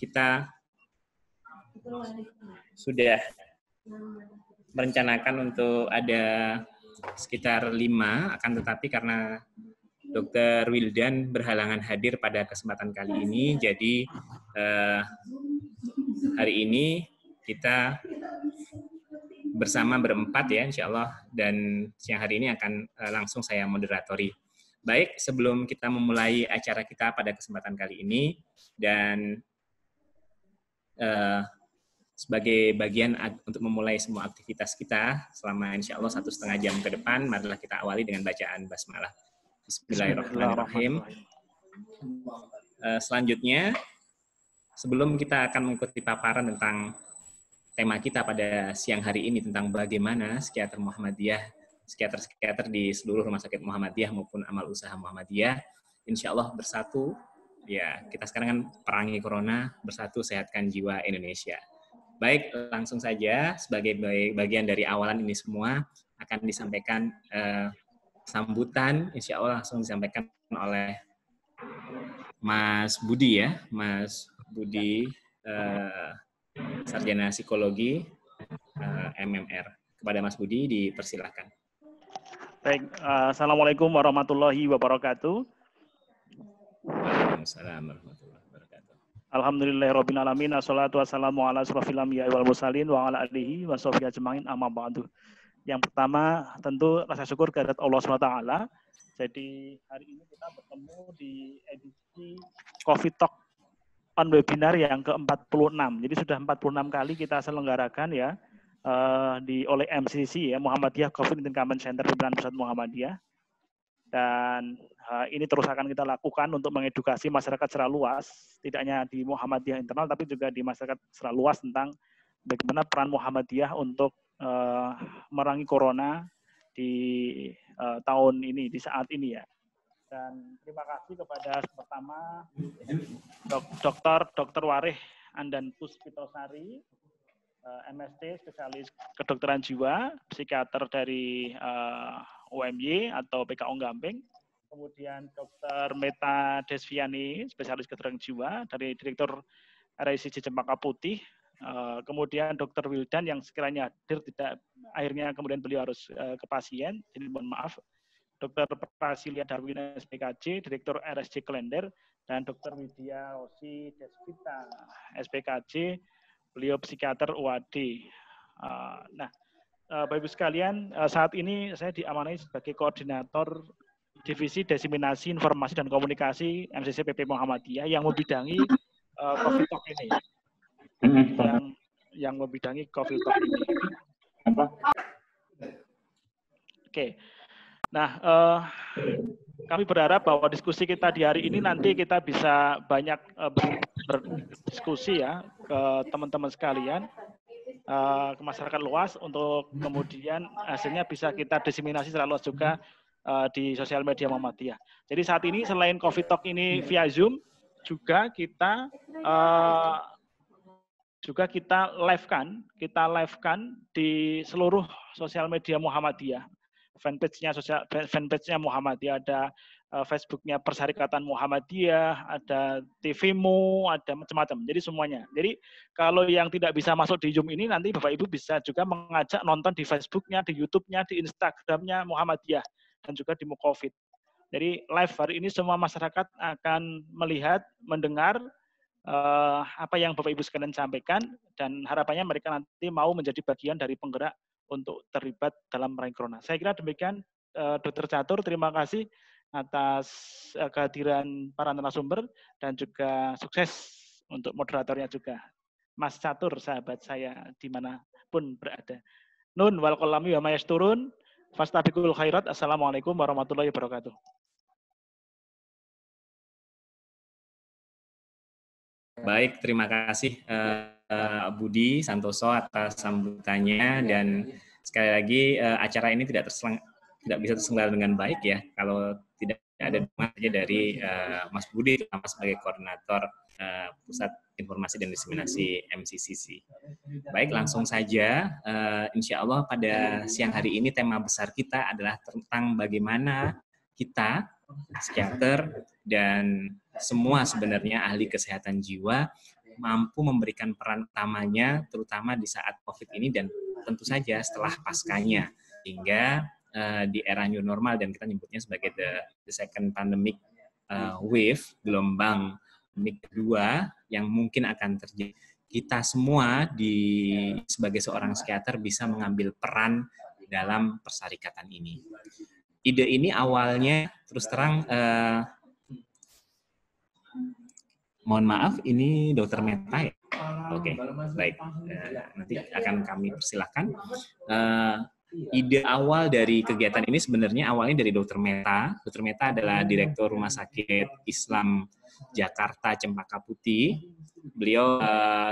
kita sudah merencanakan untuk ada sekitar 5, akan tetapi karena Dr. Wildan berhalangan hadir pada kesempatan kali ini, jadi hari ini kita bersama berempat ya insya Allah, dan siang hari ini akan langsung saya moderatori. Baik, sebelum kita memulai acara kita pada kesempatan kali ini, dan sebagai bagian untuk memulai semua aktivitas kita selama insya Allah 1,5 jam ke depan, marilah kita awali dengan bacaan basmalah. Bismillahirrahmanirrahim. Selanjutnya, sebelum kita akan mengikuti paparan tentang tema kita pada siang hari ini tentang bagaimana psikiater Muhammadiyah, psikiater di seluruh rumah sakit Muhammadiyah maupun amal usaha Muhammadiyah, insya Allah bersatu. Ya, kita sekarang kan perangi corona, bersatu sehatkan jiwa Indonesia. Baik, langsung saja sebagai bagian dari awalan ini semua akan disampaikan sambutan, insya Allah langsung disampaikan oleh Mas Budi ya, Mas Budi, Sarjana Psikologi MMR. Kepada Mas Budi dipersilahkan. Baik, Assalamualaikum warahmatullahi wabarakatuh. Waalaikumsalam warahmatullahi wabarakatuh. Alhamdulillahirrabbilalamin, assalatu wassalamu ala asrofil anbiya'i wal mursalin wa ala alihi wa sahbihi ajma'in, amma ba'du. Yang pertama tentu rasa syukur kehadirat Allah SWT. Jadi hari ini kita bertemu di edisi Coffee Talk on webinar yang ke-46. Jadi sudah 46 kali kita selenggarakan ya oleh MCC ya, Muhammadiyah COVID Containment Center Pimpinan Pusat Muhammadiyah. Dan ini terus akan kita lakukan untuk mengedukasi masyarakat secara luas, tidak hanya di Muhammadiyah internal, tapi juga di masyarakat secara luas tentang bagaimana peran Muhammadiyah untuk merangi corona di tahun ini, di saat ini ya. Dan terima kasih kepada pertama Dr. Warih Andan Puspitosari, MSc, spesialis kedokteran jiwa, psikiater dari UMY atau PKO Gamping. Kemudian Dr. Meta Desviani, spesialis kedokteran jiwa dari Direktur RICJ Cempaka Putih. Kemudian Dr. Wildan yang sekiranya hadir tidak, akhirnya kemudian beliau harus ke pasien, jadi mohon maaf. Dr. Prasilia Darwin SPKJ, Direktur RSJ Klender, dan Dr. Widya Rosi Desvita SPKJ, beliau psikiater UAD. Nah, Bapak Ibu sekalian, saat ini saya diamanai sebagai koordinator Divisi Diseminasi Informasi dan Komunikasi MCC PP Muhammadiyah yang membidangi Coffee Talk ini. Yang membidangi Coffee Talk ini. Oke. Nah, kami berharap bahwa diskusi kita di hari ini nanti kita bisa banyak berdiskusi ya ke teman-teman sekalian, ke masyarakat luas, untuk kemudian hasilnya bisa kita diseminasi secara luas juga di sosial media Muhammadiyah. Jadi saat ini selain Coffee Talk ini via Zoom, juga kita live-kan di seluruh sosial media Muhammadiyah. Fanpage-nya Muhammadiyah, ada Facebook-nya Persyarikatan Muhammadiyah, ada TV-mu, ada macam-macam. Jadi semuanya. Jadi kalau yang tidak bisa masuk di Zoom ini, nanti Bapak Ibu bisa juga mengajak nonton di Facebook-nya, di YouTube-nya, di Instagram-nya Muhammadiyah, dan juga di Mukofit. Jadi live hari ini semua masyarakat akan melihat, mendengar apa yang Bapak Ibu sekalian sampaikan, dan harapannya mereka nanti mau menjadi bagian dari penggerak untuk terlibat dalam merangi corona. Saya kira demikian, Dr. Catur, terima kasih atas kehadiran para narasumber, dan juga sukses untuk moderatornya juga. Mas Catur, sahabat saya dimanapun berada. Nun wal qalami wa mayasturun, fastabiqul khairat. Assalamualaikum warahmatullahi wabarakatuh. Baik, terima kasih Budi Santoso atas sambutannya, dan sekali lagi acara ini tidak bisa terselenggara dengan baik ya kalau tidak ada dukungan saja dari Mas Budi terutama sebagai koordinator Pusat Informasi dan Diseminasi MCCC. Baik, langsung saja. Insya Allah pada siang hari ini tema besar kita adalah tentang bagaimana kita psikiater, dan semua sebenarnya ahli kesehatan jiwa mampu memberikan peran utamanya, terutama di saat COVID ini dan tentu saja setelah paskanya, hingga di era new normal, dan kita nyebutnya sebagai the second pandemic wave, gelombang pandemik kedua yang mungkin akan terjadi. Kita semua sebagai seorang psikiater bisa mengambil peran dalam persyarikatan ini. Ide ini awalnya terus terang, mohon maaf, ini Dokter Meta ya? Oke, baik. Nanti akan kami persilahkan. Ide awal dari kegiatan ini sebenarnya awalnya dari Dokter Meta. Dokter Meta adalah Direktur Rumah Sakit Islam Jakarta Cempaka Putih. Beliau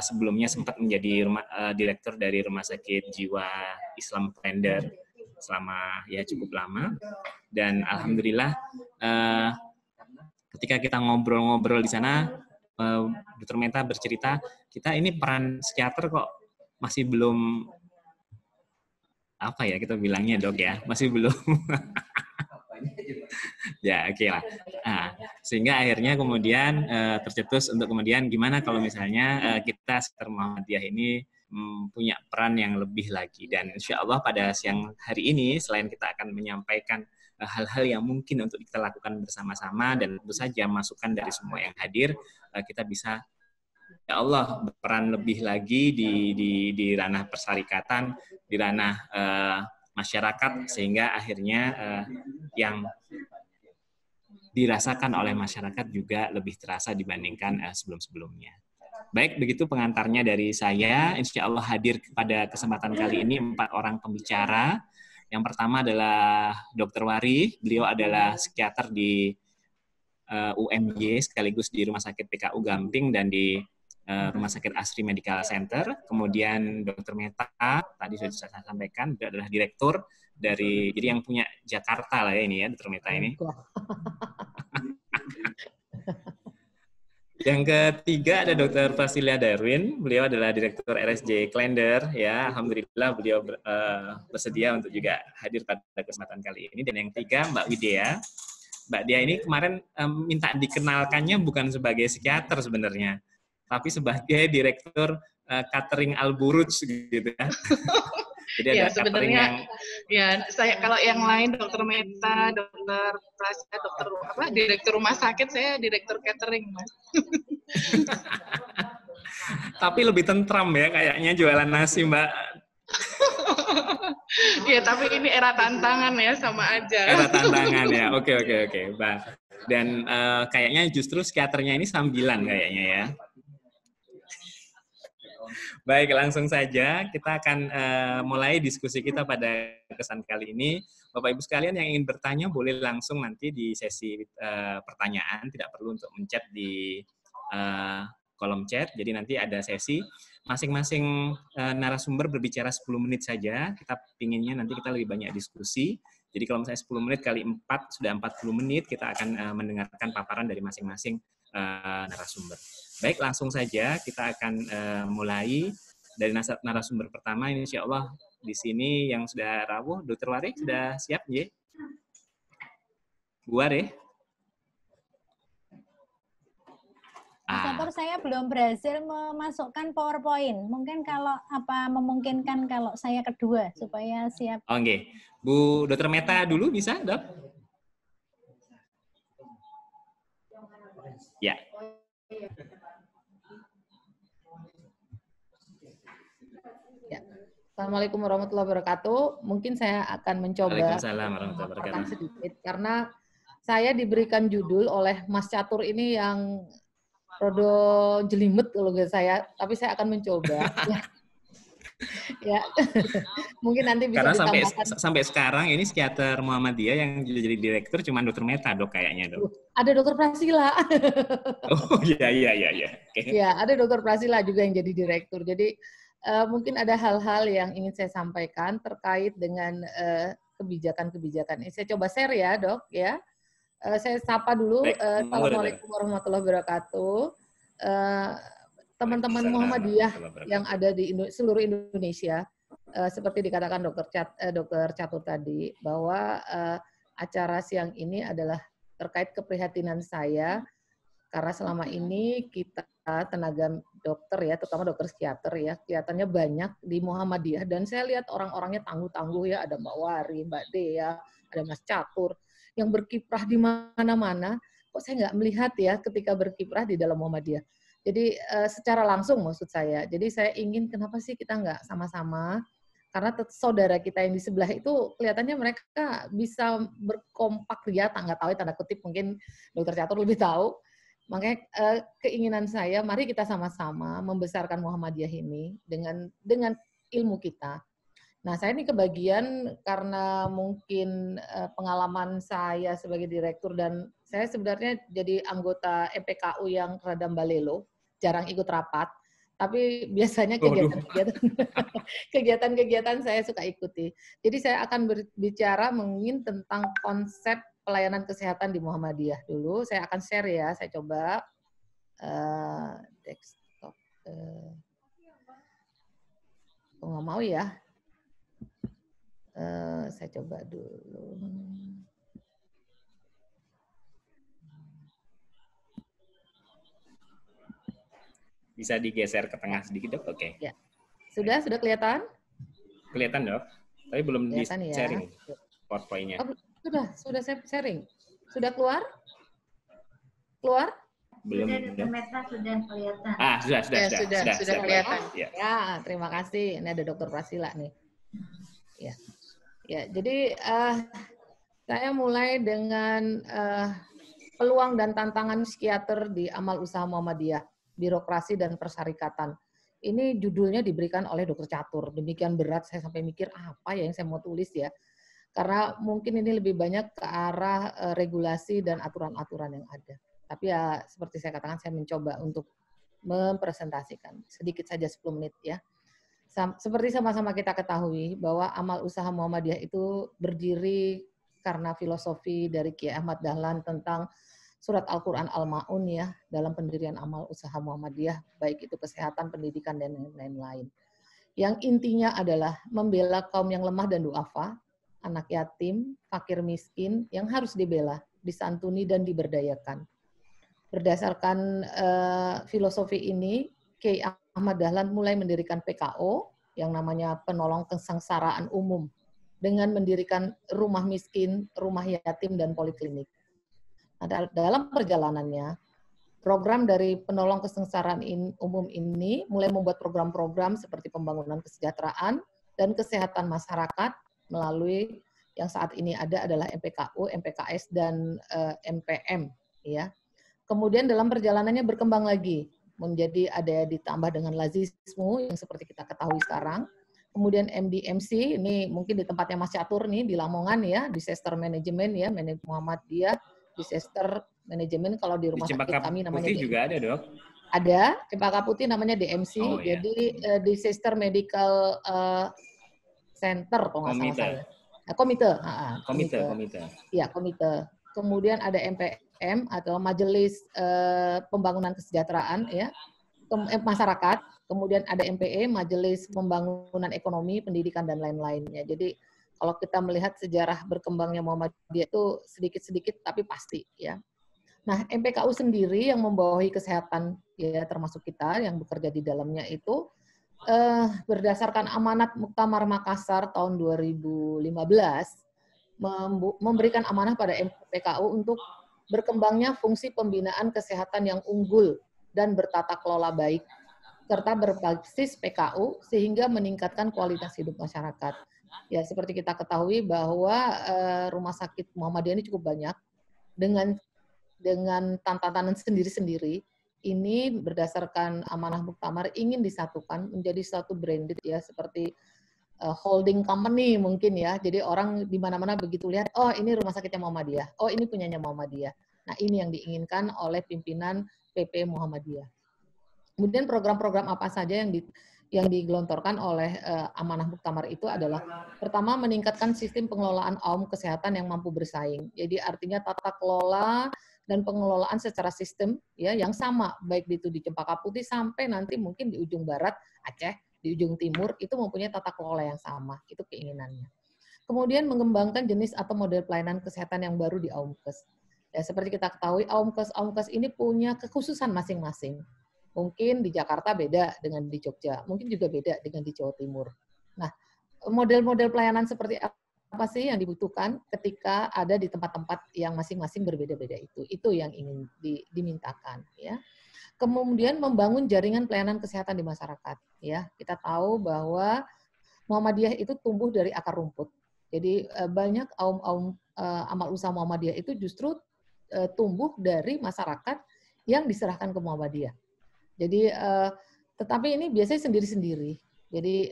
sebelumnya sempat menjadi direktur dari Rumah Sakit Jiwa Islam Klender selama ya cukup lama. Dan alhamdulillah ketika kita ngobrol-ngobrol di sana, Dr. Meta bercerita, kita ini peran psikiater kok masih belum, apa ya kita bilangnya dok ya, masih belum ya oke lah. Nah, sehingga akhirnya kemudian tercetus untuk kemudian gimana kalau misalnya kita Psikiater Muhammadiyah ini punya peran yang lebih lagi. Dan insya Allah pada siang hari ini selain kita akan menyampaikan hal-hal yang mungkin untuk kita lakukan bersama-sama dan tentu saja masukan dari semua yang hadir, kita bisa ya Allah berperan lebih lagi di ranah persyarikatan, di ranah masyarakat, sehingga akhirnya yang dirasakan oleh masyarakat juga lebih terasa dibandingkan sebelum-sebelumnya. Baik, begitu pengantarnya dari saya. Insya Allah hadir pada kesempatan kali ini 4 orang pembicara. Yang pertama adalah Dr. Wari, beliau adalah psikiater di UMY sekaligus di Rumah Sakit PKU Gamping dan di Rumah Sakit Asri Medical Center. Kemudian Dr. Meta, tadi sudah saya sampaikan, dia adalah direktur dari, jadi yang punya Jakarta lah ya ini ya, Dr. Meta ini. Yang ketiga ada Dr. Prasilia Darwin, beliau adalah Direktur RSJ Klender, ya, alhamdulillah beliau bersedia untuk juga hadir pada kesempatan kali ini. Dan yang ketiga Mbak Widya. Mbak Dia ini kemarin minta dikenalkannya bukan sebagai psikiater sebenarnya, tapi sebagai Direktur Catering Al-Buruj gitu ya. Jadi ada ya sebenarnya yang... ya saya kalau yang lain Dokter Meta, Dokter Prasia, Dokter apa Direktur Rumah Sakit, saya Direktur Catering Mas. Tapi lebih tentram ya kayaknya jualan nasi Mbak. Ya tapi ini era tantangan ya, sama aja. Era tantangan ya, oke. Mbak. Dan kayaknya justru psikiaternya ini sambilan kayaknya ya. Baik, langsung saja kita akan mulai diskusi kita pada kesan kali ini. Bapak Ibu sekalian yang ingin bertanya boleh langsung nanti di sesi pertanyaan, tidak perlu untuk menchat di kolom chat. Jadi nanti ada sesi masing-masing narasumber berbicara 10 menit saja. Kita pinginnya nanti kita lebih banyak diskusi. Jadi kalau misalnya 10 menit kali 4 sudah 40 menit, kita akan mendengarkan paparan dari masing-masing narasumber. Baik, langsung saja kita akan mulai dari narasumber pertama. Insya Allah di sini yang sudah rawuh, Dr. Wari sudah siap, ya? Bu Wari? Dokter, saya belum berhasil memasukkan PowerPoint. Mungkin kalau memungkinkan kalau saya kedua supaya siap. Oke, Bu Dr. Meta dulu bisa, Dok? Ya. Assalamualaikum warahmatullahi wabarakatuh. Mungkin saya akan mencoba sedikit karena saya diberikan judul oleh Mas Catur ini yang rodo jelimet kalau nggak saya, tapi saya akan mencoba. Ya, mungkin nanti bisa karena ditambahkan. sampai sekarang ini psikiater Muhammadiyah yang jadi direktur cuma Dr. Meta, Dok, kayaknya, Dok. Ada Dr. Prasila. Oh iya. Okay. Ya, ada Dr. Prasila juga yang jadi direktur. Jadi mungkin ada hal-hal yang ingin saya sampaikan terkait dengan kebijakan-kebijakan ini. Saya coba share ya, Dok, ya. Saya sapa dulu. Assalamualaikum warahmatullahi wabarakatuh. Teman-teman Muhammadiyah yang ada di seluruh Indonesia, seperti dikatakan Dr. Catur tadi, bahwa acara siang ini adalah terkait keprihatinan saya karena selama ini kita tenaga dokter ya, terutama dokter psikiater ya, kelihatannya banyak di Muhammadiyah dan saya lihat orang-orangnya tangguh-tangguh ya, ada Mbak Wari, Mbak Dea, ada Mas Catur yang berkiprah di mana-mana. Kok saya nggak melihat ya ketika berkiprah di dalam Muhammadiyah. Jadi secara langsung maksud saya. Jadi saya ingin kenapa sih kita nggak sama-sama? Karena saudara kita yang di sebelah itu kelihatannya mereka bisa berkompak ya, nggak tahu ya, tanda kutip, mungkin dokter Catur lebih tahu. Makanya keinginan saya, mari kita sama-sama membesarkan Muhammadiyah ini dengan ilmu kita. Nah, saya ini kebagian karena mungkin pengalaman saya sebagai direktur dan saya sebenarnya jadi anggota MPKU yang rada balelo, jarang ikut rapat, tapi biasanya kegiatan-kegiatan saya suka ikuti. Jadi saya akan berbicara mungkin tentang konsep pelayanan kesehatan di Muhammadiyah dulu. Saya akan share ya, saya coba desktop. Nggak mau ya. Saya coba dulu. Bisa digeser ke tengah sedikit, Dok? Oke. Ya. Sudah kelihatan? Kelihatan, Dok. Tapi belum di-sharing ya. PowerPoint-nya. Oh, sudah saya sharing. Sudah keluar? Keluar? Belum. Sudah kelihatan. Sudah kelihatan. Ya, terima kasih. Ini ada Dr. Prasila nih. Ya, jadi saya mulai dengan peluang dan tantangan psikiater di amal usaha Muhammadiyah, birokrasi dan persyarikatan. Ini judulnya diberikan oleh Dr. Catur. Demikian berat saya sampai mikir apa ya yang saya mau tulis ya. Karena mungkin ini lebih banyak ke arah regulasi dan aturan-aturan yang ada. Tapi ya seperti saya katakan, saya mencoba untuk mempresentasikan sedikit saja 10 menit ya. Seperti sama-sama kita ketahui bahwa amal usaha Muhammadiyah itu berdiri karena filosofi dari Kiai Ahmad Dahlan tentang surat Al-Quran Al-Ma'un ya, dalam pendirian amal usaha Muhammadiyah, baik itu kesehatan, pendidikan, dan lain-lain. Yang intinya adalah membela kaum yang lemah dan du'afa, anak yatim, fakir miskin, yang harus dibela, disantuni, dan diberdayakan. Berdasarkan filosofi ini, Kiai Ahmad Dahlan mulai mendirikan PKO, yang namanya Penolong Kesengsaraan Umum, dengan mendirikan rumah miskin, rumah yatim, dan poliklinik. Nah, dalam perjalanannya, program dari Penolong Kesengsaraan Umum ini mulai membuat program-program seperti pembangunan kesejahteraan dan kesehatan masyarakat melalui yang saat ini ada adalah MPKU, MPKS, dan MPM. Ya. Kemudian dalam perjalanannya berkembang lagi, menjadi ada ditambah dengan lazismu yang seperti kita ketahui sekarang. Kemudian MDMC, ini mungkin di tempatnya Mas Catur nih, di Lamongan ya, Disaster Management ya, Muhammadiyah, Disaster Management, kalau di rumah sakit kami namanya DMC. Juga ada, Dok? Ada, Cempaka Putih namanya DMC, jadi Disaster Medical Center, kalau nggak salah saya. Komite. Ya, komite. Kemudian ada MPM atau Majelis Pembangunan Kesejahteraan ya, masyarakat. Kemudian ada MPE, Majelis Pembangunan Ekonomi, Pendidikan, dan lain-lainnya. Jadi kalau kita melihat sejarah berkembangnya Muhammadiyah itu sedikit-sedikit tapi pasti ya. Nah, MPKU sendiri yang membawahi kesehatan ya, termasuk kita yang bekerja di dalamnya itu berdasarkan amanat Muktamar Makassar tahun 2015 memberikan amanah pada MPKU untuk berkembangnya fungsi pembinaan kesehatan yang unggul dan bertata kelola baik serta berbasis PKU sehingga meningkatkan kualitas hidup masyarakat. Ya, seperti kita ketahui bahwa rumah sakit Muhammadiyah ini cukup banyak dengan tantangan sendiri-sendiri. Ini berdasarkan amanah Muktamar ingin disatukan menjadi satu branded ya, seperti holding company mungkin ya. Jadi orang di mana-mana begitu lihat, oh ini rumah sakitnya Muhammadiyah, oh ini punyanya Muhammadiyah. Nah, ini yang diinginkan oleh pimpinan PP Muhammadiyah. Kemudian program-program apa saja yang digelontorkan oleh amanah Muktamar itu adalah pertama meningkatkan sistem pengelolaan kesehatan yang mampu bersaing. Jadi artinya tata kelola dan pengelolaan secara sistem ya yang sama baik itu di Cempaka Putih sampai nanti mungkin di ujung barat Aceh, di ujung timur itu mempunyai tata kelola yang sama. Itu keinginannya. Kemudian mengembangkan jenis atau model pelayanan kesehatan yang baru di AUMKes. Ya, seperti kita ketahui, Aumkes ini punya kekhususan masing-masing. Mungkin di Jakarta beda dengan di Jogja, mungkin juga beda dengan di Jawa Timur. Nah, model-model pelayanan seperti apa sih yang dibutuhkan ketika ada di tempat-tempat yang masing-masing berbeda-beda itu? Itu yang ingin dimintakan, ya. Kemudian membangun jaringan pelayanan kesehatan di masyarakat, ya. Kita tahu bahwa Muhammadiyah itu tumbuh dari akar rumput. Jadi banyak amal usaha Muhammadiyah itu justru tumbuh dari masyarakat yang diserahkan ke Muhammadiyah. Jadi, tetapi ini biasanya sendiri-sendiri. Jadi,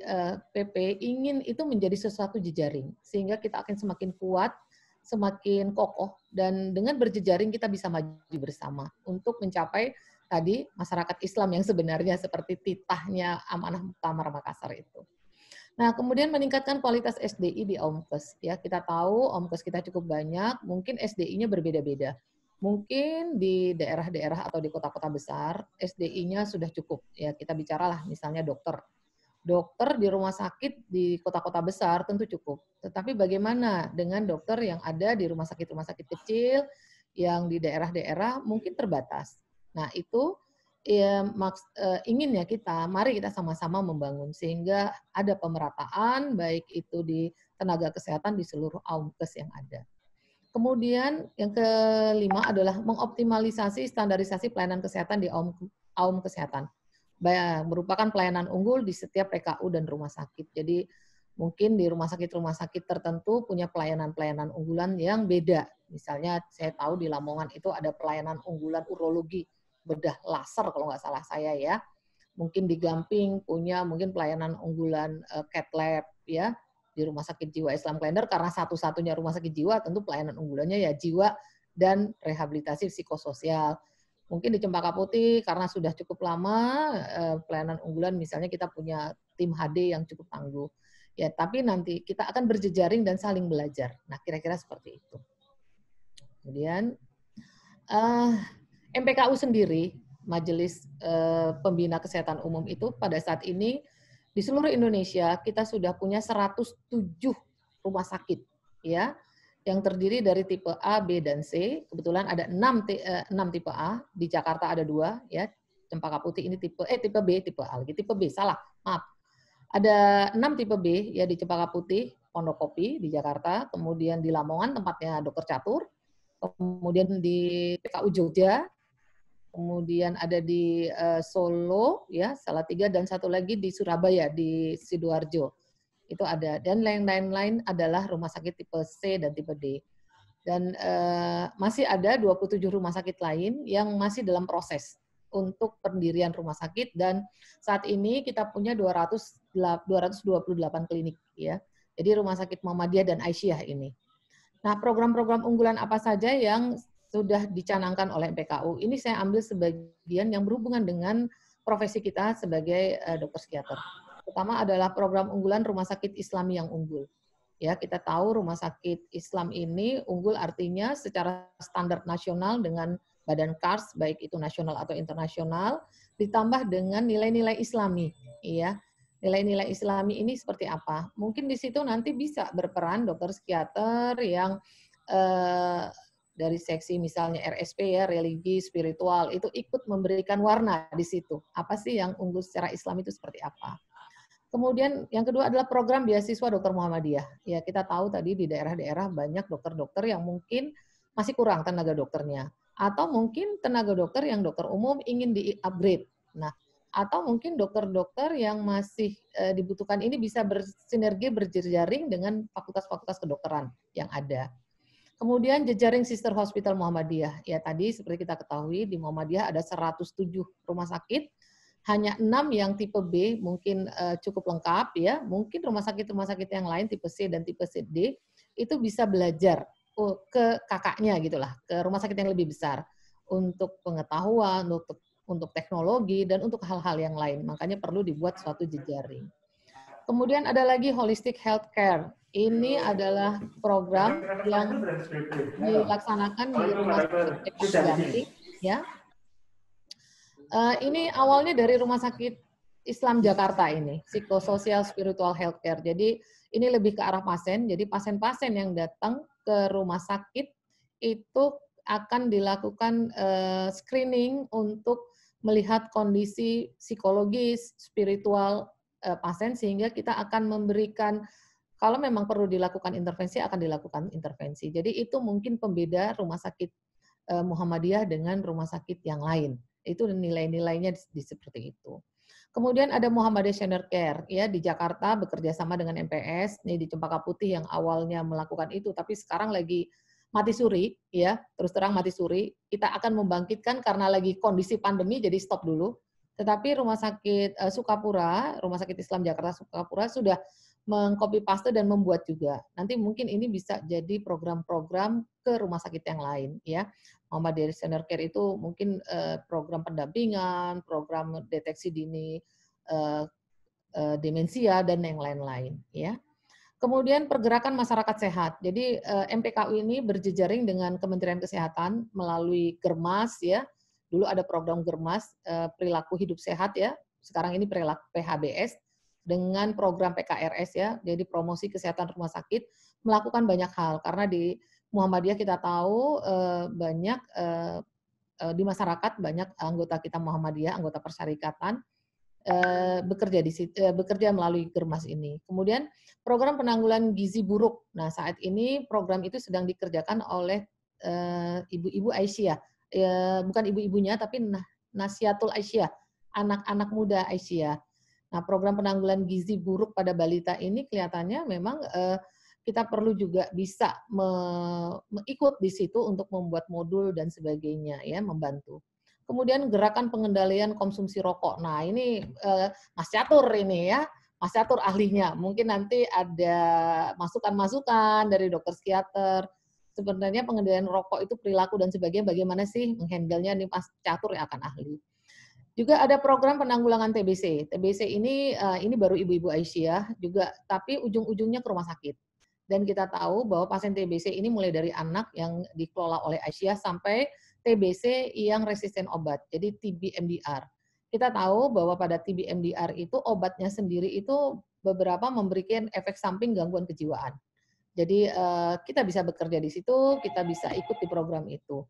PP ingin itu menjadi sesuatu jejaring, sehingga kita akan semakin kuat, semakin kokoh, dan dengan berjejaring kita bisa maju bersama untuk mencapai tadi masyarakat Islam yang sebenarnya seperti titahnya Amanah Muktamar Makassar itu. Nah, kemudian meningkatkan kualitas SDI di Aumkes. Ya, kita tahu Aumkes kita cukup banyak, mungkin SDI-nya berbeda-beda. Mungkin di daerah-daerah atau di kota-kota besar, SDI-nya sudah cukup. Ya, kita bicaralah misalnya dokter. Dokter di rumah sakit di kota-kota besar tentu cukup. Tetapi bagaimana dengan dokter yang ada di rumah sakit kecil, yang di daerah-daerah mungkin terbatas. Nah, itu ya, inginnya mari kita sama-sama membangun sehingga ada pemerataan baik itu di tenaga kesehatan di seluruh Aumkes yang ada. Kemudian yang kelima adalah mengoptimalisasi standarisasi pelayanan kesehatan di Aum Kesehatan. Merupakan pelayanan unggul di setiap PKU dan rumah sakit. Jadi mungkin di rumah sakit tertentu punya pelayanan-pelayanan unggulan yang beda. Misalnya saya tahu di Lamongan itu ada pelayanan unggulan urologi, bedah laser kalau nggak salah saya ya. Mungkin di Gamping punya mungkin pelayanan unggulan cath lab ya. Di Rumah Sakit Jiwa Islam Klender, karena satu-satunya rumah sakit jiwa, tentu pelayanan unggulannya ya jiwa dan rehabilitasi psikososial. Mungkin di Cempaka Putih, karena sudah cukup lama, pelayanan unggulan misalnya kita punya tim HD yang cukup tangguh. Ya, tapi nanti kita akan berjejaring dan saling belajar. Nah, kira-kira seperti itu. Kemudian, MPKU sendiri, Majelis Pembina Kesehatan Umum itu pada saat ini di seluruh Indonesia kita sudah punya 107 rumah sakit ya yang terdiri dari tipe A, B dan C. Kebetulan ada 6 tipe A, di Jakarta ada 2 ya. Cempaka Putih ini tipe B, tipe A lagi. Tipe B salah, maaf. Ada 6 tipe B ya di Cempaka Putih, Pondokopi di Jakarta, kemudian di Lamongan tempatnya Dr. Catur, kemudian di PKU Jogja, kemudian ada di Solo, ya Salatiga, dan satu lagi di Surabaya, di Sidoarjo. Itu ada. Dan lain-lain adalah rumah sakit tipe C dan tipe D. Dan masih ada 27 rumah sakit lain yang masih dalam proses untuk pendirian rumah sakit, dan saat ini kita punya 228 klinik. Ya. Jadi rumah sakit Muhammadiyah dan Aisyah ini. Nah, program-program unggulan apa saja yang sudah dicanangkan oleh MPKU. Ini saya ambil sebagian yang berhubungan dengan profesi kita sebagai dokter psikiater. Pertama adalah program unggulan rumah sakit Islami yang unggul. Ya, kita tahu rumah sakit Islam ini unggul artinya secara standar nasional dengan badan KARS, baik itu nasional atau internasional, ditambah dengan nilai-nilai Islami. Ya, nilai-nilai Islami ini seperti apa? Mungkin di situ nanti bisa berperan dokter psikiater yang dari seksi misalnya RSP ya, religi, spiritual, itu ikut memberikan warna di situ. Apa sih yang unggul secara Islam itu seperti apa? Kemudian yang kedua adalah program beasiswa dokter Muhammadiyah. Ya, kita tahu tadi di daerah-daerah banyak dokter-dokter yang mungkin masih kurang tenaga dokternya. Atau mungkin tenaga dokter yang dokter umum ingin di-upgrade. Nah, atau mungkin dokter-dokter yang masih dibutuhkan ini bisa bersinergi, berjejaring dengan fakultas-fakultas kedokteran yang ada. Kemudian jejaring Sister Hospital Muhammadiyah. Ya, tadi seperti kita ketahui di Muhammadiyah ada 107 rumah sakit, hanya 6 yang tipe B mungkin cukup lengkap ya. Mungkin rumah sakit yang lain tipe C dan tipe D itu bisa belajar ke kakaknya gitulah, ke rumah sakit yang lebih besar untuk pengetahuan, untuk teknologi dan untuk hal-hal yang lain. Makanya perlu dibuat suatu jejaring. Kemudian ada lagi holistic healthcare. Ini adalah program yang dilaksanakan di rumah sakit Gamping, ya. Ini awalnya dari rumah sakit Islam Jakarta ini, psikososial spiritual healthcare. Jadi ini lebih ke arah pasien. Jadi pasien-pasien yang datang ke rumah sakit itu akan dilakukan screening untuk melihat kondisi psikologis, spiritual pasien, sehingga kita akan memberikan, kalau memang perlu dilakukan intervensi, akan dilakukan intervensi. Jadi itu mungkin pembeda rumah sakit Muhammadiyah dengan rumah sakit yang lain. Itu nilai-nilainya seperti itu. Kemudian ada Muhammadiyah Senior Care ya, di Jakarta bekerja sama dengan MPS, nih di Cempaka Putih yang awalnya melakukan itu, tapi sekarang lagi mati suri ya, terus terang mati suri. Kita akan membangkitkan karena lagi kondisi pandemi jadi stop dulu. Tetapi Rumah Sakit Sukapura, Rumah Sakit Islam Jakarta Sukapura sudah mengcopy paste dan membuat juga. Nanti mungkin ini bisa jadi program-program ke rumah sakit yang lain ya. Muhammadiyah Senior Care itu mungkin program pendampingan, program deteksi dini demensia dan yang lain-lain ya. Kemudian pergerakan masyarakat sehat. Jadi MPKU ini berjejaring dengan Kementerian Kesehatan melalui Germas ya. Dulu ada program Germas perilaku hidup sehat ya. Sekarang ini perilaku PHBS dengan program PKRS ya. Jadi promosi kesehatan rumah sakit melakukan banyak hal karena di Muhammadiyah kita tahu banyak di masyarakat banyak anggota kita Muhammadiyah, anggota persyarikatan bekerja melalui Germas ini. Kemudian program penanggulangan gizi buruk. Nah, saat ini program itu sedang dikerjakan oleh ibu-ibu Aisyah. Bukan ibu-ibunya tapi Nasiatul Aisyah, anak-anak muda Aisyah. Nah, program penanggulangan gizi buruk pada balita ini kelihatannya memang kita perlu juga bisa ikut di situ untuk membuat modul dan sebagainya ya, membantu. Kemudian gerakan pengendalian konsumsi rokok. Nah, ini Mas Catur ini ya, Mas Catur ahlinya. Mungkin nanti ada masukan-masukan dari dokter psikiater. Sebenarnya pengendalian rokok itu perilaku dan sebagainya, bagaimana sih menghandle-nya, ini Mas Catur yang akan ahli. Juga ada program penanggulangan TBC. TBC ini baru ibu-ibu Aisyah juga, tapi ujung-ujungnya ke rumah sakit. Dan kita tahu bahwa pasien TBC ini mulai dari anak yang dikelola oleh Aisyah sampai TBC yang resisten obat, jadi TB MDR. Kita tahu bahwa pada TB MDR itu obatnya sendiri itu beberapa memberikan efek samping gangguan kejiwaan. Jadi kita bisa bekerja di situ, kita bisa ikut di program itu.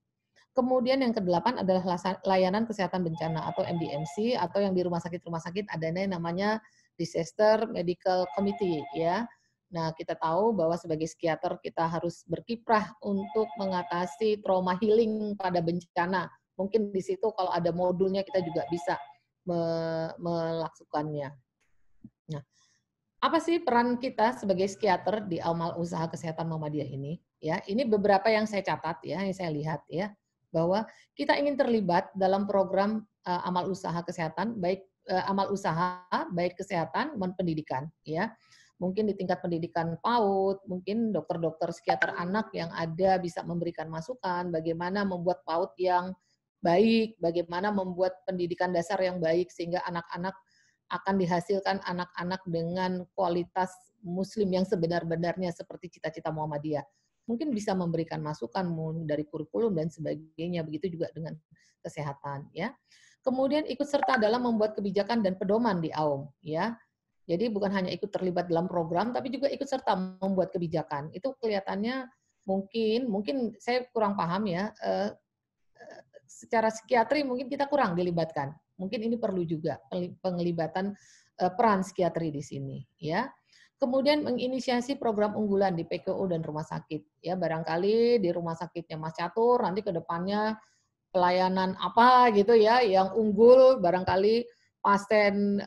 Kemudian yang ke-8 adalah layanan kesehatan bencana atau MDMC, atau yang di rumah sakit adanya namanya Disaster Medical Committee ya. Nah, kita tahu bahwa sebagai psikiater kita harus berkiprah untuk mengatasi trauma healing pada bencana. Mungkin di situ kalau ada modulnya kita juga bisa melakukannya. Nah, apa sih peran kita sebagai psikiater di amal usaha kesehatan Muhammadiyah ini? Ya, ini beberapa yang saya catat ya, yang saya lihat ya, bahwa kita ingin terlibat dalam program amal usaha kesehatan, baik amal usaha, baik kesehatan maupun pendidikan ya. Mungkin di tingkat pendidikan PAUD, mungkin dokter-dokter psikiater anak yang ada bisa memberikan masukan bagaimana membuat PAUD yang baik, bagaimana membuat pendidikan dasar yang baik sehingga anak-anak akan dihasilkan anak-anak dengan kualitas muslim yang sebenar-benarnya seperti cita-cita Muhammadiyah. Mungkin bisa memberikan masukan dari kurikulum dan sebagainya, begitu juga dengan kesehatan ya. Kemudian ikut serta dalam membuat kebijakan dan pedoman di AUM ya. Jadi bukan hanya ikut terlibat dalam program, tapi juga ikut serta membuat kebijakan. Itu kelihatannya mungkin saya kurang paham ya. Secara psikiatri mungkin kita kurang dilibatkan. Mungkin ini perlu juga penglibatan peran psikiatri di sini, ya. Kemudian menginisiasi program unggulan di PKU dan rumah sakit. Ya, barangkali di rumah sakitnya Mas Catur nanti ke depannya pelayanan apa gitu ya yang unggul, barangkali pasien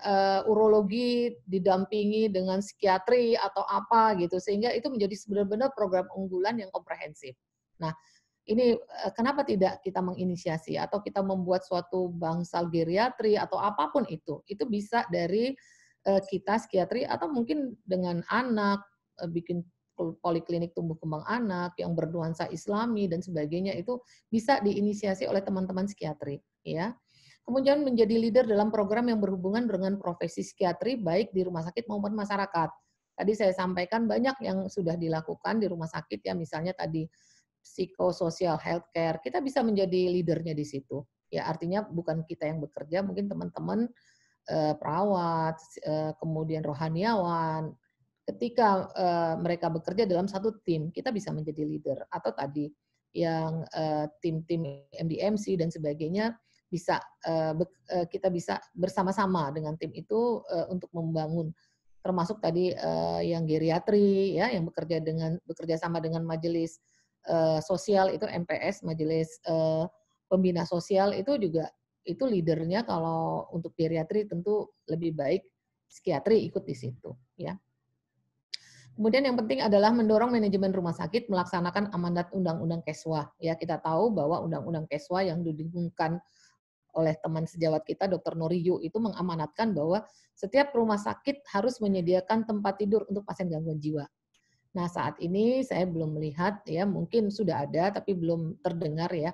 urologi didampingi dengan psikiatri atau apa gitu, sehingga itu menjadi benar-benar program unggulan yang komprehensif. Nah, ini kenapa tidak kita menginisiasi atau kita membuat suatu bangsal geriatri atau apapun itu bisa dari kita psikiatri atau mungkin dengan anak, bikin poliklinik tumbuh kembang anak yang bernuansa Islami dan sebagainya, itu bisa diinisiasi oleh teman-teman psikiatri ya. Kemudian menjadi leader dalam program yang berhubungan dengan profesi psikiatri baik di rumah sakit maupun masyarakat. Tadi saya sampaikan banyak yang sudah dilakukan di rumah sakit ya, misalnya tadi psikososial healthcare, kita bisa menjadi leadernya di situ. Ya, artinya bukan kita yang bekerja, mungkin teman-teman perawat, kemudian rohaniawan, ketika mereka bekerja dalam satu tim, kita bisa menjadi leader. Atau tadi yang tim-tim MDMC dan sebagainya kita bisa bersama-sama dengan tim itu untuk membangun, termasuk tadi yang geriatri ya, yang bekerja sama dengan majelis sosial itu MPS, majelis pembina sosial itu juga itu leadernya. Kalau untuk geriatri tentu lebih baik psikiatri ikut di situ ya. Kemudian yang penting adalah mendorong manajemen rumah sakit melaksanakan amanat Undang-Undang Keswa. Ya, kita tahu bahwa Undang-Undang Keswa yang didengungkan oleh teman sejawat kita, Dr. Noriyu, itu mengamanatkan bahwa setiap rumah sakit harus menyediakan tempat tidur untuk pasien gangguan jiwa. Nah, saat ini saya belum melihat, ya mungkin sudah ada, tapi belum terdengar ya,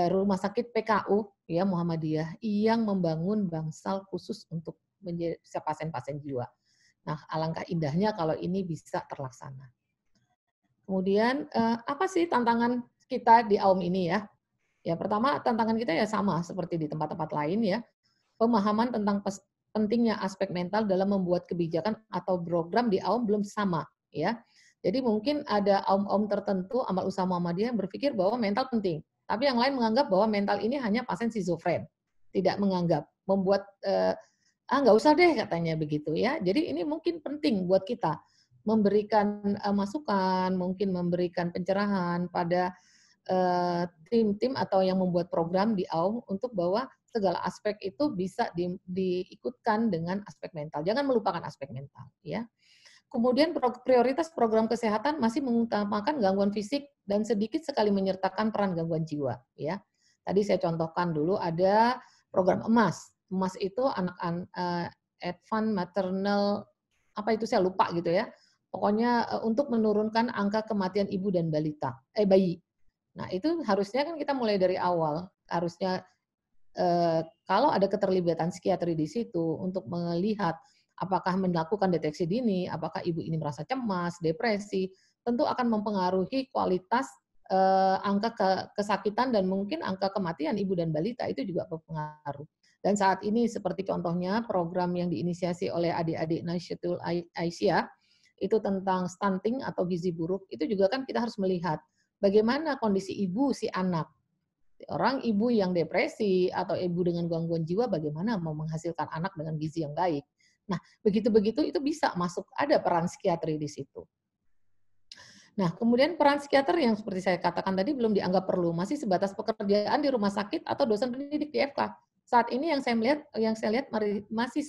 rumah sakit PKU ya Muhammadiyah yang membangun bangsal khusus untuk pasien-pasien jiwa. Nah, alangkah indahnya kalau ini bisa terlaksana. Kemudian, apa sih tantangan kita di AUM ini ya? Ya, pertama tantangan kita ya sama seperti di tempat-tempat lain ya. Pemahaman tentang pentingnya aspek mental dalam membuat kebijakan atau program di AUM belum sama ya. Jadi mungkin ada AUM tertentu, amal usaha Muhammadiyah yang berpikir bahwa mental penting. Tapi yang lain menganggap bahwa mental ini hanya pasien skizofren. Tidak menganggap, membuat nggak usah deh katanya begitu ya. Jadi ini mungkin penting buat kita memberikan masukan, mungkin memberikan pencerahan pada tim-tim atau yang membuat program di AUM untuk bahwa segala aspek itu bisa diikutkan dengan aspek mental. Jangan melupakan aspek mental ya. Kemudian prioritas program kesehatan masih mengutamakan gangguan fisik dan sedikit sekali menyertakan peran gangguan jiwa ya. Tadi saya contohkan dulu ada program EMAS. EMAS itu anak-anak advance maternal apa itu saya lupa gitu ya. Pokoknya untuk menurunkan angka kematian ibu dan bayi. Nah, itu harusnya kan kita mulai dari awal. Harusnya kalau ada keterlibatan psikiatri di situ untuk melihat apakah melakukan deteksi dini, apakah ibu ini merasa cemas, depresi, tentu akan mempengaruhi kualitas angka kesakitan dan mungkin angka kematian ibu dan balita itu juga berpengaruh. Dan saat ini seperti contohnya program yang diinisiasi oleh adik-adik Nasyatul Aisyah itu tentang stunting atau gizi buruk, itu juga kan kita harus melihat bagaimana kondisi ibu si anak. Orang ibu yang depresi atau ibu dengan gangguan jiwa bagaimana mau menghasilkan anak dengan gizi yang baik. Nah, begitu-begitu itu bisa masuk, ada peran psikiatri di situ. Nah, kemudian peran psikiater yang seperti saya katakan tadi belum dianggap perlu, masih sebatas pekerjaan di rumah sakit atau dosen pendidik di FK. Saat ini yang saya lihat masih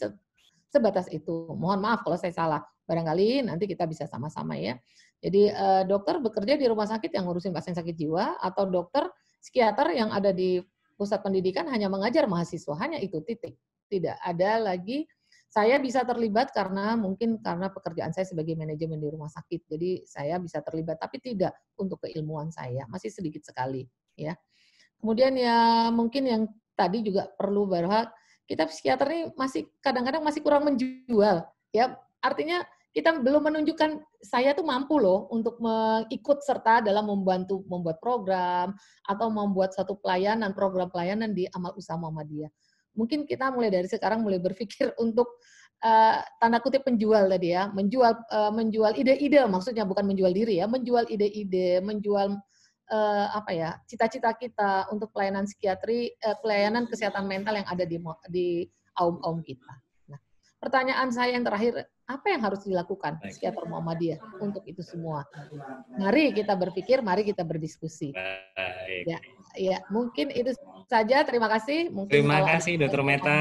sebatas itu. Mohon maaf kalau saya salah. Barangkali nanti kita bisa sama-sama ya. Jadi dokter bekerja di rumah sakit yang ngurusin pasien sakit jiwa, atau dokter psikiater yang ada di pusat pendidikan hanya mengajar mahasiswa, hanya itu titik. Tidak ada lagi. Saya bisa terlibat karena pekerjaan saya sebagai manajemen di rumah sakit. Jadi saya bisa terlibat, tapi tidak untuk keilmuan saya, masih sedikit sekali ya. Kemudian ya mungkin yang tadi juga perlu bahwa kita psikiater ini masih kadang-kadang masih kurang menjual ya. Artinya kita belum menunjukkan saya tuh mampu loh untuk mengikut serta dalam membantu membuat program atau membuat satu program pelayanan di amal usaha Muhammadiyah. Mungkin kita mulai dari sekarang mulai berpikir untuk tanda kutip penjual tadi ya, menjual ide-ide, maksudnya bukan menjual diri ya, menjual ide-ide, menjual cita-cita kita untuk pelayanan psikiatri, pelayanan kesehatan mental yang ada di AUM kita. Nah, pertanyaan saya yang terakhir, apa yang harus dilakukan psikiater Muhammadiyah untuk itu semua? Mari kita berpikir, mari kita berdiskusi. Ya, mungkin itu saja. Terima kasih. Terima kasih, Dr. Meta.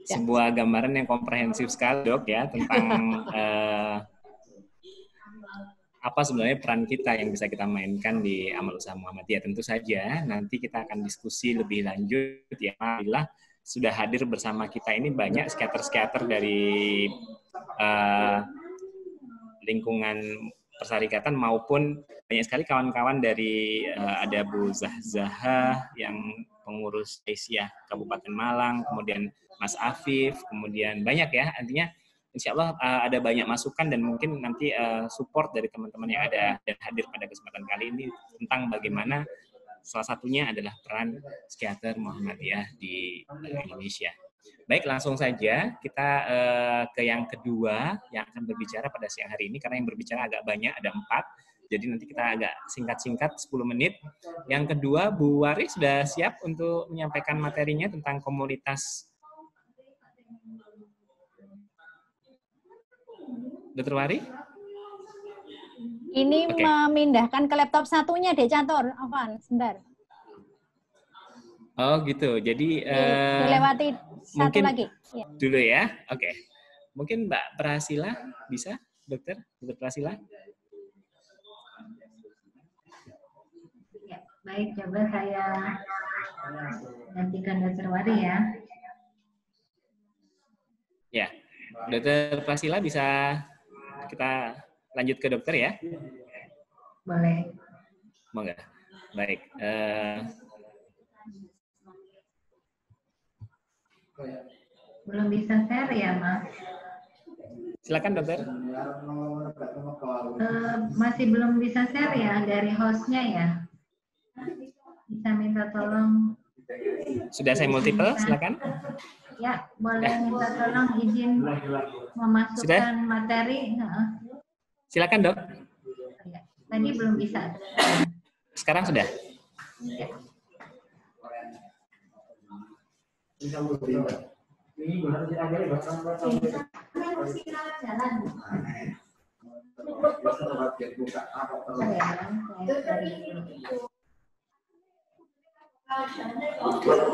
Sebuah gambaran yang komprehensif sekali, Dok, ya, tentang apa sebenarnya peran kita yang bisa kita mainkan di amal usaha Muhammadiyah. Tentu saja nanti kita akan diskusi lebih lanjut ya. Alhamdulillah sudah hadir bersama kita ini banyak psikiater-psikiater dari lingkungan persyarikatan maupun banyak sekali kawan-kawan dari ada Bu Zahzah yang pengurus Aisyah Kabupaten Malang, kemudian Mas Afif, kemudian banyak ya, artinya insya Allah ada banyak masukan dan mungkin nanti support dari teman-teman yang ada dan hadir pada kesempatan kali ini tentang bagaimana salah satunya adalah peran psikiater Muhammadiyah di Indonesia. Baik, langsung saja kita ke yang kedua yang akan berbicara pada siang hari ini, karena yang berbicara agak banyak, ada 4. Jadi nanti kita agak singkat-singkat 10 menit. Yang kedua, Bu Wari sudah siap untuk menyampaikan materinya tentang komunitas. Dr. Wari? Ini memindahkan ke laptop satunya deh, Catur. Afan, sebentar. Oh gitu, jadi dilewati satu lagi. Ya. Dulu ya, oke. Mungkin Mbak Prasila bisa, Dokter Prasila? Ya, baik, coba saya gantikan Dr. Wari ya. Ya, Dokter Prasila bisa kita lanjut ke dokter ya? Boleh. Monggo. Baik. Belum bisa share ya, Mas? Silakan dokter. Masih belum bisa share ya dari hostnya ya? Bisa minta tolong. Sudah saya multiple, silakan. Ya, boleh minta tolong izin memasukkan materi. Silakan dok. Tadi belum bisa. Sekarang sudah. Ya.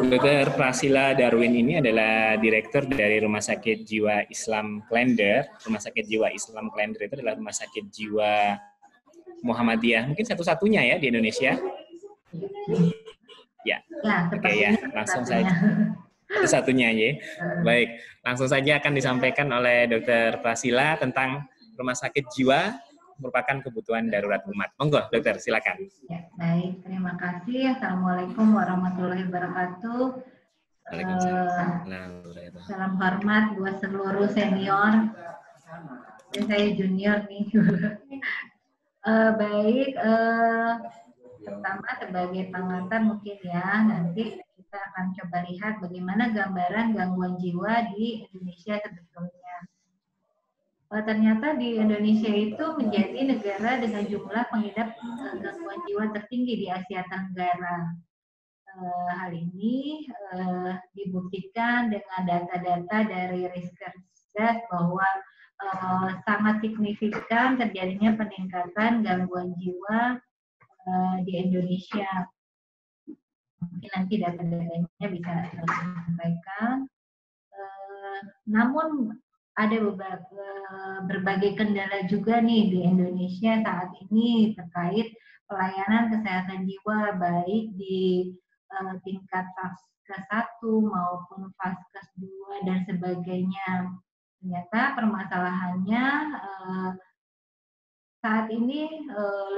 Dr. Prasila Darwin ini adalah direktur dari Rumah Sakit Jiwa Islam Klender. Rumah Sakit Jiwa Islam Klender itu adalah rumah sakit jiwa Muhammadiyah, mungkin satu-satunya ya di Indonesia. Ya, oke ya, langsung saja. Satu-satunya ya. Baik, langsung saja akan disampaikan oleh Dr. Prasila tentang Rumah Sakit Jiwa merupakan kebutuhan darurat umat. Monggo, dokter, silakan. Ya, baik, terima kasih. Assalamualaikum warahmatullahi wabarakatuh. Salam hormat buat seluruh senior. Dan saya junior nih. Baik, pertama sebagai pengantar mungkin ya, nanti kita akan coba lihat bagaimana gambaran gangguan jiwa di Indonesia sebetulnya. Ternyata di Indonesia itu menjadi negara dengan jumlah pengidap gangguan jiwa tertinggi di Asia Tenggara. Hal ini dibuktikan dengan data-data dari Riskersdas bahwa sangat signifikan terjadinya peningkatan gangguan jiwa di Indonesia. Mungkin nanti data-datanya bisa disampaikan. Namun ada berbagai kendala juga nih di Indonesia saat ini terkait pelayanan kesehatan jiwa baik di tingkat Vaskes 1 maupun Vaskes 2 dan sebagainya. Ternyata permasalahannya saat ini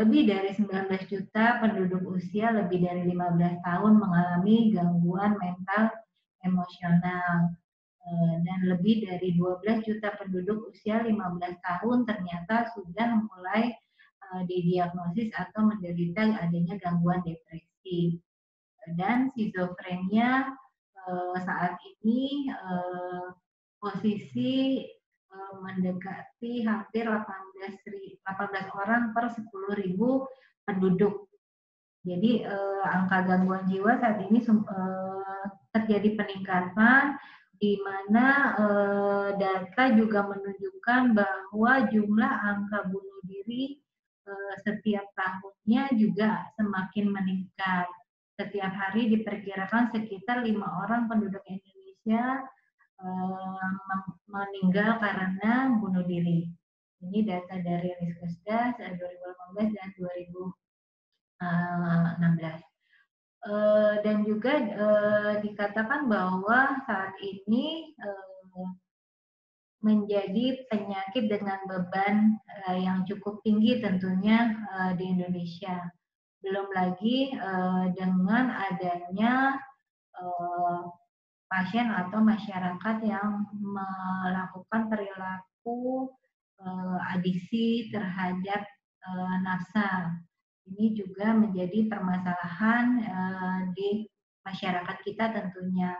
lebih dari 19 juta penduduk usia lebih dari 15 tahun mengalami gangguan mental emosional. Dan lebih dari 12 juta penduduk usia 15 tahun ternyata sudah mulai didiagnosis atau menderita adanya gangguan depresi. Dan skizofrenia saat ini posisi mendekati hampir 18 orang per 10.000 penduduk. Jadi angka gangguan jiwa saat ini terjadi peningkatan, di mana data juga menunjukkan bahwa jumlah angka bunuh diri setiap tahunnya juga semakin meningkat. Setiap hari diperkirakan sekitar 5 orang penduduk Indonesia meninggal karena bunuh diri. Ini data dari Riskersdas 2018 dan 2016. Dan juga dikatakan bahwa saat ini menjadi penyakit dengan beban yang cukup tinggi tentunya di Indonesia. Belum lagi dengan adanya pasien atau masyarakat yang melakukan perilaku adiksi terhadap nafsa. Ini juga menjadi permasalahan di masyarakat kita tentunya.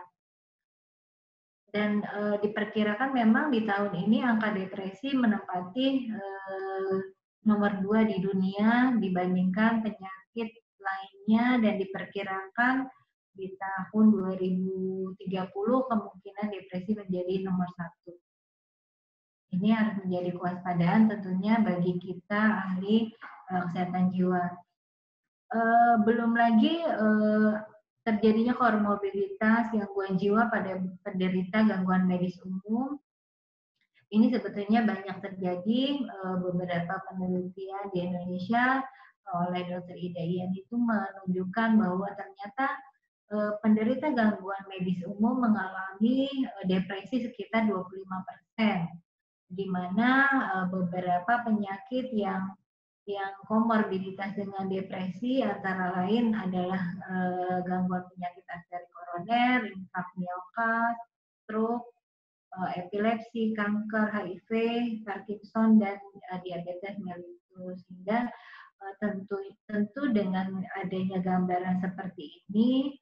Dan diperkirakan memang di tahun ini angka depresi menempati nomor 2 di dunia dibandingkan penyakit lainnya, dan diperkirakan di tahun 2030 kemungkinan depresi menjadi nomor 1. Ini harus menjadi kewaspadaan tentunya bagi kita ahli kesehatan jiwa. Belum lagi terjadinya komorbiditas gangguan jiwa pada penderita gangguan medis umum. Ini sebetulnya banyak terjadi. Beberapa penelitian di Indonesia oleh Dr. Ida Ian itu menunjukkan bahwa ternyata penderita gangguan medis umum mengalami depresi sekitar 25%, di mana beberapa penyakit yang komorbiditas dengan depresi antara lain adalah gangguan penyakit arteri koroner, infak miokard, stroke, epilepsi, kanker, HIV, Parkinson, dan diabetes mellitus. Sehingga tentu dengan adanya gambaran seperti ini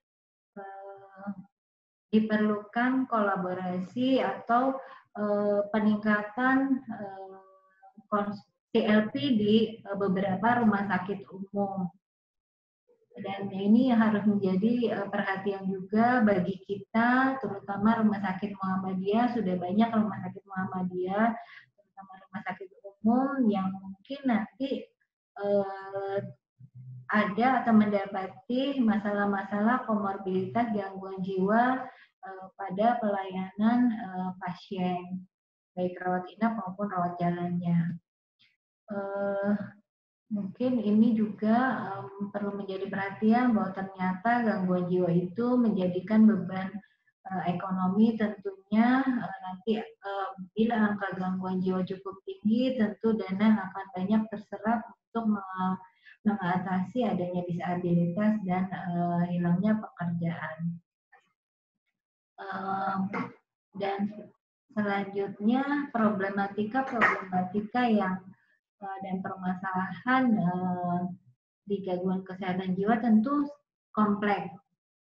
diperlukan kolaborasi atau peningkatan CLP di beberapa rumah sakit umum. Dan ini harus menjadi perhatian juga bagi kita, terutama rumah sakit Muhammadiyah. Sudah banyak rumah sakit Muhammadiyah, terutama rumah sakit umum, yang mungkin nanti ada atau mendapati masalah-masalah komorbiditas gangguan jiwa pada pelayanan pasien, baik rawat inap maupun rawat jalannya. Mungkin ini juga perlu menjadi perhatian bahwa ternyata gangguan jiwa itu menjadikan beban ekonomi. Tentunya nanti bila angka gangguan jiwa cukup tinggi, tentu dana akan banyak terserap untuk mengatasi adanya disabilitas dan hilangnya pekerjaan. Dan selanjutnya problematika yang dan permasalahan di gangguan kesehatan jiwa tentu kompleks,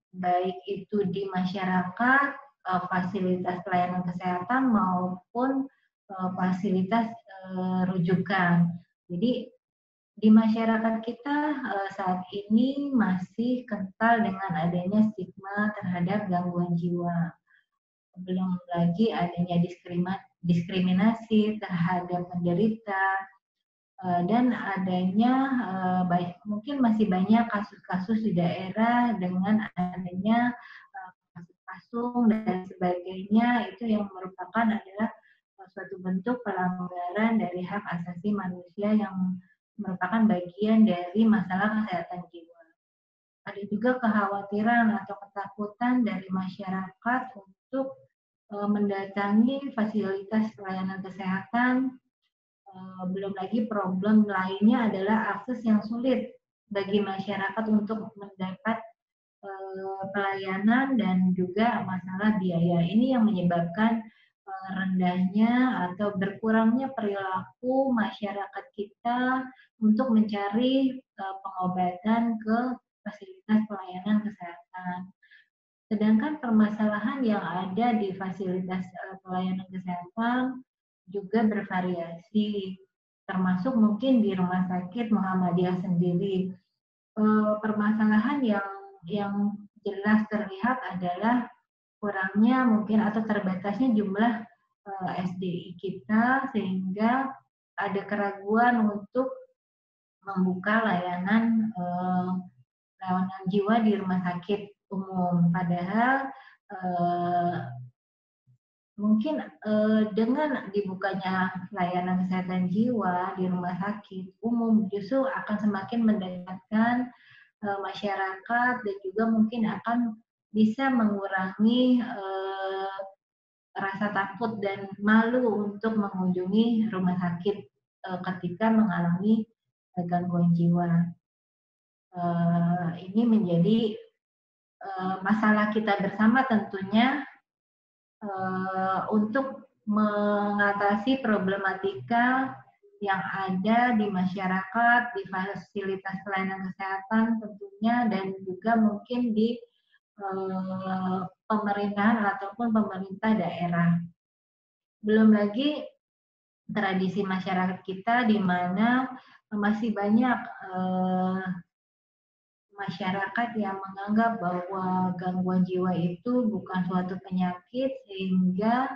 baik itu di masyarakat, fasilitas pelayanan kesehatan maupun fasilitas rujukan. Jadi di masyarakat kita saat ini masih kental dengan adanya stigma terhadap gangguan jiwa. Belum lagi adanya diskriminasi terhadap penderita, dan adanya mungkin masih banyak kasus-kasus di daerah dengan adanya kasus pasung dan sebagainya, itu yang merupakan adalah suatu bentuk pelanggaran dari hak asasi manusia yang merupakan bagian dari masalah kesehatan jiwa. Ada juga kekhawatiran atau ketakutan dari masyarakat untuk mendatangi fasilitas pelayanan kesehatan. Belum lagi problem lainnya adalah akses yang sulit bagi masyarakat untuk mendapat pelayanan dan juga masalah biaya. Ini yang menyebabkan rendahnya atau berkurangnya perilaku masyarakat kita untuk mencari pengobatan ke fasilitas pelayanan kesehatan. Sedangkan permasalahan yang ada di fasilitas pelayanan kesehatan juga bervariasi, termasuk mungkin di rumah sakit Muhammadiyah sendiri. Permasalahan yang jelas terlihat adalah kurangnya mungkin atau terbatasnya jumlah SDI kita, sehingga ada keraguan untuk membuka layanan jiwa di rumah sakit umum. Padahal mungkin dengan dibukanya layanan kesehatan jiwa di rumah sakit umum justru akan semakin mendekatkan masyarakat, dan juga mungkin akan bisa mengurangi rasa takut dan malu untuk mengunjungi rumah sakit ketika mengalami gangguan jiwa. Ini menjadi masalah kita bersama tentunya, untuk mengatasi problematika yang ada di masyarakat, di fasilitas pelayanan kesehatan tentunya, dan juga mungkin di pemerintahan ataupun pemerintah daerah. Belum lagi tradisi masyarakat kita di mana masih banyak masyarakat yang menganggap bahwa gangguan jiwa itu bukan suatu penyakit, sehingga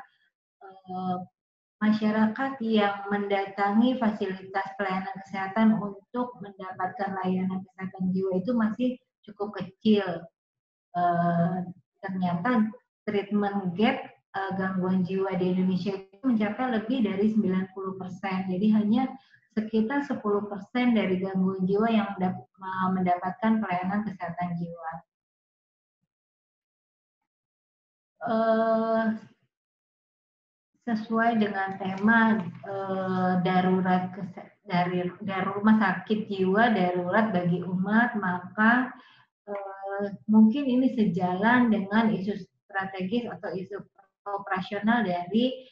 masyarakat yang mendatangi fasilitas pelayanan kesehatan untuk mendapatkan layanan kesehatan jiwa itu masih cukup kecil. Ternyata treatment gap gangguan jiwa di Indonesia itu mencapai lebih dari 90%. Jadi hanya sekitar 10% dari gangguan jiwa yang mendapatkan pelayanan kesehatan jiwa. Sesuai dengan tema darurat dari rumah sakit jiwa darurat bagi umat, maka mungkin ini sejalan dengan isu strategis atau isu operasional dari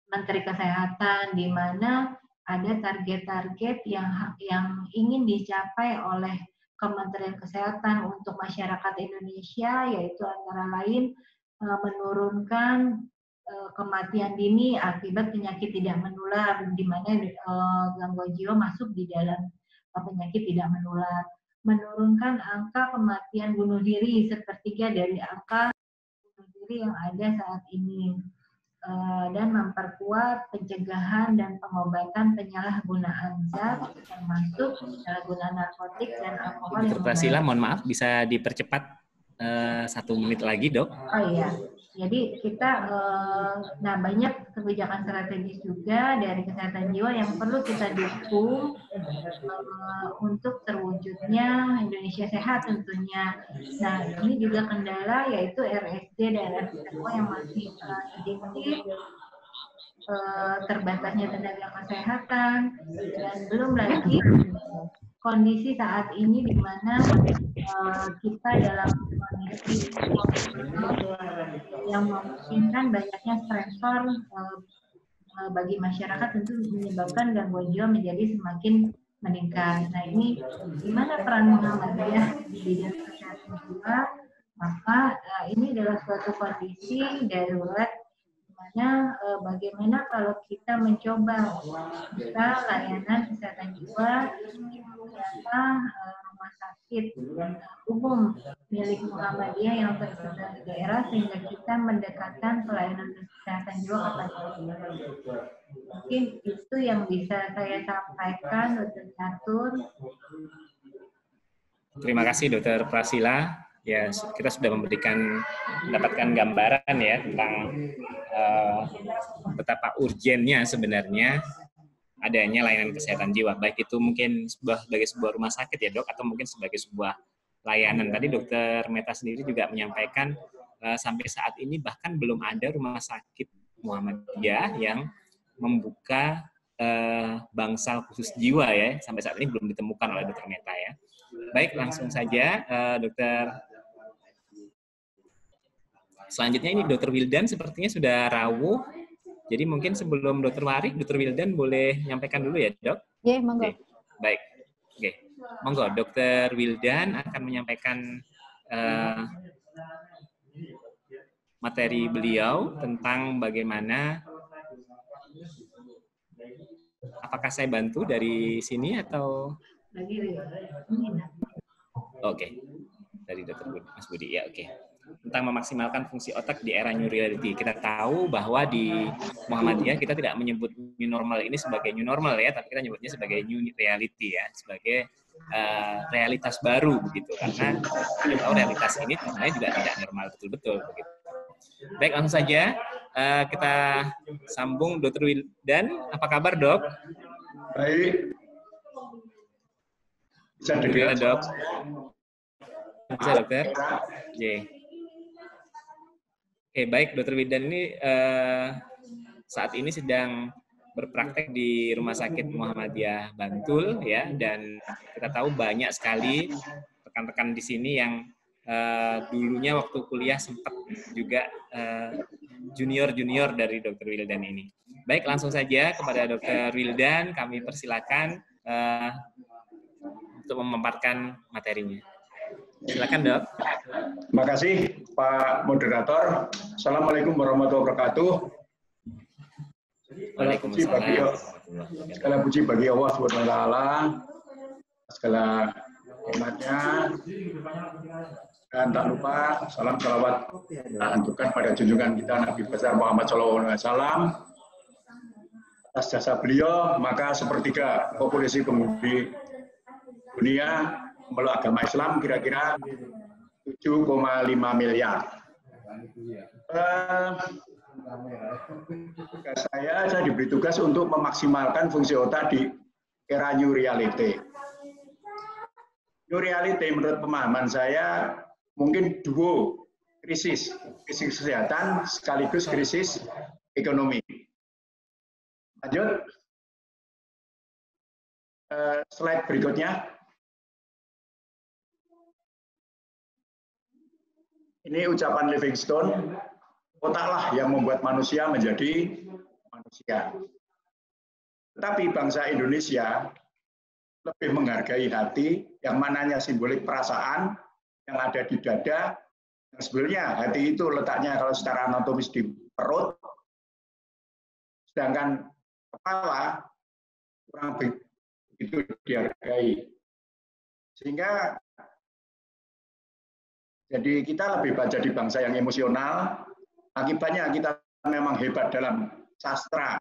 Menteri Kesehatan, di mana ada target-target yang ingin dicapai oleh Kementerian Kesehatan untuk masyarakat Indonesia, yaitu antara lain menurunkan kematian dini akibat penyakit tidak menular, di mana gangguan jiwa masuk di dalam penyakit tidak menular, menurunkan angka kematian bunuh diri sepertiga dari angka bunuh diri yang ada saat ini, dan memperkuat pencegahan dan pengobatan penyalahgunaan zat, termasuk penyalahgunaan narkotik dan alkohol. Dr. Prasila, mohon maaf, bisa dipercepat 1 menit lagi, Dok? Oh iya, jadi kita banyak kebijakan strategis juga dari kesehatan jiwa yang perlu kita dukung untuk terwujudnya Indonesia sehat tentunya. Nah, ini juga kendala yaitu RSJ dan RSPO yang masih sedikit, terbatasnya tenaga kesehatan, dan belum lagi kondisi saat ini di mana kita dalam kondisi yang memungkinkan banyaknya stresor bagi masyarakat, tentu menyebabkan gangguan jiwa menjadi semakin meningkat. Nah, ini gimana peran Muhammadiyah di bidang kesehatan jiwa? Maka ini adalah suatu kondisi darurat dimana bagaimana kalau kita mencoba buka layanan kesehatan jiwa di beberapa rumah sakit umum milik Muhammadiyah yang tersebar di daerah, sehingga kita mendekatkan pelayanan kesehatan jiwa kepada masyarakat. Mungkin itu yang bisa saya sampaikan, Dr. Catur. Terima kasih, Dr. Prasila. Ya, kita sudah mendapatkan gambaran ya tentang betapa urgennya sebenarnya adanya layanan kesehatan jiwa, baik itu mungkin sebagai sebuah rumah sakit ya, Dok, atau mungkin sebagai sebuah layanan. Tadi Dr. Meta sendiri juga menyampaikan sampai saat ini bahkan belum ada rumah sakit Muhammadiyah yang membuka bangsal khusus jiwa ya, sampai saat ini belum ditemukan oleh Dr. Meta ya. Baik, langsung saja Dokter. Selanjutnya ini Dr. Wildan sepertinya sudah rawuh. Jadi mungkin sebelum Dr. Warik, Dr. Wildan boleh nyampaikan dulu ya, Dok? Iya, monggo. Oke. Baik. Oke. Monggo, Dr. Wildan akan menyampaikan materi beliau tentang bagaimana, apakah saya bantu dari sini atau? Oke. Dari Dr. Mas Budi, ya oke. Tentang memaksimalkan fungsi otak di era new reality. Kita tahu bahwa di Muhammadiyah kita tidak menyebut new normal ini sebagai new normal ya, tapi kita menyebutnya sebagai new reality ya, sebagai realitas baru begitu. Karena kita tahu realitas ini sebenarnya juga tidak normal betul-betul begitu. Baik, langsung saja kita sambung Dr. Wildan. Apa kabar, Dok? Baik. Bisa dengar, Dok? Bisa, Dokter? Oke. Oke, baik, Dr. Wildan ini saat ini sedang berpraktek di Rumah Sakit Muhammadiyah Bantul ya, dan kita tahu banyak sekali rekan-rekan di sini yang dulunya waktu kuliah sempat juga junior dari Dr. Wildan ini. Baik, langsung saja kepada Dr. Wildan kami persilakan untuk memaparkan materinya. Silakan, Dok. Terima kasih, Pak Moderator. Assalamualaikum warahmatullahi wabarakatuh. Waalaikumsalam. Segala puji bagi Allah SWT. Segala nikmatnya. Dan tak lupa salam salawat kita anturkan pada junjungan kita Nabi besar Muhammad SAW. Atas jasa beliau, maka sepertiga populasi pemudi dunia memeluk agama Islam kira-kira 7,5 miliar. Saya diberi tugas untuk memaksimalkan fungsi otak di era new reality. New reality menurut pemahaman saya mungkin dua krisis kesehatan sekaligus krisis ekonomi. Lanjut, slide berikutnya. Ini ucapan Livingstone, otaklah yang membuat manusia menjadi manusia. Tetapi bangsa Indonesia lebih menghargai hati, yang mananya simbolik perasaan, yang ada di dada, yang sebenarnya hati itu letaknya kalau secara anatomis di perut, sedangkan kepala kurang begitu dihargai. Sehingga jadi kita lebih jadi bangsa yang emosional, akibatnya kita memang hebat dalam sastra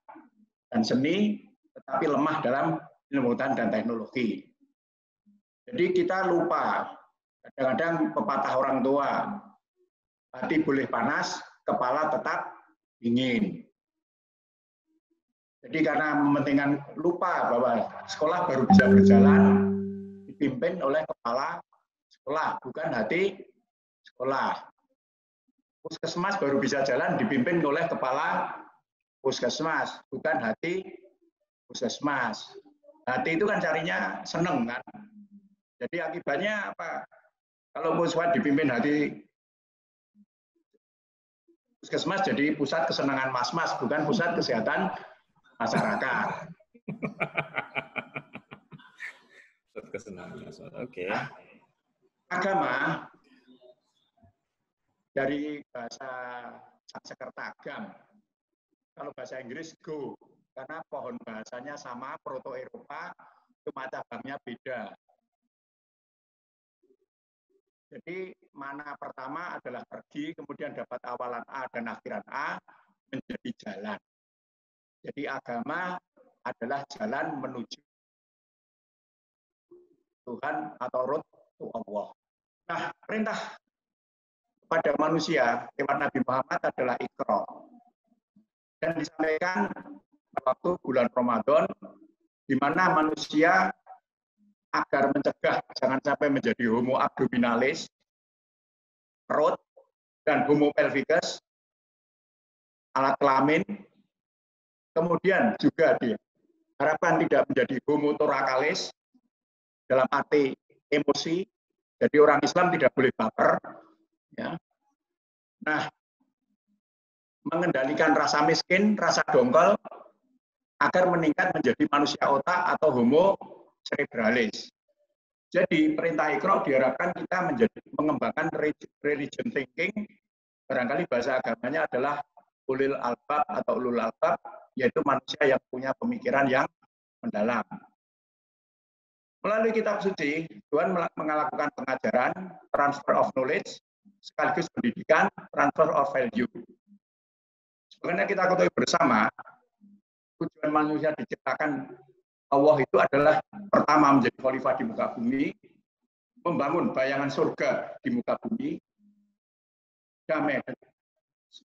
dan seni, tetapi lemah dalam ilmu pengetahuan dan teknologi. Jadi kita lupa. Kadang-kadang pepatah orang tua, hati boleh panas, kepala tetap dingin. Jadi karena mementingkan lupa bahwa sekolah baru bisa berjalan dipimpin oleh kepala sekolah, bukan hati sekolah. Puskesmas baru bisa jalan dipimpin oleh kepala puskesmas, bukan hati puskesmas. Hati itu kan carinya seneng kan. Jadi akibatnya apa? Kalau puskesmas dipimpin hati puskesmas jadi pusat kesenangan mas-mas, bukan pusat kesehatan masyarakat. Pusat kesenangan masyarakat. Oke. Agama dari bahasa Sanskerta agam. Kalau bahasa Inggris go, karena pohon bahasanya sama, Proto-Eropa, cuma cabangnya beda. Jadi mana pertama adalah pergi, kemudian dapat awalan A dan akhiran A menjadi jalan. Jadi agama adalah jalan menuju Tuhan atau road to Allah. Nah, perintah kepada manusia lewat Nabi Muhammad adalah Iqra. Dan disampaikan waktu bulan Ramadan, di mana manusia agar mencegah jangan sampai menjadi homo abdominalis, perut, dan homo pelvicus, alat kelamin. Kemudian juga diharapkan tidak menjadi homo thoracalis, dalam arti emosi. Jadi orang Islam tidak boleh baper. Ya. Nah, mengendalikan rasa miskin, rasa dongkol, agar meningkat menjadi manusia otak atau homo cerebralis. Jadi perintah Iqra diharapkan kita mengembangkan religion thinking, barangkali bahasa agamanya adalah ulil albab atau ulul albab, yaitu manusia yang punya pemikiran yang mendalam. Melalui kitab suci, Tuhan melakukan pengajaran, transfer of knowledge, sekaligus pendidikan, transfer of value. Sebenarnya kita ketahui bersama, tujuan manusia diciptakan Allah itu adalah pertama menjadi khalifah di muka bumi, membangun bayangan surga di muka bumi, damai.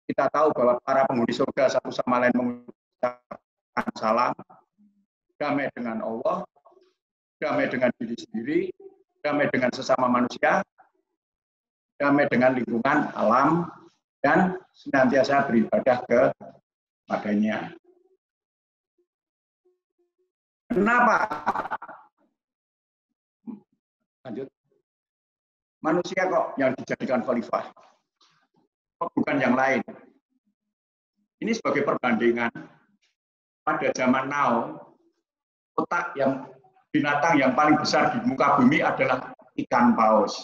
Kita tahu bahwa para penghuni surga satu sama lain mengucapkan salam, damai dengan Allah, damai dengan diri sendiri, damai dengan sesama manusia, damai dengan lingkungan alam, dan senantiasa beribadah kepadanya. Kenapa? Lanjut. Manusia kok yang dijadikan khalifah? Kok bukan yang lain? Ini sebagai perbandingan. Pada zaman now, otak yang binatang yang paling besar di muka bumi adalah ikan paus.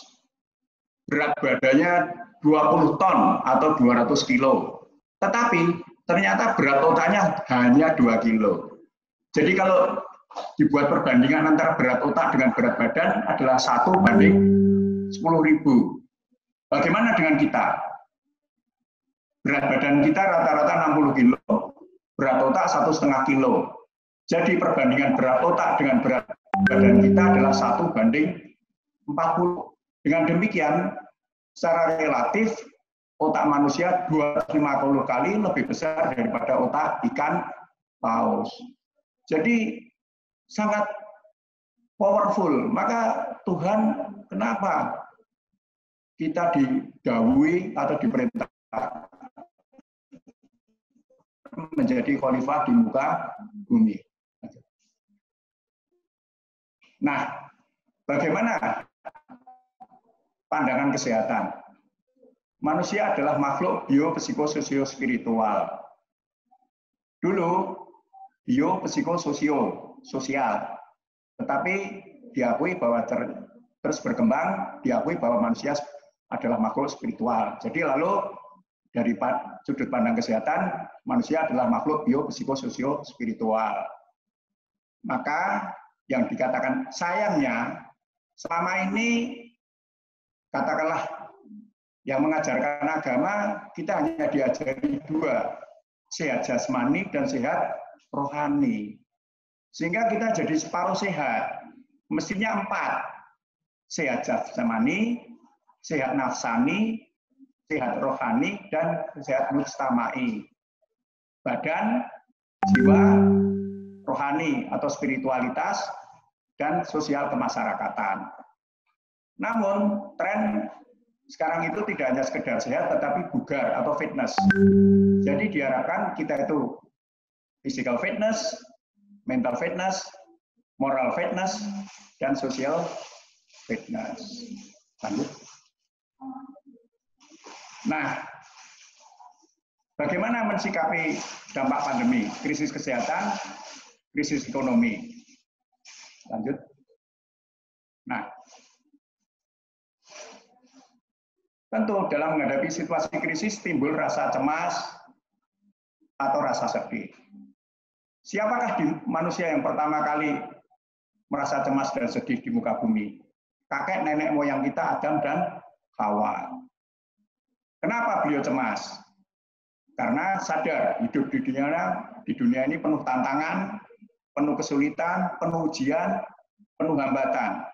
Berat badannya 20 ton atau 200 kilo. Tetapi ternyata berat otaknya hanya 2 kilo. Jadi kalau dibuat perbandingan antara berat otak dengan berat badan adalah 1:10.000. Bagaimana dengan kita? Berat badan kita rata-rata 60 kilo, berat otak 1,5 kilo. Jadi perbandingan berat otak dengan berat badan kita adalah 1:40. Dengan demikian, secara relatif, otak manusia 250 kali lebih besar daripada otak ikan paus. Jadi sangat powerful. Maka Tuhan, kenapa kita didhawuhi atau diperintah menjadi khalifah di muka bumi? Nah, bagaimana pandangan kesehatan? Manusia adalah makhluk bio-psikososio-spiritual. Dulu, bio-psikososio-sosial. Tetapi diakui bahwa terus berkembang, diakui bahwa manusia adalah makhluk spiritual. Jadi lalu, dari sudut pandang kesehatan, manusia adalah makhluk bio-psikososio-spiritual. Maka, yang dikatakan sayangnya, selama ini, katakanlah, yang mengajarkan agama, kita hanya diajari 2, sehat jasmani dan sehat rohani. Sehingga kita jadi separuh sehat. Mestinya 4, sehat jasmani, sehat nafsani, sehat rohani, dan sehat mujtama'i. Badan, jiwa, rohani atau spiritualitas, dan sosial kemasyarakatan. Namun, tren sekarang itu tidak hanya sekedar sehat, tetapi bugar atau fitness. Jadi diharapkan kita itu physical fitness, mental fitness, moral fitness, dan social fitness. Lanjut. Nah, bagaimana mensikapi dampak pandemi, krisis kesehatan, krisis ekonomi? Lanjut. Nah, tentu dalam menghadapi situasi krisis timbul rasa cemas atau rasa sedih. Siapakah manusia yang pertama kali merasa cemas dan sedih di muka bumi? Kakek nenek moyang kita Adam dan Hawa. Kenapa beliau cemas? Karena sadar hidup di dunia ini penuh tantangan, penuh kesulitan, penuh ujian, penuh hambatan.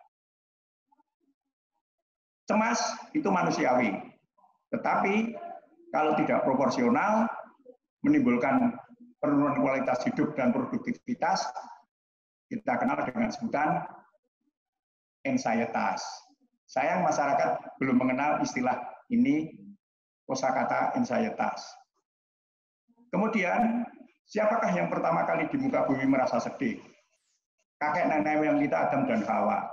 Cemas itu manusiawi, tetapi kalau tidak proporsional, menimbulkan penurunan kualitas hidup dan produktivitas, kita kenal dengan sebutan ansietas. Sayang masyarakat belum mengenal istilah ini, kosakata ansietas. Kemudian, siapakah yang pertama kali di muka bumi merasa sedih? Kakek nenek moyang kita Adam dan Hawa.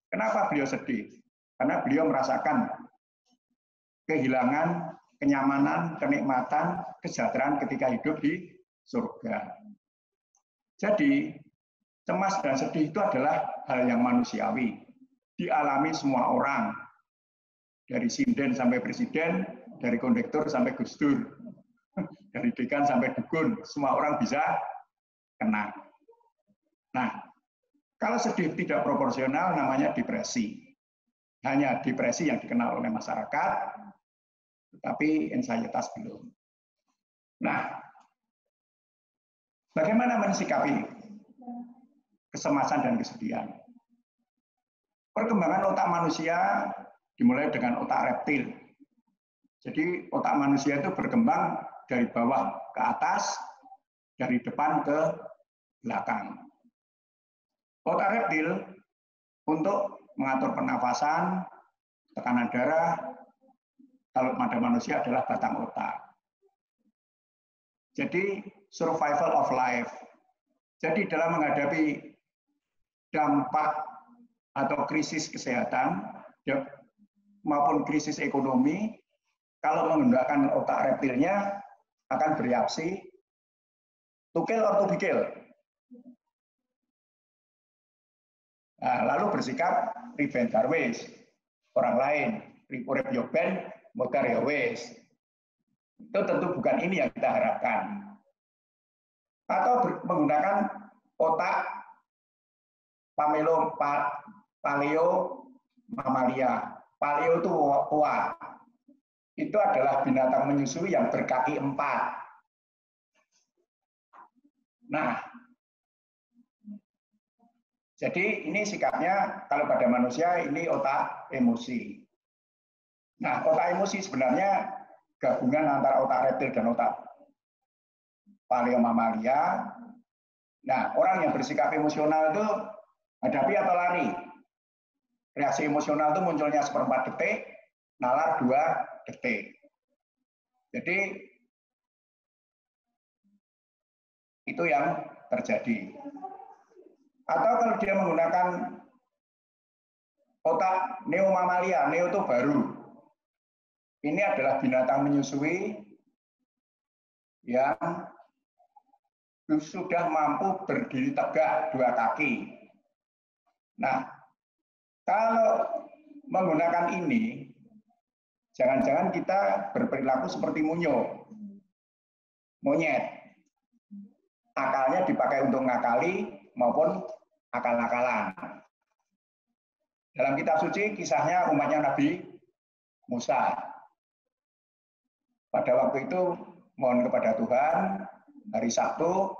Kenapa beliau sedih? Karena beliau merasakan kehilangan, kenyamanan, kenikmatan, kesejahteraan ketika hidup di surga. Jadi, cemas dan sedih itu adalah hal yang manusiawi. Dialami semua orang. Dari sinden sampai presiden, dari kondektur sampai gusdur, dari dekan sampai dukun, semua orang bisa kena. Nah, kalau sedih tidak proporsional namanya depresi. Hanya depresi yang dikenal oleh masyarakat, tetapi ansietas belum. Nah, bagaimana mensikapi kecemasan dan kesedihan? Perkembangan otak manusia dimulai dengan otak reptil. Jadi otak manusia itu berkembang dari bawah ke atas, dari depan ke belakang. Otak reptil untuk mengatur pernafasan, tekanan darah, kalau pada manusia adalah batang otak. Jadi survival of life. Jadi dalam menghadapi dampak atau krisis kesehatan maupun krisis ekonomi, kalau menggunakan otak reptilnya akan bereaksi to kill or to be killed. Nah, lalu bersikap revenge wis, orang lain, urip yo ben, modar yo wis. Itu tentu bukan ini yang kita harapkan. atau menggunakan otak paleo mamalia. Paleo itu oa. Itu adalah binatang menyusui yang berkaki 4. Nah, jadi ini sikapnya kalau pada manusia ini otak emosi. Nah, otak emosi sebenarnya gabungan antara otak reptil dan otak paleo mamalia. Nah, orang yang bersikap emosional itu hadapi atau lari. Reaksi emosional itu munculnya 1/4 detik, nalar 2 detik. Jadi itu yang terjadi. Atau kalau dia menggunakan otak neomamalia, neo itu baru. Ini adalah binatang menyusui yang sudah mampu berdiri tegak 2 kaki. Nah, kalau menggunakan ini, jangan-jangan kita berperilaku seperti monyet. Akalnya dipakai untuk ngakali maupun akal-akalan. Dalam kitab suci kisahnya umatnya Nabi Musa. Pada waktu itu mohon kepada Tuhan, hari Sabtu,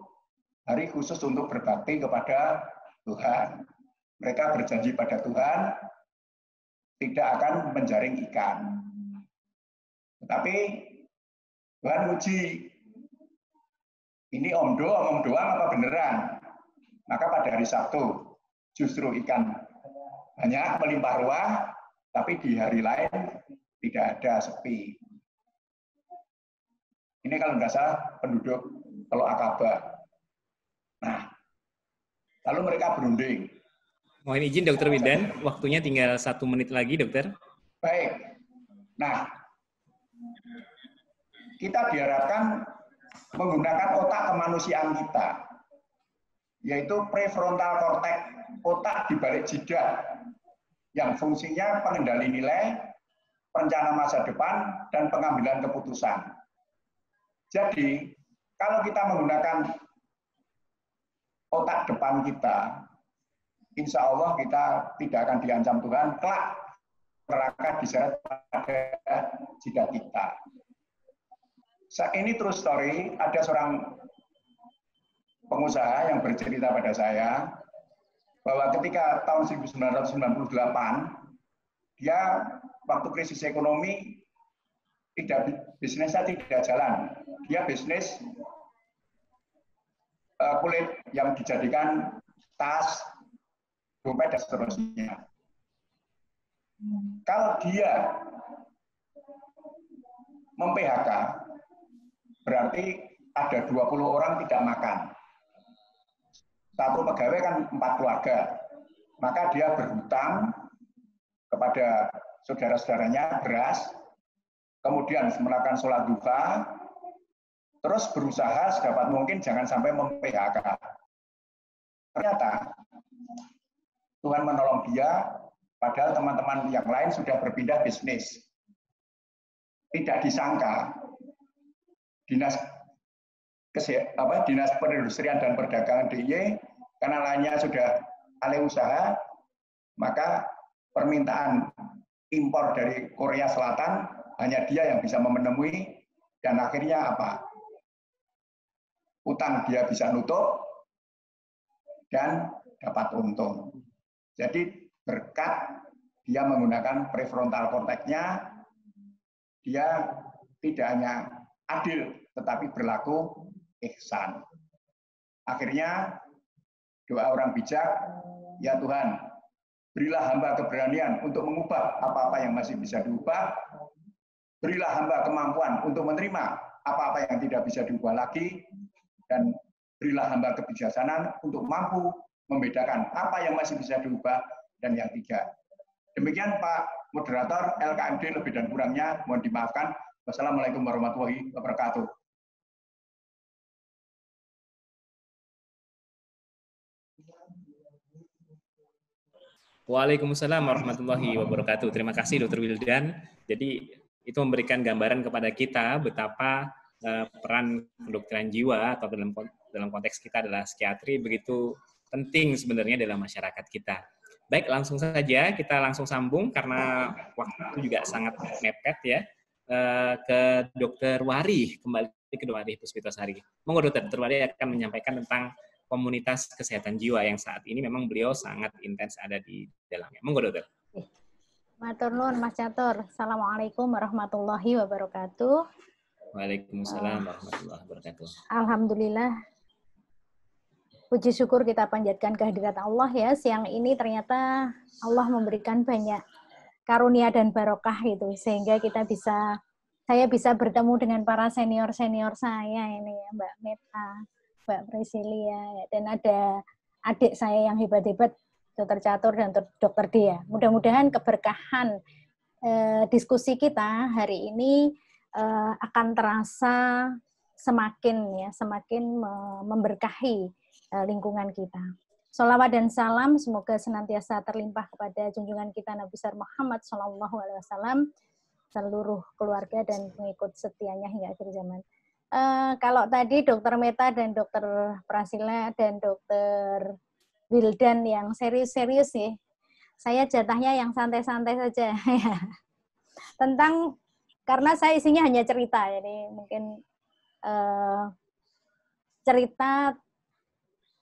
hari khusus untuk berbakti kepada Tuhan. Mereka berjanji pada Tuhan tidak akan menjaring ikan. Tetapi Tuhan uji, ini omong doang apa beneran? Maka pada hari Sabtu justru ikan banyak melimpah ruah, tapi di hari lain tidak ada, sepi. Ini kalau nggak salah penduduk Teluk Akaba. Nah, lalu mereka berunding. Mohon izin Dokter Wildan, waktunya tinggal 1 menit lagi, Dokter. Baik. Nah, kita diharapkan menggunakan otak kemanusiaan kita, yaitu prefrontal cortex, otak di balik jidat, yang fungsinya pengendali nilai, perencana masa depan, dan pengambilan keputusan. Jadi, kalau kita menggunakan otak depan kita, insya Allah kita tidak akan diancam Tuhan, kelak neraka diseret pada jidat kita. Ini true story, ada seorang pengusaha yang bercerita pada saya bahwa ketika tahun 1998 dia waktu krisis ekonomi bisnisnya tidak jalan. Dia bisnis kulit yang dijadikan tas, dompet dan seterusnya. Kalau dia mem-PHK, berarti ada 20 orang tidak makan. Satu pegawai kan 4 keluarga. Maka dia berhutang kepada saudara-saudaranya beras, kemudian melakukan sholat duha, terus berusaha sedapat mungkin jangan sampai mem-PHK. Ternyata Tuhan menolong dia, padahal teman-teman yang lain sudah berpindah bisnis. Tidak disangka, Dinas Perindustrian dan Perdagangan DIY, karena lainnya sudah alih usaha, maka permintaan impor dari Korea Selatan hanya dia yang bisa memenuhi, dan akhirnya apa? Utang dia bisa nutup dan dapat untung. Jadi berkat dia menggunakan prefrontal cortex-nya, dia tidak hanya adil, tetapi berlaku ihsan. Akhirnya doa orang bijak, ya Tuhan, berilah hamba keberanian untuk mengubah apa-apa yang masih bisa diubah, berilah hamba kemampuan untuk menerima apa-apa yang tidak bisa diubah lagi, dan berilah hamba kebijaksanaan untuk mampu membedakan apa yang masih bisa diubah dan yang tidak. Demikian Pak Moderator, LKMD lebih dan kurangnya mohon dimaafkan. Wassalamualaikum warahmatullahi wabarakatuh. Waalaikumsalam warahmatullahi wabarakatuh. Terima kasih Dr. Wildan. Jadi itu memberikan gambaran kepada kita betapa peran kedokteran jiwa atau dalam dalam konteks kita adalah psikiatri begitu penting sebenarnya dalam masyarakat kita. Baik, langsung saja kita langsung sambung karena waktu juga sangat mepet ya, ke Dr. Wari, kembali ke Dr. Wari Puspitasari. Monggo Dr. Wari akan menyampaikan tentang komunitas kesehatan jiwa yang saat ini memang beliau sangat intens ada di dalamnya. Monggo Dr. Matur nuwun Mas Catur. Assalamualaikum warahmatullahi wabarakatuh. Waalaikumsalam warahmatullahi wabarakatuh. Alhamdulillah. Puji syukur kita panjatkan kehadirat Allah ya. Siang ini ternyata Allah memberikan banyak karunia dan barokah itu sehingga saya bisa bertemu dengan para senior-senior saya ini ya, Mbak Meta, Mbak Prisilia, ya, dan ada adik saya yang hebat-hebat, Dr. Catur dan Dr. Dea. Mudah-mudahan keberkahan diskusi kita hari ini akan terasa semakin memberkahi lingkungan kita. Sholawat dan salam semoga senantiasa terlimpah kepada junjungan kita Nabi besar Muhammad SAW, seluruh keluarga dan pengikut setianya hingga akhir zaman. Kalau tadi Dr. Meta dan Dr. Prasila dan Dr. Wildan yang serius-serius ya, saya jatahnya yang santai-santai saja. Karena saya isinya hanya cerita, jadi mungkin cerita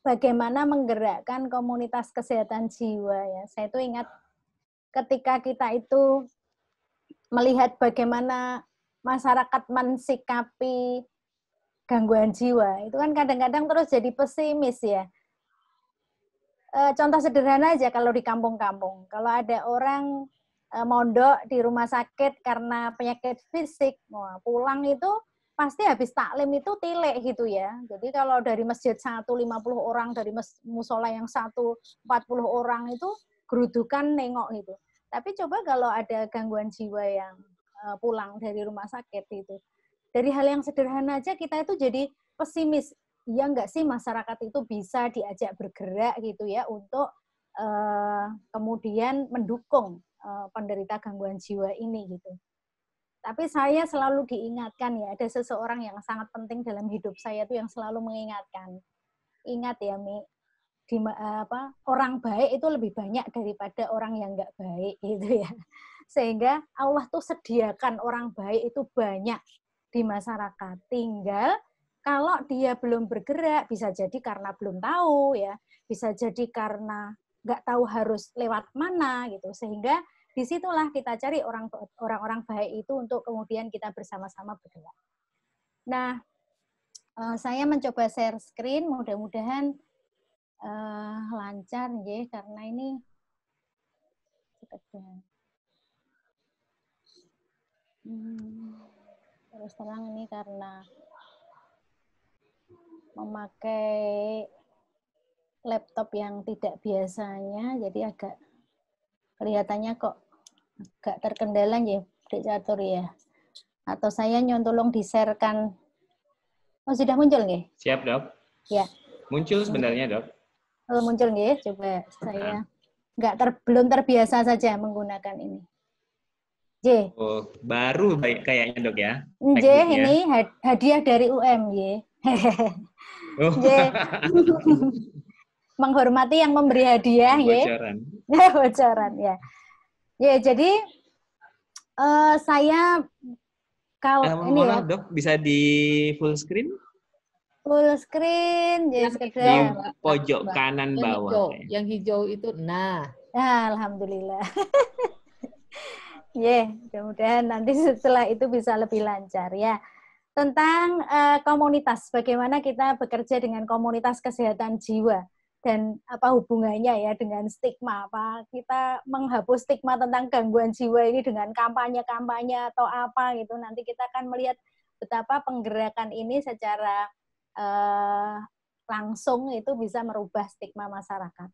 bagaimana menggerakkan komunitas kesehatan jiwa ya. Saya itu ingat ketika kita itu melihat bagaimana masyarakat mensikapi gangguan jiwa, itu kan kadang-kadang terus jadi pesimis ya. Contoh sederhana aja kalau di kampung-kampung, kalau ada orang mondok di rumah sakit karena penyakit fisik, pulang itu pasti habis taklim itu tilek gitu ya. Jadi kalau dari masjid 1 50 orang, dari musola yang 1 40 orang itu gerudukan nengok gitu. Tapi coba kalau ada gangguan jiwa yang pulang dari rumah sakit itu, dari hal yang sederhana aja kita itu jadi pesimis. Ya enggak sih masyarakat itu bisa diajak bergerak gitu ya untuk kemudian mendukung penderita gangguan jiwa ini gitu. Tapi saya selalu diingatkan ya, ada seseorang yang sangat penting dalam hidup saya itu yang selalu mengingatkan. Ingat ya, Mi, orang baik itu lebih banyak daripada orang yang enggak baik gitu ya. Sehingga Allah tuh sediakan orang baik itu banyak di masyarakat. Tinggal kalau dia belum bergerak, bisa jadi karena belum tahu ya, bisa jadi karena nggak tahu harus lewat mana gitu, sehingga disitulah kita cari orang-orang baik itu untuk kemudian kita bersama-sama bergerak. Nah, saya mencoba share screen, mudah-mudahan lancar ya, karena ini terus terang ini karena memakai laptop yang tidak biasanya, jadi agak kelihatannya kok agak terkendala ya, Dek Catur ya. Atau saya tolong di-share-kan. Oh, sudah muncul nggih? Siap, Dok. Ya. Muncul sebenarnya, Dok. Oh, muncul nggih? Coba saya belum terbiasa saja menggunakan ini. J. Oh, baru kayaknya, Dok ya. J, ini hadiah dari UM, ya. Oh. Menghormati yang memberi hadiah, bocoran. Ya. Bocoran, ya. Ya, jadi saya kalau ini ya, Dok, bisa di full screen? Full screen, ya, di pojok kanan bawah. Yang hijau itu, nah. Alhamdulillah. Ya, mudah-mudahan nanti setelah itu bisa lebih lancar ya. Tentang komunitas, bagaimana kita bekerja dengan komunitas kesehatan jiwa dan apa hubungannya ya dengan stigma, apa kita menghapus stigma tentang gangguan jiwa ini dengan kampanye-kampanye atau apa gitu. Nanti kita akan melihat betapa penggerakan ini secara langsung itu bisa merubah stigma masyarakat.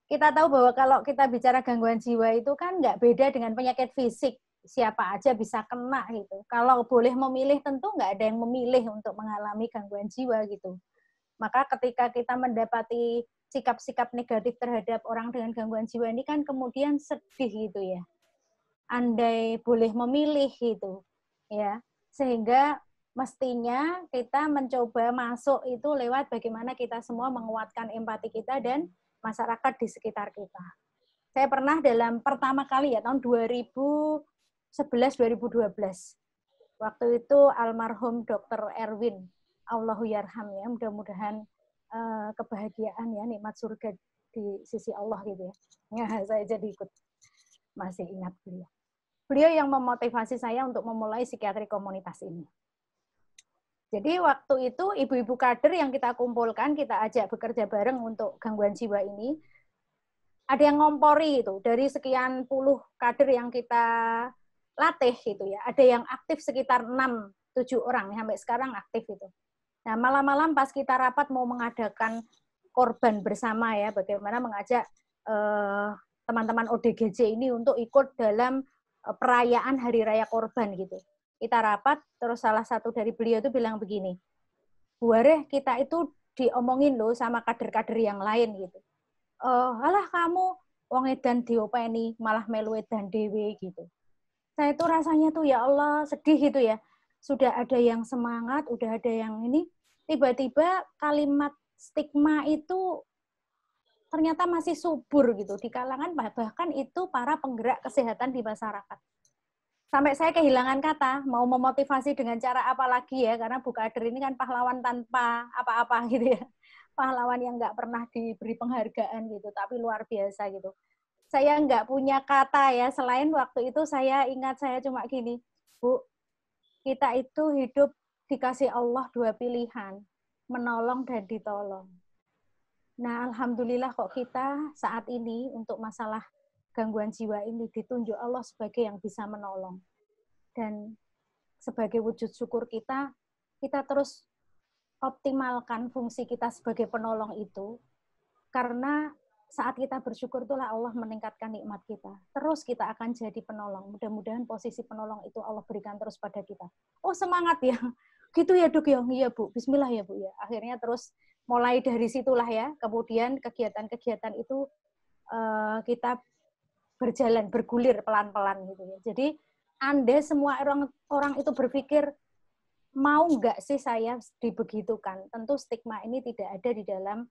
Kita tahu bahwa kalau kita bicara gangguan jiwa itu kan nggak beda dengan penyakit fisik. Siapa aja bisa kena gitu. Kalau boleh memilih tentu nggak ada yang memilih untuk mengalami gangguan jiwa gitu. Maka ketika kita mendapati sikap-sikap negatif terhadap orang dengan gangguan jiwa ini kan kemudian sedih gitu ya. Andai boleh memilih gitu. Ya. Sehingga mestinya kita mencoba masuk itu lewat bagaimana kita semua menguatkan empati kita dan masyarakat di sekitar kita. Saya pernah dalam pertama kali ya tahun 2011-2012. Waktu itu almarhum Dr. Erwin, Allahu yarham ya, mudah-mudahan kebahagiaan ya, nikmat surga di sisi Allah gitu ya. Ya, saya jadi ikut masih ingat beliau. Beliau yang memotivasi saya untuk memulai psikiatri komunitas ini. Jadi waktu itu ibu-ibu kader yang kita kumpulkan, kita ajak bekerja bareng untuk gangguan jiwa ini. Ada yang ngompori itu, dari sekian puluh kader yang kita latih gitu ya. Ada yang aktif sekitar 6-7 orang, sampai sekarang aktif itu. Nah, malam-malam pas kita rapat mau mengadakan korban bersama ya, bagaimana mengajak teman-teman ODGJ ini untuk ikut dalam perayaan Hari Raya Korban gitu. Kita rapat, terus salah satu dari beliau itu bilang begini, Bu Wareh, kita itu diomongin loh sama kader-kader yang lain gitu. Alah kamu, wong edan diopeni, malah melu edan dewe gitu. Saya itu rasanya tuh ya Allah, sedih gitu ya. Sudah ada yang semangat, udah ada yang ini, tiba-tiba kalimat stigma itu ternyata masih subur gitu di kalangan bahkan itu para penggerak kesehatan di masyarakat. Sampai saya kehilangan kata, mau memotivasi dengan cara apa lagi ya, karena Bu Kader ini kan pahlawan tanpa apa-apa gitu ya. Pahlawan yang nggak pernah diberi penghargaan gitu, tapi luar biasa gitu. Saya nggak punya kata ya, selain waktu itu saya ingat saya cuma gini, Bu, kita itu hidup dikasih Allah 2 pilihan, menolong dan ditolong. Nah, alhamdulillah kok kita saat ini untuk masalah gangguan jiwa ini ditunjuk Allah sebagai yang bisa menolong. Dan sebagai wujud syukur kita terus optimalkan fungsi kita sebagai penolong itu, karena saat kita bersyukur itulah Allah meningkatkan nikmat kita. Terus kita akan jadi penolong. Mudah-mudahan posisi penolong itu Allah berikan terus pada kita. Oh semangat ya, gitu ya Dok ya, iya Bu, Bismillah ya Bu ya. Akhirnya terus mulai dari situlah ya, kemudian kegiatan-kegiatan itu kita berjalan, bergulir pelan-pelan gitu ya. Jadi Anda semua orang itu berpikir, mau nggak sih saya dibegitukan? Tentu stigma ini tidak ada di dalam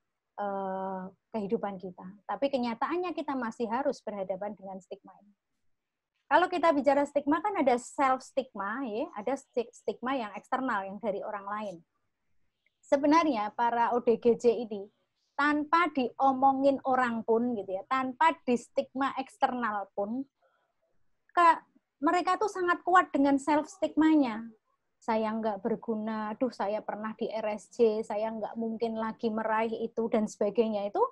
kehidupan kita. Tapi kenyataannya kita masih harus berhadapan dengan stigma ini. Kalau kita bicara stigma kan ada self stigma ya, ada stigma yang eksternal yang dari orang lain. Sebenarnya para ODGJ ini tanpa diomongin orang pun gitu ya, tanpa di stigma eksternal pun, mereka tuh sangat kuat dengan self stigmanya. Saya nggak berguna, aduh saya pernah di RSJ, saya nggak mungkin lagi meraih itu, dan sebagainya. Itu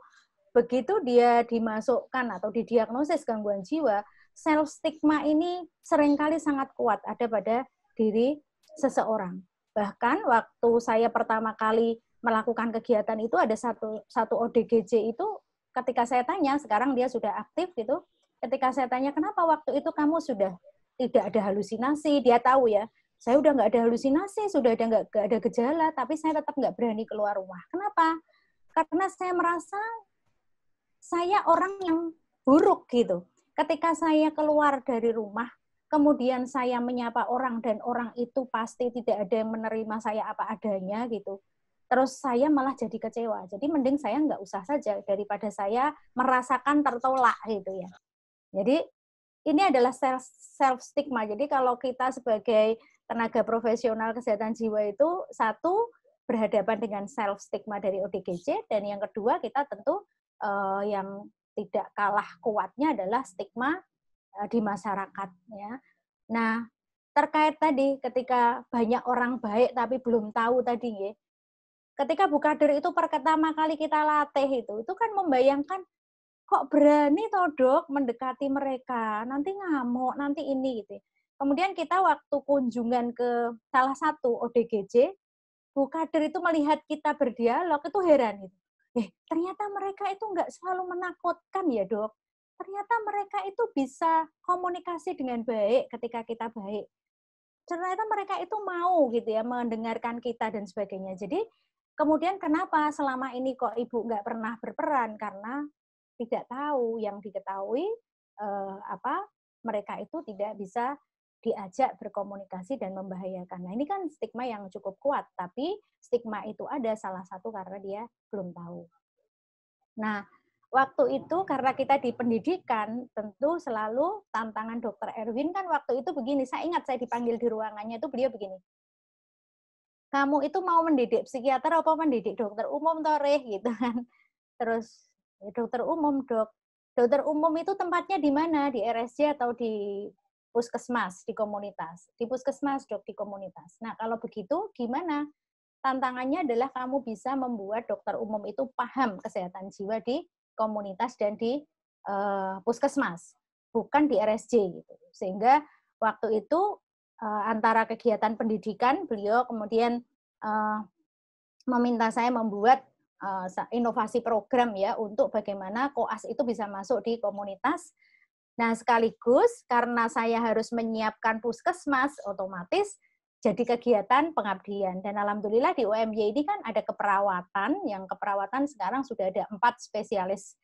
begitu dia dimasukkan atau didiagnosis gangguan jiwa, self-stigma ini seringkali sangat kuat ada pada diri seseorang. Bahkan waktu saya pertama kali melakukan kegiatan itu, ada satu ODGJ itu, ketika saya tanya, sekarang dia sudah aktif gitu, ketika saya tanya, kenapa waktu itu kamu sudah tidak ada halusinasi, dia tahu ya, saya udah nggak ada halusinasi, sudah nggak ada gejala, tapi saya tetap nggak berani keluar rumah. Kenapa? Karena saya merasa saya orang yang buruk gitu. Ketika saya keluar dari rumah, kemudian saya menyapa orang dan orang itu pasti tidak ada yang menerima saya apa adanya gitu. Terus saya malah jadi kecewa. Jadi mending saya nggak usah saja daripada saya merasakan tertolak gitu ya. Jadi ini adalah self stigma. Jadi kalau kita sebagai tenaga profesional kesehatan jiwa itu, satu, berhadapan dengan self stigma dari ODGJ, dan yang kedua kita tentu yang tidak kalah kuatnya adalah stigma di masyarakat ya. Nah, terkait tadi ketika banyak orang baik tapi belum tahu tadi ya. Ketika Bu Kader itu pertama kali kita latih itu kan membayangkan, kok berani toh Dok mendekati mereka, nanti ngamuk, nanti ini gitu. Kemudian kita waktu kunjungan ke salah satu ODGJ, Bu Kader itu melihat kita berdialog, itu heran gitu. Ternyata mereka itu nggak selalu menakutkan ya Dok. Ternyata mereka itu bisa komunikasi dengan baik ketika kita baik. Ternyata mereka itu mau gitu ya mendengarkan kita dan sebagainya. Jadi kemudian kenapa selama ini kok Ibu nggak pernah berperan? Karena tidak tahu, yang diketahui mereka itu tidak bisa diajak berkomunikasi dan membahayakan. Nah, ini kan stigma yang cukup kuat, tapi stigma itu ada salah satu karena dia belum tahu. Nah, waktu itu karena kita di pendidikan, tentu selalu tantangan Dokter Erwin kan waktu itu begini, saya ingat saya dipanggil di ruangannya itu beliau begini, kamu itu mau mendidik psikiater apa mendidik dokter umum toh Reh, gitu kan. Terus, ya dokter umum dok. Dokter umum itu tempatnya di mana? Di RSJ atau di puskesmas, di komunitas? Di puskesmas dok, di komunitas. Nah kalau begitu gimana? Tantangannya adalah kamu bisa membuat dokter umum itu paham kesehatan jiwa di komunitas dan di puskesmas, bukan di RSJ gitu. Sehingga waktu itu antara kegiatan pendidikan, beliau kemudian meminta saya membuat inovasi program ya untuk bagaimana koas itu bisa masuk di komunitas. Nah, sekaligus karena saya harus menyiapkan puskesmas, otomatis jadi kegiatan pengabdian. Dan alhamdulillah di UMY ini kan ada keperawatan, yang keperawatan sekarang sudah ada 4 spesialis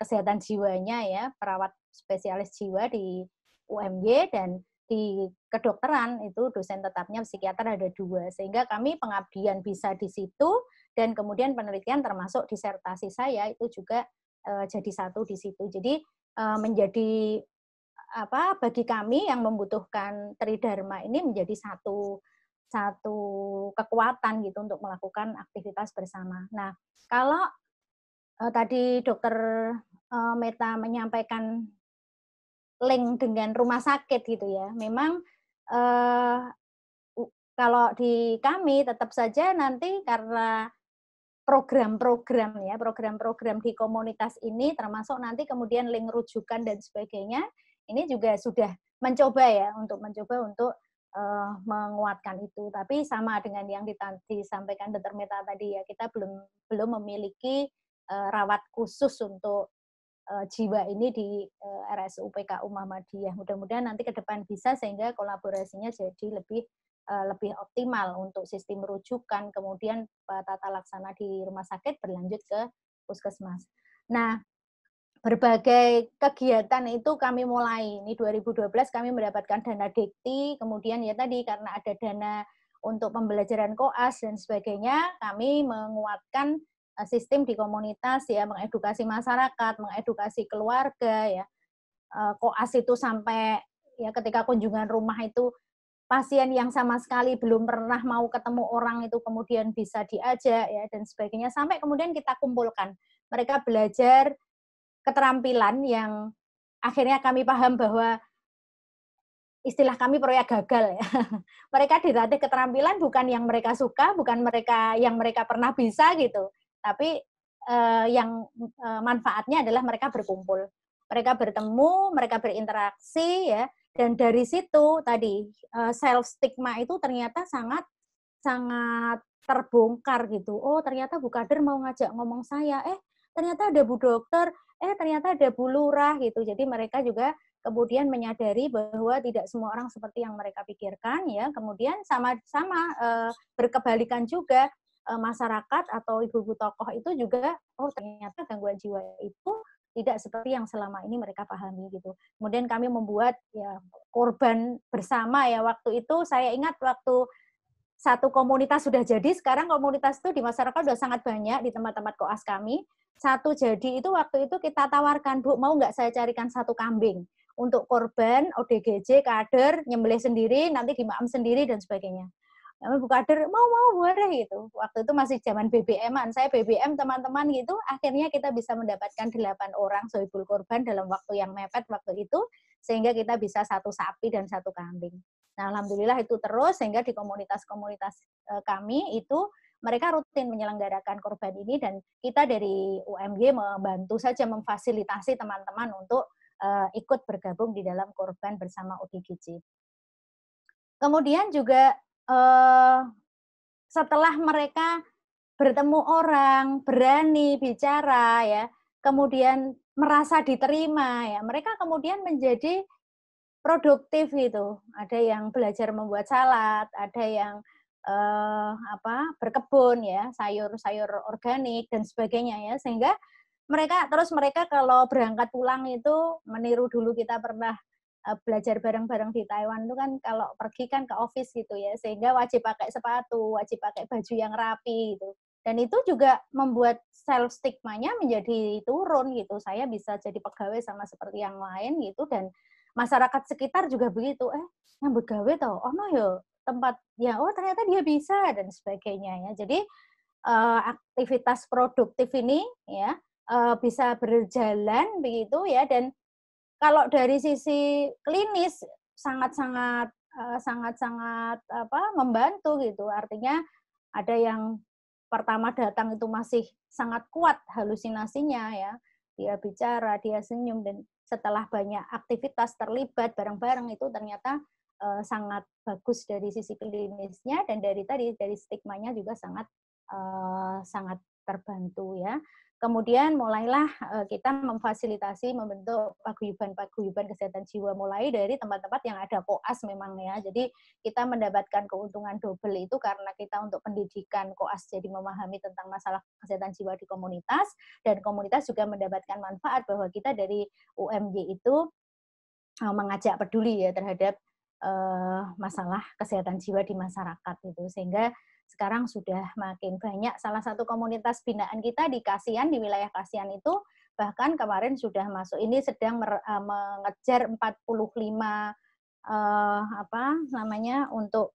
kesehatan jiwanya ya, perawat spesialis jiwa di UMY, dan di kedokteran itu dosen tetapnya psikiater ada 2, sehingga kami pengabdian bisa di situ, dan kemudian penelitian termasuk disertasi saya itu juga jadi satu di situ. Jadi menjadi bagi kami yang membutuhkan Tridharma ini menjadi satu kekuatan gitu untuk melakukan aktivitas bersama. Nah, kalau tadi Dokter Meta menyampaikan link dengan rumah sakit gitu ya. Memang kalau di kami tetap saja nanti karena program-program di komunitas ini termasuk nanti kemudian link rujukan dan sebagainya, ini juga sudah mencoba untuk menguatkan itu. Tapi sama dengan yang disampaikan Dr. Meta tadi ya, kita belum memiliki rawat khusus untuk jiwa ini di RSU PKU Muhammadiyah. Mudah-mudahan nanti ke depan bisa, sehingga kolaborasinya jadi lebih optimal untuk sistem rujukan, kemudian tata laksana di rumah sakit berlanjut ke puskesmas. Nah, berbagai kegiatan itu kami mulai. Ini 2012 kami mendapatkan dana Dekti, kemudian ya tadi karena ada dana untuk pembelajaran koas dan sebagainya, kami menguatkan sistem di komunitas ya, mengedukasi masyarakat, mengedukasi keluarga ya. Koas itu sampai ya ketika kunjungan rumah itu pasien yang sama sekali belum pernah mau ketemu orang itu kemudian bisa diajak ya dan sebagainya, sampai kemudian kita kumpulkan. Mereka belajar keterampilan yang akhirnya kami paham bahwa istilah kami proyek gagal ya. Mereka dilatih keterampilan bukan yang mereka suka, bukan yang mereka pernah bisa gitu. Tapi yang manfaatnya adalah mereka berkumpul, mereka bertemu, mereka berinteraksi ya, dan dari situ tadi self stigma itu ternyata sangat terbongkar gitu. Oh ternyata Bu Kader mau ngajak ngomong saya, ternyata ada Bu Dokter, ternyata ada Bu Lurah gitu. Jadi mereka juga kemudian menyadari bahwa tidak semua orang seperti yang mereka pikirkan ya. Kemudian sama-sama berkebalikan juga. Masyarakat atau ibu-ibu tokoh itu juga, oh ternyata gangguan jiwa itu tidak seperti yang selama ini mereka pahami gitu. Kemudian kami membuat ya korban bersama ya, waktu itu saya ingat waktu satu komunitas sudah jadi, sekarang komunitas itu di masyarakat sudah sangat banyak di tempat-tempat koas kami. Satu jadi itu waktu itu kita tawarkan, Bu mau nggak saya carikan 1 kambing untuk korban ODGJ, kader, nyembelih sendiri, nanti dimaam sendiri dan sebagainya. Bu Kader mau boleh gitu. Waktu itu masih zaman BBM-an. Saya BBM teman-teman gitu. Akhirnya kita bisa mendapatkan 8 orang sohibul korban dalam waktu yang mepet waktu itu, sehingga kita bisa 1 sapi dan 1 kambing. Nah, alhamdulillah itu terus, sehingga di komunitas-komunitas kami itu mereka rutin menyelenggarakan korban ini, dan kita dari UMY membantu saja memfasilitasi teman-teman untuk ikut bergabung di dalam korban bersama ODGJ. Kemudian juga setelah mereka bertemu orang, berani bicara ya, kemudian merasa diterima ya, mereka kemudian menjadi produktif gitu. Ada yang belajar membuat salad, ada yang berkebun ya, sayur-sayur organik dan sebagainya ya, sehingga mereka kalau berangkat pulang itu meniru dulu kita pernah belajar bareng-bareng di Taiwan itu kan kalau pergi kan ke office gitu ya, sehingga wajib pakai sepatu, wajib pakai baju yang rapi gitu. Dan itu juga membuat self stigmanya menjadi turun gitu. Saya bisa jadi pegawai sama seperti yang lain gitu, dan masyarakat sekitar juga begitu. Yang pegawai toh, oh no yo tempat ya, oh ternyata dia bisa dan sebagainya ya. Jadi aktivitas produktif ini ya bisa berjalan begitu ya, dan kalau dari sisi klinis sangat-sangat membantu gitu. Artinya ada yang pertama datang itu masih sangat kuat halusinasinya ya. Dia bicara, dia senyum, dan setelah banyak aktivitas terlibat bareng-bareng itu ternyata sangat bagus dari sisi klinisnya, dan dari stigmanya juga sangat terbantu ya. Kemudian mulailah kita memfasilitasi, membentuk paguyuban kesehatan jiwa mulai dari tempat-tempat yang ada koas memang ya. Jadi kita mendapatkan keuntungan double itu karena kita untuk pendidikan koas jadi memahami tentang masalah kesehatan jiwa di komunitas, dan komunitas juga mendapatkan manfaat bahwa kita dari UMY itu mengajak peduli ya terhadap masalah kesehatan jiwa di masyarakat itu, sehingga sekarang sudah makin banyak. Salah satu komunitas binaan kita di Kasian, di wilayah Kasian itu bahkan kemarin sudah masuk, ini sedang mengejar 45 untuk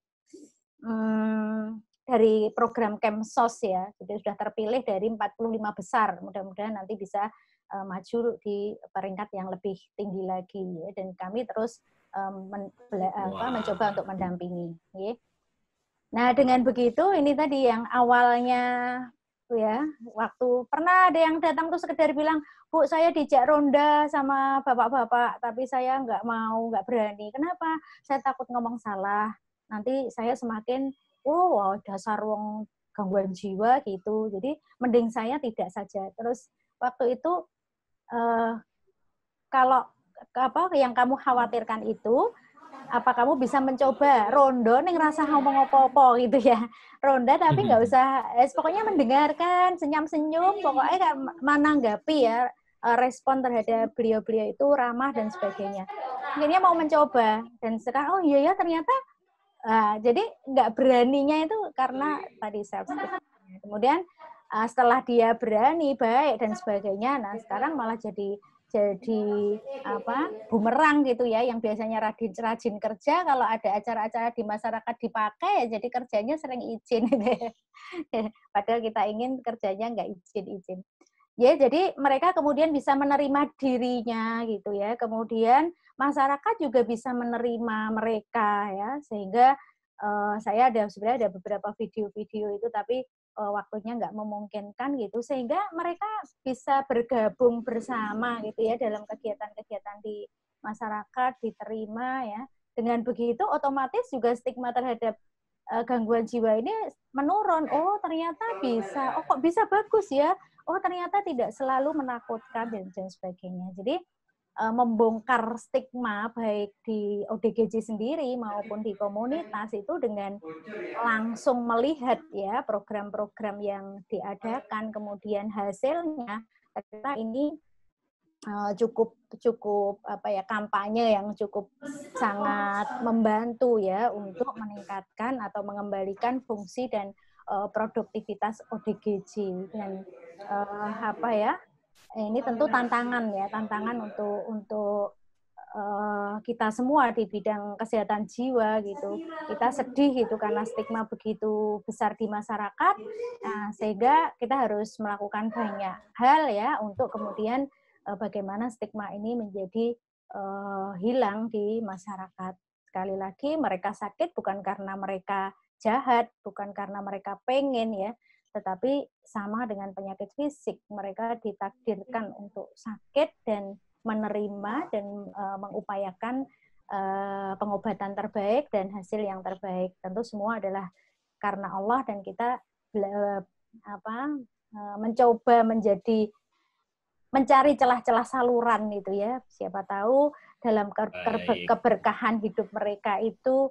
dari program Kemsos ya, sudah terpilih dari 45 besar. Mudah-mudahan nanti bisa maju di peringkat yang lebih tinggi lagi ya. Dan kami terus mencoba untuk mendampingi ya. Nah, dengan begitu ini tadi yang awalnya ya, waktu pernah ada yang datang tuh sekedar bilang, "Bu, saya dijak ronda sama bapak-bapak, tapi saya nggak mau, nggak berani. Kenapa? Saya takut ngomong salah. Nanti saya semakin, wow, dasar wong gangguan jiwa gitu. Jadi mending saya tidak saja." Terus waktu itu kalau yang kamu khawatirkan itu, apa kamu bisa mencoba rondo ning rasa ngomong apa-apa gitu ya. Ronda tapi nggak usah, pokoknya mendengarkan, senyum-senyum, pokoknya menanggapi ya, respon terhadap beliau-beliau itu ramah dan sebagainya. Akhirnya mau mencoba, dan sekarang oh iya ya ternyata, jadi nggak beraninya itu karena tadi self-esteem. Kemudian setelah dia berani, baik dan sebagainya, nah sekarang malah jadi bumerang gitu ya, yang biasanya rajin kerja, kalau ada acara-acara di masyarakat dipakai ya jadi kerjanya sering izin gitu. Padahal kita ingin kerjanya nggak izin. Ya, jadi mereka kemudian bisa menerima dirinya gitu ya. Kemudian masyarakat juga bisa menerima mereka ya, sehingga saya sebenarnya ada beberapa video-video itu, tapi waktunya nggak memungkinkan gitu, sehingga mereka bisa bergabung bersama gitu ya dalam kegiatan-kegiatan di masyarakat, diterima ya. Dengan begitu otomatis juga stigma terhadap gangguan jiwa ini menurun. Oh ternyata bisa, oh kok bisa bagus ya, oh ternyata tidak selalu menakutkan dan sebagainya. Jadi membongkar stigma baik di ODGJ sendiri maupun di komunitas itu dengan langsung melihat ya program-program yang diadakan, kemudian hasilnya ternyata ini cukup kampanye yang cukup sangat membantu ya untuk meningkatkan atau mengembalikan fungsi dan produktivitas ODGJ. Dan ini tentu tantangan untuk kita semua di bidang kesehatan jiwa gitu. Kita sedih gitu karena stigma begitu besar di masyarakat, sehingga kita harus melakukan banyak hal ya untuk kemudian bagaimana stigma ini menjadi hilang di masyarakat. Sekali lagi, mereka sakit bukan karena mereka jahat, bukan karena mereka pengen ya, tetapi sama dengan penyakit fisik, mereka ditakdirkan untuk sakit dan menerima dan mengupayakan pengobatan terbaik dan hasil yang terbaik. Tentu semua adalah karena Allah, dan kita mencoba mencari celah-celah saluran itu ya. Siapa tahu dalam keberkahan hidup mereka itu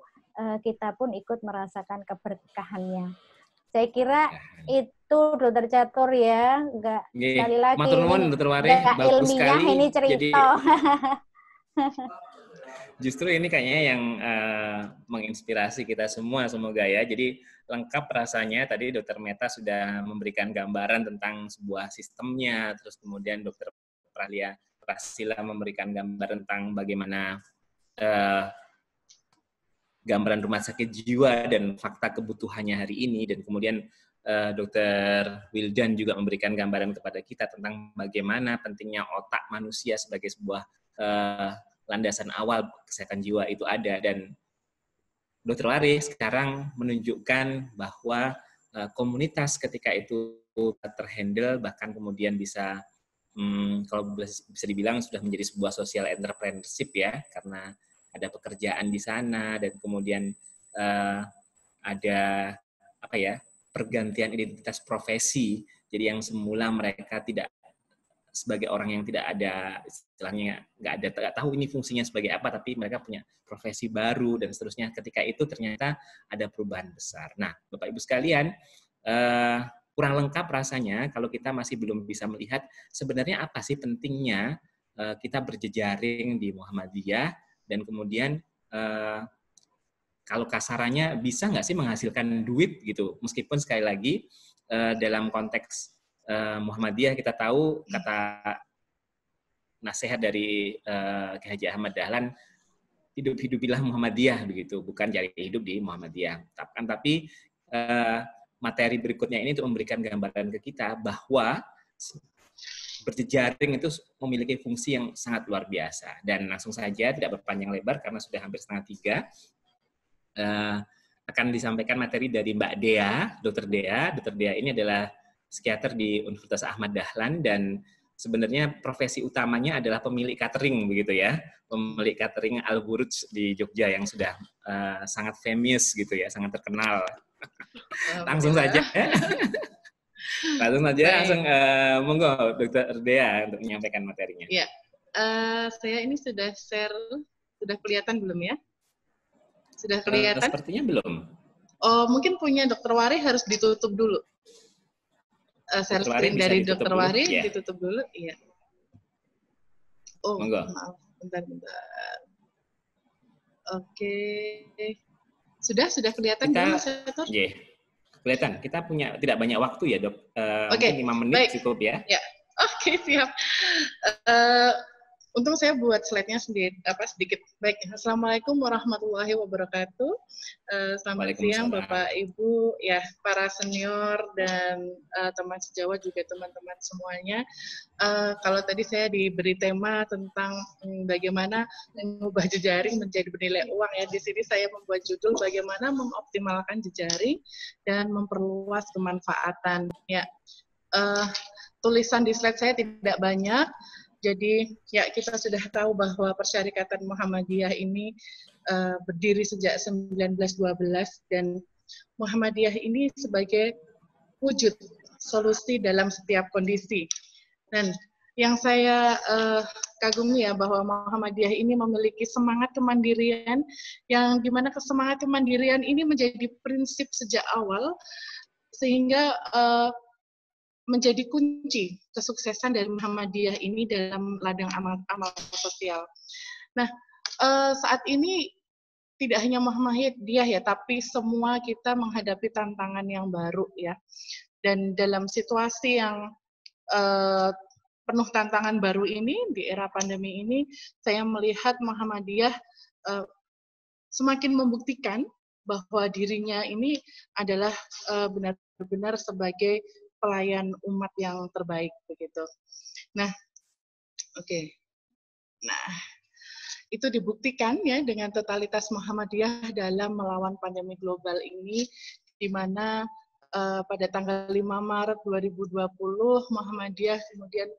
kita pun ikut merasakan keberkahannya. Saya kira itu Dokter Catur ya, sekali lagi Dr. Wari, nggak ilmiah sekali. Ini cerita. Justru ini kayaknya yang menginspirasi kita semua, semoga ya. Jadi lengkap rasanya, tadi Dr. Meta sudah memberikan gambaran tentang sebuah sistemnya, terus kemudian Dr. Prasila memberikan gambaran tentang bagaimana gambaran rumah sakit jiwa dan fakta kebutuhannya hari ini, dan kemudian Dr. Wildan juga memberikan gambaran kepada kita tentang bagaimana pentingnya otak manusia sebagai sebuah landasan awal kesehatan jiwa itu ada. Dan Dr. Waris sekarang menunjukkan bahwa komunitas ketika itu terhandle, bahkan kemudian bisa kalau bisa dibilang sudah menjadi sebuah social entrepreneurship ya, karena ada pekerjaan di sana, dan kemudian ada apa ya, pergantian identitas profesi. Jadi yang semula mereka tidak sebagai orang yang tidak ada, istilahnya nggak tahu ini fungsinya sebagai apa, tapi mereka punya profesi baru dan seterusnya. Ketika itu ternyata ada perubahan besar. Nah, Bapak Ibu sekalian, kurang lengkap rasanya kalau kita masih belum bisa melihat sebenarnya apa sih pentingnya kita berjejaring di Muhammadiyah, dan kemudian kalau kasarannya bisa nggak sih menghasilkan duit gitu, meskipun sekali lagi dalam konteks Muhammadiyah kita tahu kata nasihat dari Kiai Haji Ahmad Dahlan, hidup-hidupilah Muhammadiyah begitu, bukan cari hidup di Muhammadiyah. Tapi materi berikutnya ini untuk memberikan gambaran ke kita bahwa berjejaring itu memiliki fungsi yang sangat luar biasa. Dan langsung saja tidak berpanjang lebar karena sudah hampir 2:30, akan disampaikan materi dari Mbak Dea, Dr. Dea. Dr. Dea ini adalah psikiater di Universitas Ahmad Dahlan, dan sebenarnya profesi utamanya adalah pemilik catering begitu ya, pemilik catering Al-Buruj di Jogja yang sudah sangat famous gitu ya, sangat terkenal. Langsung saja ya. Langsung monggo Dr. Dea untuk menyampaikan materinya. Ya, saya ini sudah share, sudah kelihatan belum ya? Sudah kelihatan? Sepertinya belum. Oh, mungkin punya Dr. Wari harus ditutup dulu. Share screen dari Dr. Wari ya. Ditutup dulu, iya. Oh, monggo. Maaf, bentar. Oke. Sudah kelihatan belum, Mas Yatur? Iya. Kelihatan. Kita punya tidak banyak waktu ya, Dok. Mungkin 5 menit baik. Cukup ya. Ya. Oke, siap. Untung saya buat slide-nya sedikit. Baik, Assalamualaikum warahmatullahi wabarakatuh. Selamat siang Bapak Ibu, ya para senior dan teman sejawat juga teman-teman semuanya. Kalau tadi saya diberi tema tentang bagaimana mengubah jejaring menjadi bernilai uang ya. Di sini saya membuat judul bagaimana mengoptimalkan jejaring dan memperluas kemanfaatan. Ya, tulisan di slide saya tidak banyak. Jadi ya kita sudah tahu bahwa Persyarikatan Muhammadiyah ini berdiri sejak 1912, dan Muhammadiyah ini sebagai wujud solusi dalam setiap kondisi. Dan yang saya kagumi ya bahwa Muhammadiyah ini memiliki semangat kemandirian, yang dimana semangat kemandirian ini menjadi prinsip sejak awal sehingga menjadi kunci kesuksesan dari Muhammadiyah ini dalam ladang amal sosial. Nah, saat ini tidak hanya Muhammadiyah ya, tapi semua kita menghadapi tantangan yang baru ya. Dan dalam situasi yang penuh tantangan baru ini, di era pandemi ini, saya melihat Muhammadiyah semakin membuktikan bahwa dirinya ini adalah benar-benar sebagai pelayan umat yang terbaik begitu. Nah, oke. Nah, itu dibuktikan ya dengan totalitas Muhammadiyah dalam melawan pandemi global ini, di mana pada tanggal 5 Maret 2020 Muhammadiyah kemudian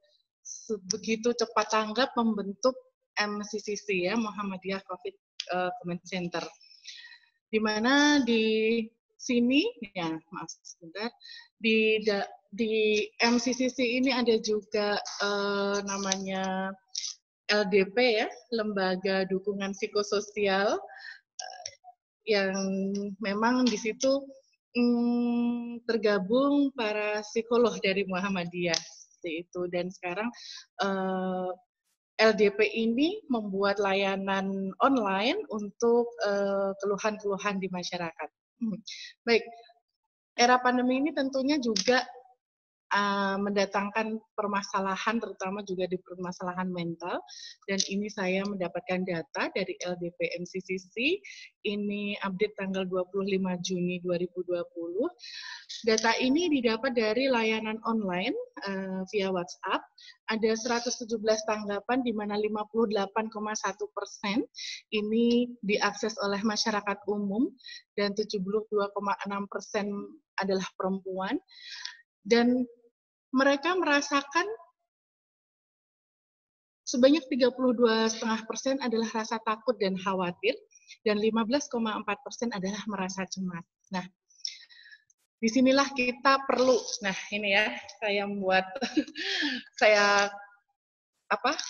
begitu cepat tanggap membentuk MCCC ya, Muhammadiyah COVID Command Center. Di mana di sini ya, maaf sebentar, di MCCC ini ada juga namanya LDP ya, Lembaga Dukungan Psikososial, yang memang di situ tergabung para psikolog dari Muhammadiyah seperti itu. Dan sekarang LDP ini membuat layanan online untuk keluhan-keluhan di masyarakat. Baik, era pandemi ini tentunya juga mendatangkan permasalahan, terutama juga di permasalahan mental. Dan ini saya mendapatkan data dari LDP MCCC, ini update tanggal 25 Juni 2020. Data ini didapat dari layanan online via WhatsApp. Ada 117 tanggapan, di mana 58,1% ini diakses oleh masyarakat umum, dan 72,6% adalah perempuan. Dan mereka merasakan sebanyak 32,5% adalah rasa takut dan khawatir, dan 15,4% adalah merasa cemas. Nah, disinilah kita perlu, nah ini ya, saya membuat,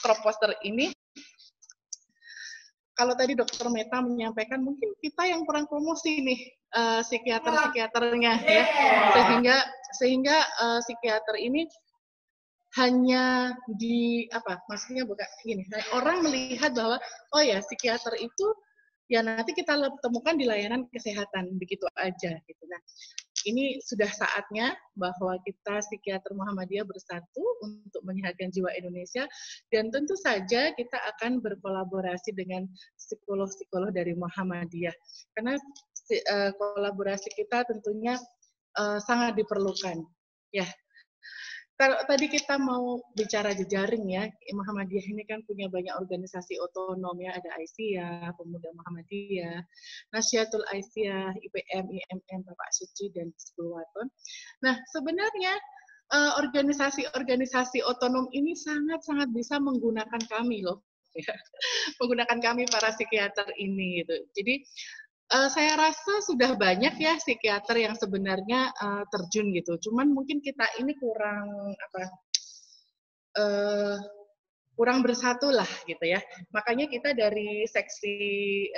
crop poster ini. Kalau tadi Dokter Meta menyampaikan, mungkin kita yang kurang promosi nih, psikiater-psikiaternya ya, sehingga psikiater ini hanya maksudnya bukan gini, orang melihat bahwa oh ya psikiater itu ya nanti kita temukan di layanan kesehatan begitu aja gitu. Nah, ini sudah saatnya bahwa kita psikiater Muhammadiyah bersatu untuk menyehatkan jiwa Indonesia, dan tentu saja kita akan berkolaborasi dengan psikolog-psikolog dari Muhammadiyah, karena kolaborasi kita tentunya sangat diperlukan. Ya, kalau tadi kita mau bicara jejaring ya, Muhammadiyah ini kan punya banyak organisasi otonom ya, ada Aisyah, Pemuda Muhammadiyah, Nasyatul Aisyah, IPM, IMM, Bapak Suci, dan Hizbul Waton. Nah, sebenarnya organisasi-organisasi otonom ini sangat-sangat bisa menggunakan kami loh, ya. Menggunakan kami para psikiater ini gitu. Jadi saya rasa sudah banyak ya psikiater yang sebenarnya terjun gitu. Cuman mungkin kita ini kurang bersatu lah gitu ya. Makanya kita dari seksi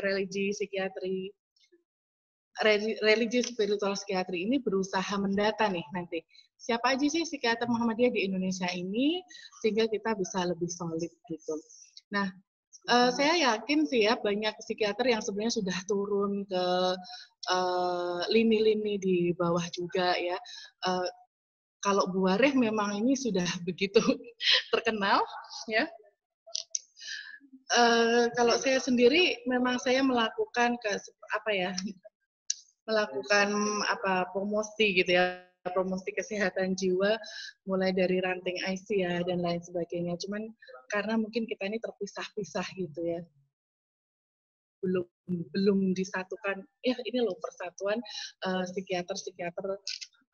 religi psikiatri, religi spiritual psikiatri ini berusaha mendata nih nanti. Siapa aja sih psikiater Muhammadiyah di Indonesia ini, sehingga kita bisa lebih solid gitu. Nah, saya yakin sih ya banyak psikiater yang sebenarnya sudah turun ke lini-lini di bawah juga ya. Kalau Bu Wareh memang ini sudah begitu terkenal ya. Kalau saya sendiri memang saya melakukan promosi gitu ya, promosi kesehatan jiwa mulai dari ranting Aisyah dan lain sebagainya. Cuman karena mungkin kita ini terpisah-pisah gitu ya, belum disatukan. Ya ini loh persatuan psikiater-psikiater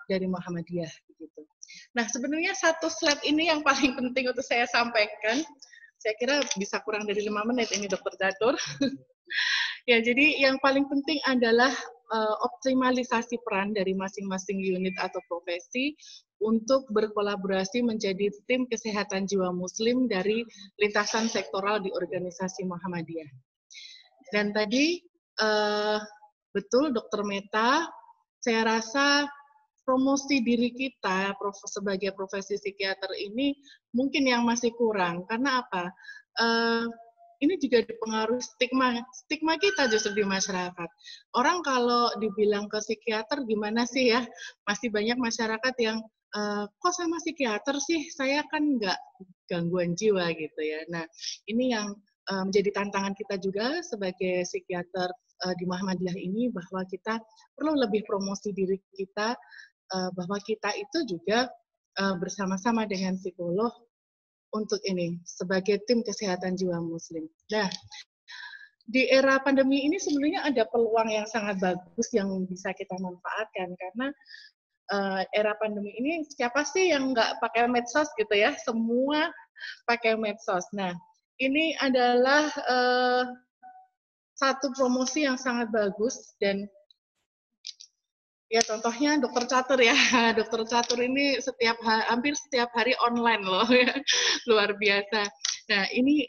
dari Muhammadiyah gitu. Nah sebenarnya satu slide ini yang paling penting untuk saya sampaikan. Saya kira bisa kurang dari 5 menit ini Dokter Catur. Ya jadi yang paling penting adalah optimalisasi peran dari masing-masing unit atau profesi untuk berkolaborasi menjadi tim kesehatan jiwa muslim dari lintasan sektoral di organisasi Muhammadiyah. Dan tadi betul Dokter Meta, saya rasa promosi diri kita sebagai profesi psikiater ini mungkin yang masih kurang. Karena apa? Ini juga dipengaruhi stigma kita justru di masyarakat. Orang kalau dibilang ke psikiater gimana sih ya, masih banyak masyarakat yang kok sama psikiater sih, saya kan nggak gangguan jiwa gitu ya. Nah ini yang menjadi tantangan kita juga sebagai psikiater di Muhammadiyah ini, bahwa kita perlu lebih promosi diri kita, bahwa kita itu juga bersama-sama dengan psikolog untuk ini sebagai tim kesehatan jiwa muslim. Nah, di era pandemi ini sebenarnya ada peluang yang sangat bagus yang bisa kita manfaatkan, karena era pandemi ini siapa sih yang nggak pakai medsos gitu ya? Semua pakai medsos. Nah, ini adalah satu promosi yang sangat bagus, dan ya contohnya Dokter Catur ya, Dokter Catur ini hampir setiap hari online loh, ya. Luar biasa. Nah ini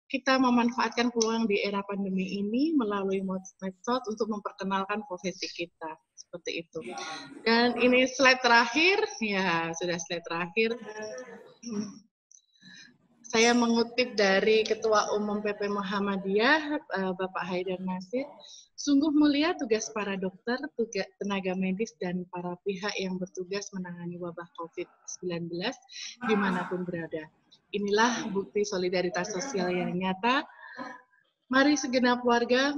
kita memanfaatkan peluang di era pandemi ini melalui medsos untuk memperkenalkan profesi kita, seperti itu. Dan ini slide terakhir, ya sudah slide terakhir. Saya mengutip dari Ketua Umum PP Muhammadiyah, Bapak Haidar Nasir, sungguh mulia tugas para dokter, tenaga medis, dan para pihak yang bertugas menangani wabah COVID-19 dimanapun berada. Inilah bukti solidaritas sosial yang nyata. Mari segenap warga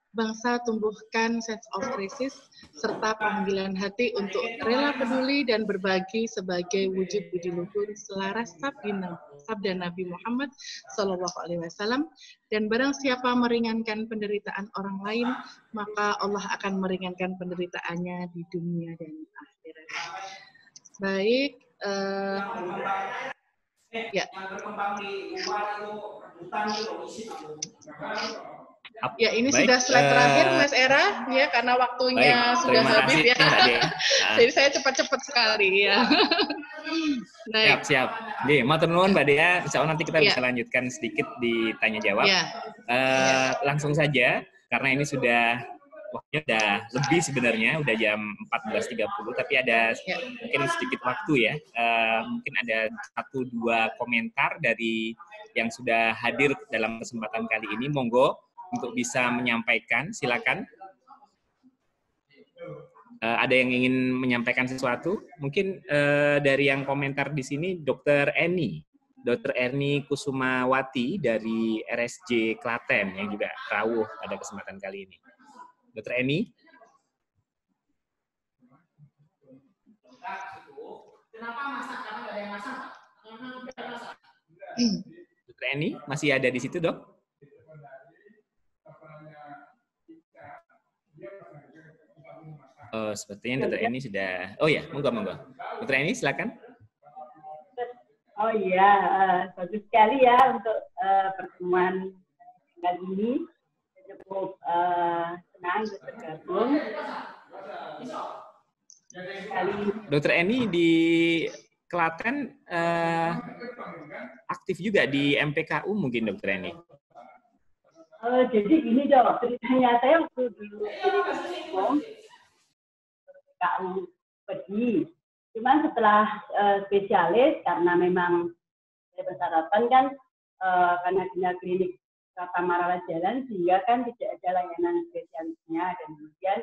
bangsa tumbuhkan sense of crisis serta panggilan hati untuk rela peduli dan berbagi sebagai wujud budi luhur selaras sabda Nabi Muhammad SAW. Dan barang siapa meringankan penderitaan orang lain, maka Allah akan meringankan penderitaannya di dunia dan akhirat. Baik, ya. Ya, ini baik, sudah slide terakhir, Mas Era, ya, karena waktunya baik, sudah habis ya. Jadi saya cepat-cepat sekali ya. Siap. Nih, matur nuwun Mbak Dea. Insya Allah nanti kita bisa lanjutkan sedikit di tanya jawab. Langsung saja, karena ini sudah waktunya udah lebih sebenarnya, udah jam 14.30, tapi ada mungkin sedikit waktu ya. Mungkin ada 1-2 komentar dari yang sudah hadir dalam kesempatan kali ini. Monggo untuk bisa menyampaikan, silakan. Ada yang ingin menyampaikan sesuatu? Mungkin dari yang komentar di sini, Dr. Eni Kusumawati dari RSJ Klaten yang juga rawuh pada kesempatan kali ini. Dr. Eni? Kenapa masak? Karena nggak ada yang masak. Dr. Eni masih ada di situ, Dok? Oh, sepertinya Dr. Eni sudah. Oh ya, monggo. Dr. Eni, silakan. Oh iya, bagus sekali ya untuk pertemuan kali ini. Cukup senang untuk bergabung. Dr. Eni di Klaten aktif juga di MPKU mungkin, Dr. Eni? Jadi gini Dok, ceritanya saya waktu dulu KU pergi. Cuman setelah spesialis, karena memang saya bersarapan kan karena punya klinik Kata Marala Jalan, sehingga kan tidak ada layanan spesialisnya, dan kemudian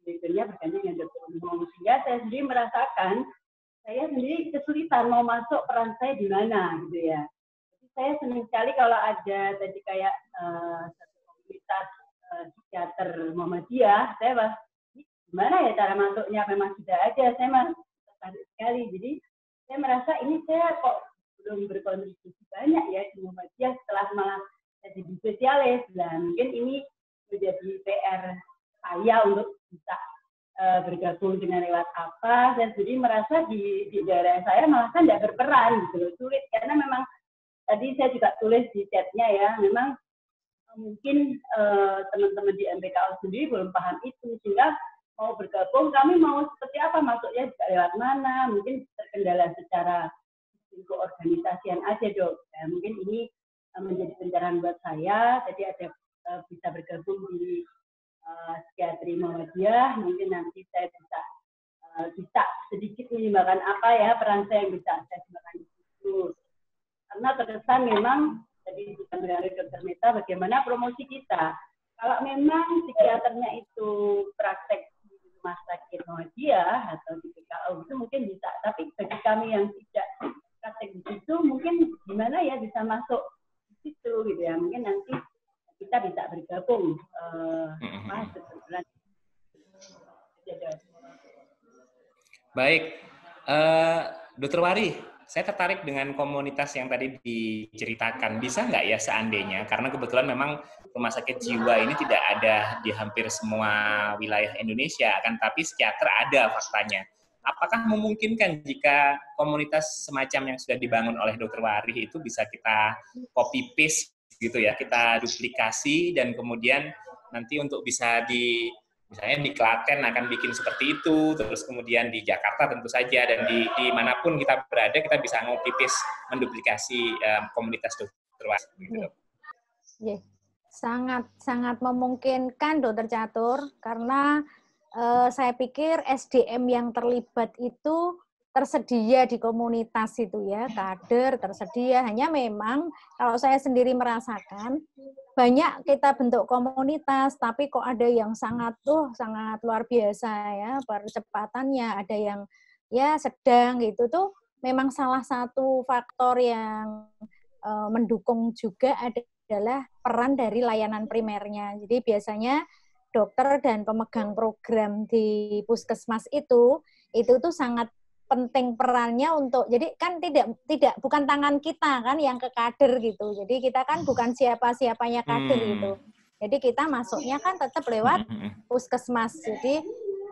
sebetulnya bergantung dengan dokter umum. Sehingga saya sendiri merasakan, saya sendiri kesulitan mau masuk peran saya di mana gitu ya. Jadi saya senang sekali kalau ada tadi kayak satu komunitas psikiater Muhammadiyah, saya gimana ya cara masuknya, memang sudah ada, saya tertarik sekali. Jadi saya merasa ini saya kok belum berkontribusi banyak ya di Muhammadiyah setelah malah jadi spesialis. Dan mungkin ini menjadi PR saya untuk bisa bergabung dengan lewat apa. Saya sendiri merasa di daerah saya malah kan tidak berperan gitu loh, sulit, karena memang tadi saya juga tulis di chatnya ya, memang mungkin teman-teman di MPKU sendiri belum paham itu, sehingga mau bergabung, kami mau seperti apa, masuknya lewat mana, mungkin terkendala secara keorganisasian aja Dok. Nah, mungkin ini menjadi pencerahan buat saya, jadi ada bisa bergabung di psikiatri Muhammadiyah, mungkin nanti saya bisa sedikit menyumbangkan apa ya peran saya yang bisa saya sumbangkan di situ. Karena terkesan memang tadi disampaikan oleh Dr. Meta, bagaimana promosi kita. Kalau memang psikiaternya itu praktek rumah sakit Muhammadiyah atau di PKU itu mungkin bisa, tapi bagi kami yang tidak praktek di situ mungkin gimana ya bisa masuk di situ gitu ya, mungkin nanti kita bisa bergabung Baik, Dr. Wari, saya tertarik dengan komunitas yang tadi diceritakan. Bisa nggak ya seandainya, karena kebetulan memang rumah sakit jiwa ini tidak ada di hampir semua wilayah Indonesia, kan, tapi psikiater ada faktanya. Apakah memungkinkan jika komunitas semacam yang sudah dibangun oleh Dr. Wari itu bisa kita copy paste gitu ya, kita duplikasi, dan kemudian nanti untuk bisa misalnya di Klaten akan bikin seperti itu, terus kemudian di Jakarta tentu saja, dan di manapun kita berada kita bisa copy-paste, menduplikasi komunitas Dr. Wari. Gitu. Yeah. Sangat memungkinkan Dr. Catur, karena saya pikir SDM yang terlibat itu tersedia di komunitas itu ya, kader tersedia. Hanya memang kalau saya sendiri merasakan banyak kita bentuk komunitas, tapi kok ada yang sangat luar biasa ya percepatannya, ada yang ya sedang gitu tuh. Memang salah satu faktor yang mendukung juga adalah peran dari layanan primernya. Jadi biasanya dokter dan pemegang program di puskesmas itu tuh sangat penting perannya untuk, jadi kan bukan tangan kita kan yang ke kader gitu. Jadi kita kan bukan siapa-siapanya kader gitu. Jadi kita masuknya kan tetap lewat puskesmas. Jadi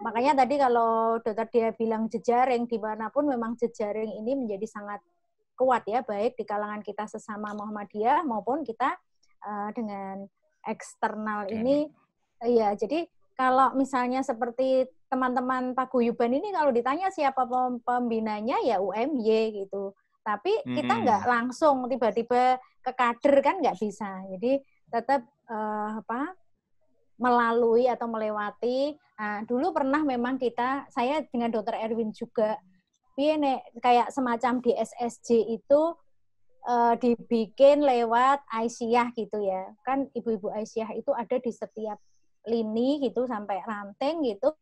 makanya tadi kalau dokter dia bilang jejaring, dimanapun memang jejaring ini menjadi sangat kuat ya, baik di kalangan kita sesama Muhammadiyah maupun kita dengan eksternal ini. Ya, jadi kalau misalnya seperti teman-teman paguyuban ini kalau ditanya siapa pembinanya ya UMY gitu. Tapi kita nggak langsung tiba-tiba ke kader kan nggak bisa. Jadi tetap melalui atau melewati. Nah, dulu pernah memang saya dengan Dr. Erwin juga kayak semacam di SSJ itu dibikin lewat Aisyah gitu ya. Kan ibu-ibu Aisyah itu ada di setiap lini gitu sampai ranting gitu.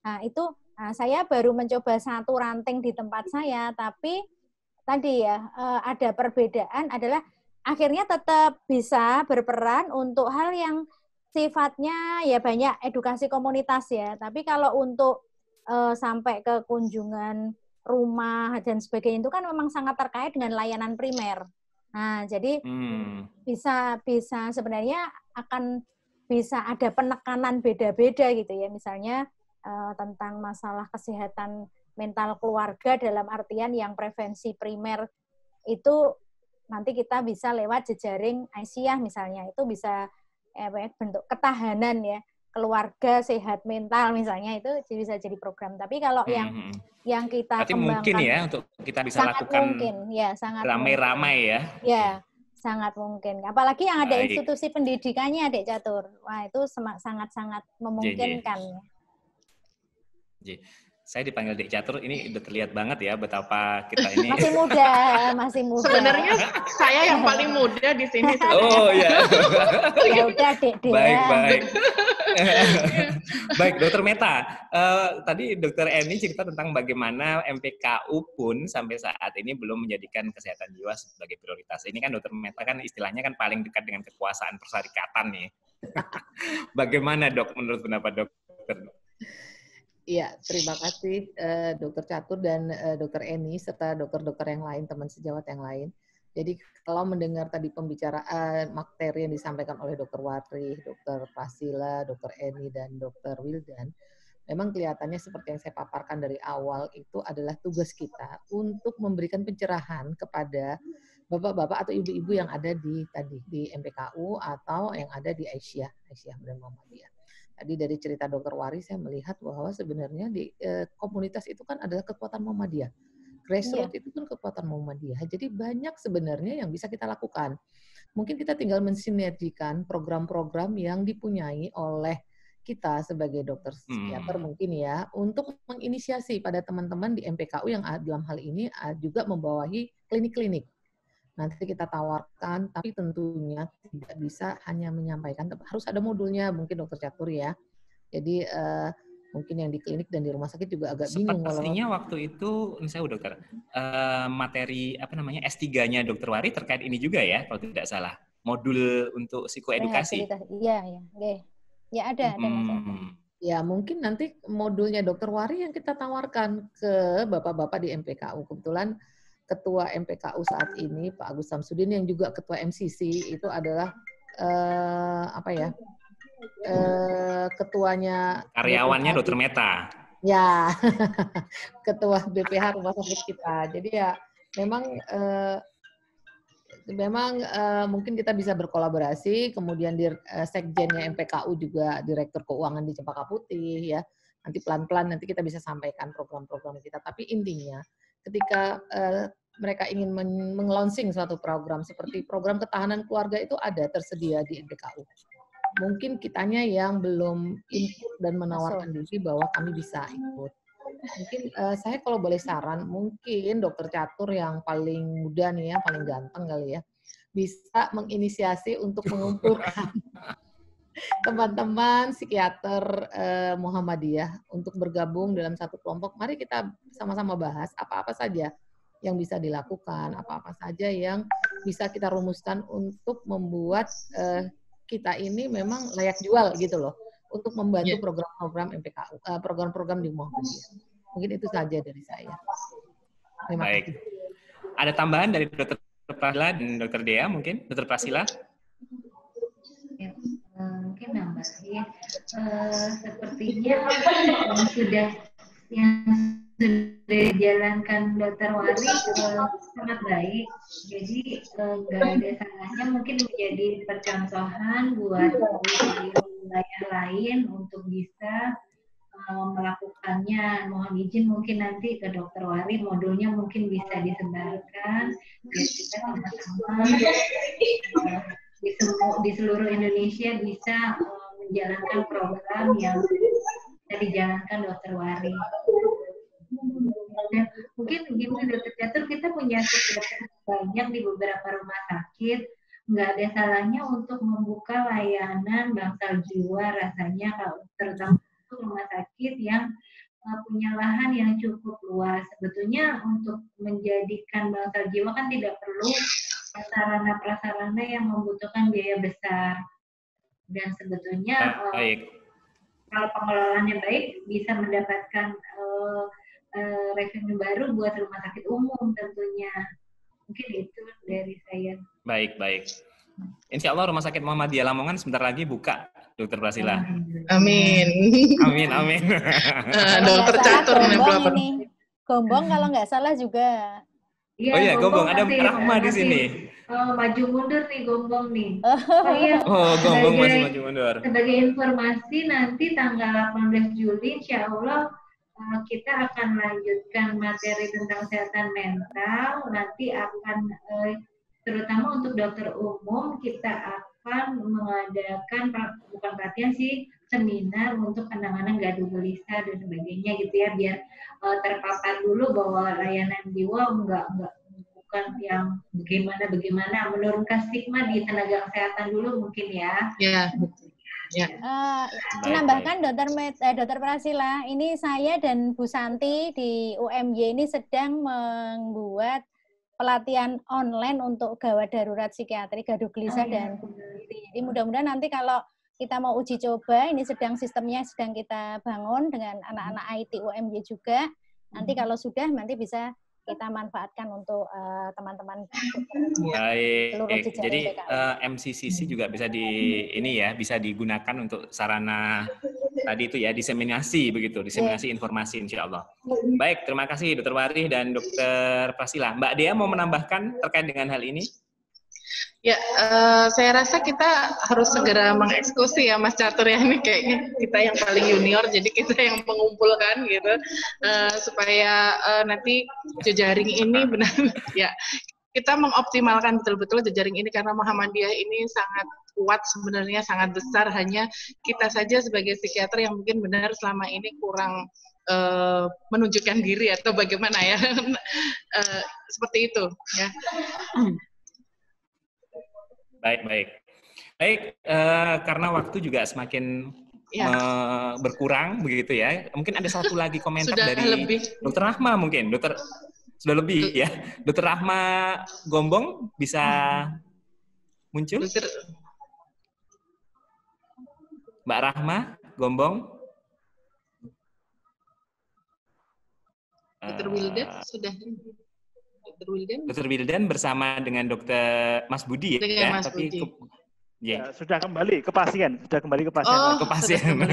Nah, itu saya baru mencoba satu ranting di tempat saya, tapi tadi ya ada perbedaan adalah akhirnya tetap bisa berperan untuk hal yang sifatnya ya banyak edukasi komunitas ya. Tapi kalau untuk sampai ke kunjungan rumah dan sebagainya itu kan memang sangat terkait dengan layanan primer. Nah, jadi bisa sebenarnya akan bisa ada penekanan beda-beda gitu ya, misalnya tentang masalah kesehatan mental keluarga dalam artian yang prevensi primer itu nanti kita bisa lewat jejaring Aisyah misalnya, itu bisa bentuk ketahanan ya, keluarga sehat mental misalnya, itu bisa jadi program. Tapi kalau yang kita berarti kembangkan mungkin ya untuk kita bisa sangat lakukan mungkin ya, sangat ramai-ramai ya. Ya. Sangat mungkin. Apalagi yang ada institusi pendidikannya, Dek Catur. Wah, itu sangat-sangat memungkinkan. Saya dipanggil Dek Catur, ini udah terlihat banget ya betapa kita ini... Masih muda. Sebenarnya saya yang paling muda di sini. Oh ya. Ya udah, Dek. Baik. Baik, Dokter Meta. Tadi Dokter Eni cerita tentang bagaimana MPKU pun sampai saat ini belum menjadikan kesehatan jiwa sebagai prioritas. Ini kan Dokter Meta kan istilahnya kan paling dekat dengan kekuasaan persyarikatan nih. Bagaimana Dok, menurut pendapat Dokter? Iya, terima kasih Dokter Catur dan Dokter Eni serta dokter-dokter yang lain, teman sejawat yang lain. Jadi kalau mendengar tadi pembicaraan materi yang disampaikan oleh Dokter Watri, Dokter Prasila, Dokter Eni, dan Dokter Wildan, memang kelihatannya seperti yang saya paparkan dari awal itu adalah tugas kita untuk memberikan pencerahan kepada bapak-bapak atau ibu-ibu yang ada di MPKU atau yang ada di Aisyah dan Muhammadiyah. Tadi dari cerita Dokter Wari saya melihat bahwa sebenarnya di komunitas itu kan adalah kekuatan Muhammadiyah. Grassroots itu kan kekuatan Muhammadiyah. Jadi banyak sebenarnya yang bisa kita lakukan. Mungkin kita tinggal mensinergikan program-program yang dipunyai oleh kita sebagai dokter psikiater mungkin ya, untuk menginisiasi pada teman-teman di MPKU yang dalam hal ini juga membawahi klinik-klinik. Nanti kita tawarkan, tapi tentunya tidak bisa hanya menyampaikan, harus ada modulnya mungkin Dokter Catur ya. Jadi mungkin yang di klinik dan di rumah sakit juga agak bingung. Sepertinya waktu itu, misalnya Dokter, materi S3-nya Dokter Wari terkait ini juga ya, kalau tidak salah, modul untuk psikoedukasi. Iya. Ya ada Mas. Ya mungkin nanti modulnya Dokter Wari yang kita tawarkan ke bapak-bapak di MPKU. Kebetulan Ketua MPKU saat ini Pak Agus Samsudin yang juga Ketua MCC itu adalah ketuanya karyawannya Dokter Meta. Ya, Ketua BPH rumah sakit kita. Jadi ya memang mungkin kita bisa berkolaborasi. Kemudian di sekjennya MPKU juga Direktur Keuangan di Cempaka Putih ya. Nanti pelan-pelan nanti kita bisa sampaikan program-program kita. Tapi intinya ketika mereka ingin meng-launching suatu program seperti program ketahanan keluarga itu ada tersedia di MPKU. Mungkin kitanya yang belum input dan menawarkan diri bahwa kami bisa ikut. Mungkin saya kalau boleh saran, mungkin Dokter Catur yang paling muda nih ya, paling ganteng kali ya, bisa menginisiasi untuk mengumpulkan teman-teman psikiater Muhammadiyah untuk bergabung dalam satu kelompok. Mari kita sama-sama bahas apa-apa saja yang bisa dilakukan, apa-apa saja yang bisa kita rumuskan untuk membuat kita ini memang layak jual gitu loh, untuk membantu program-program MPKU, program-program di Muhammadiyah. Mungkin itu saja dari saya. Terima kasih. Ada tambahan dari Dr. Prasila dan Dr. Dea mungkin? Dr. Prasila? Ya, mungkin nambah ya. Sepertinya yang sudah dijalankan Dr. Wari sangat baik. Jadi nggak ada salahnya mungkin menjadi percontohan buat wilayah lain untuk bisa melakukannya. Mohon izin mungkin nanti ke Dr. Wari modulnya mungkin bisa disebarkan biar kita sama-sama di seluruh Indonesia bisa menjalankan program yang bisa dijalankan Dr. Wari. Dan mungkin begini Dr. Catur, kita punya psikiater banyak di beberapa rumah sakit. Nggak ada salahnya untuk membuka layanan bangsal jiwa rasanya, kalau terutama rumah sakit yang punya lahan yang cukup luas. Sebetulnya untuk menjadikan bangsal jiwa kan tidak perlu sarana-prasarana yang membutuhkan biaya besar. Dan sebetulnya kalau pengelolaannya baik bisa mendapatkan revenue baru buat rumah sakit umum tentunya. Mungkin itu dari saya. Baik. Insya Allah Rumah Sakit Muhammadiyah Lamongan sebentar lagi buka, Dr. Prasila. Amin. Amin. Dokter Catur ini. Gombong kalau nggak salah juga. Ya, oh iya, Gombong. Ada Mbak Rahma di sini. Maju mundur nih Gombong nih. Gombong masih maju mundur. Sebagai informasi nanti tanggal 18 Juli insya Allah kita akan lanjutkan materi tentang kesehatan mental. Nanti akan terutama untuk dokter umum kita akan mengadakan bukan pelatihan sih, seminar untuk penanganan gaduh gelisah dan sebagainya gitu ya, biar terpapar dulu bahwa layanan jiwa bukan yang bagaimana menurunkan stigma di tenaga kesehatan dulu mungkin ya. Ya. Menambahkan Dr. Prasila, ini saya dan Bu Santi di UMY ini sedang membuat pelatihan online untuk gawat darurat psikiatri, gaduh gelisah dan bunuh diri. Jadi mudah-mudahan nanti kalau kita mau uji coba, ini sistemnya sedang kita bangun dengan anak-anak IT UMY juga. Nanti kalau sudah, nanti bisa kita manfaatkan untuk teman-teman. Baik. Jadi MCCC juga bisa bisa digunakan untuk sarana tadi itu ya, diseminasi informasi insya Allah. Baik, terima kasih Dr. Wari dan Dr. Prasila. Mbak Dea mau menambahkan terkait dengan hal ini? Ya, saya rasa kita harus segera mengeksekusi ya Mas Catur ya, ini kayaknya kita yang paling junior, jadi kita yang mengumpulkan gitu, supaya nanti jejaring ini benar ya, kita mengoptimalkan betul-betul jejaring ini karena Muhammadiyah ini sangat kuat sebenarnya, sangat besar, hanya kita saja sebagai psikiater yang mungkin benar selama ini kurang menunjukkan diri atau bagaimana ya, seperti itu ya. Baik, karena waktu juga semakin berkurang begitu ya. Mungkin ada satu lagi komentar dari Dr. Rahma mungkin. Sudah lebih ya. Dr. Rahma Gombong bisa muncul? Mbak Rahma Gombong? Dr. Wildan sudah. Dr. Wildan bersama dengan Dr. Mas Budi ya. Mas Budi. Sudah kembali ke pasien. Ke pasien.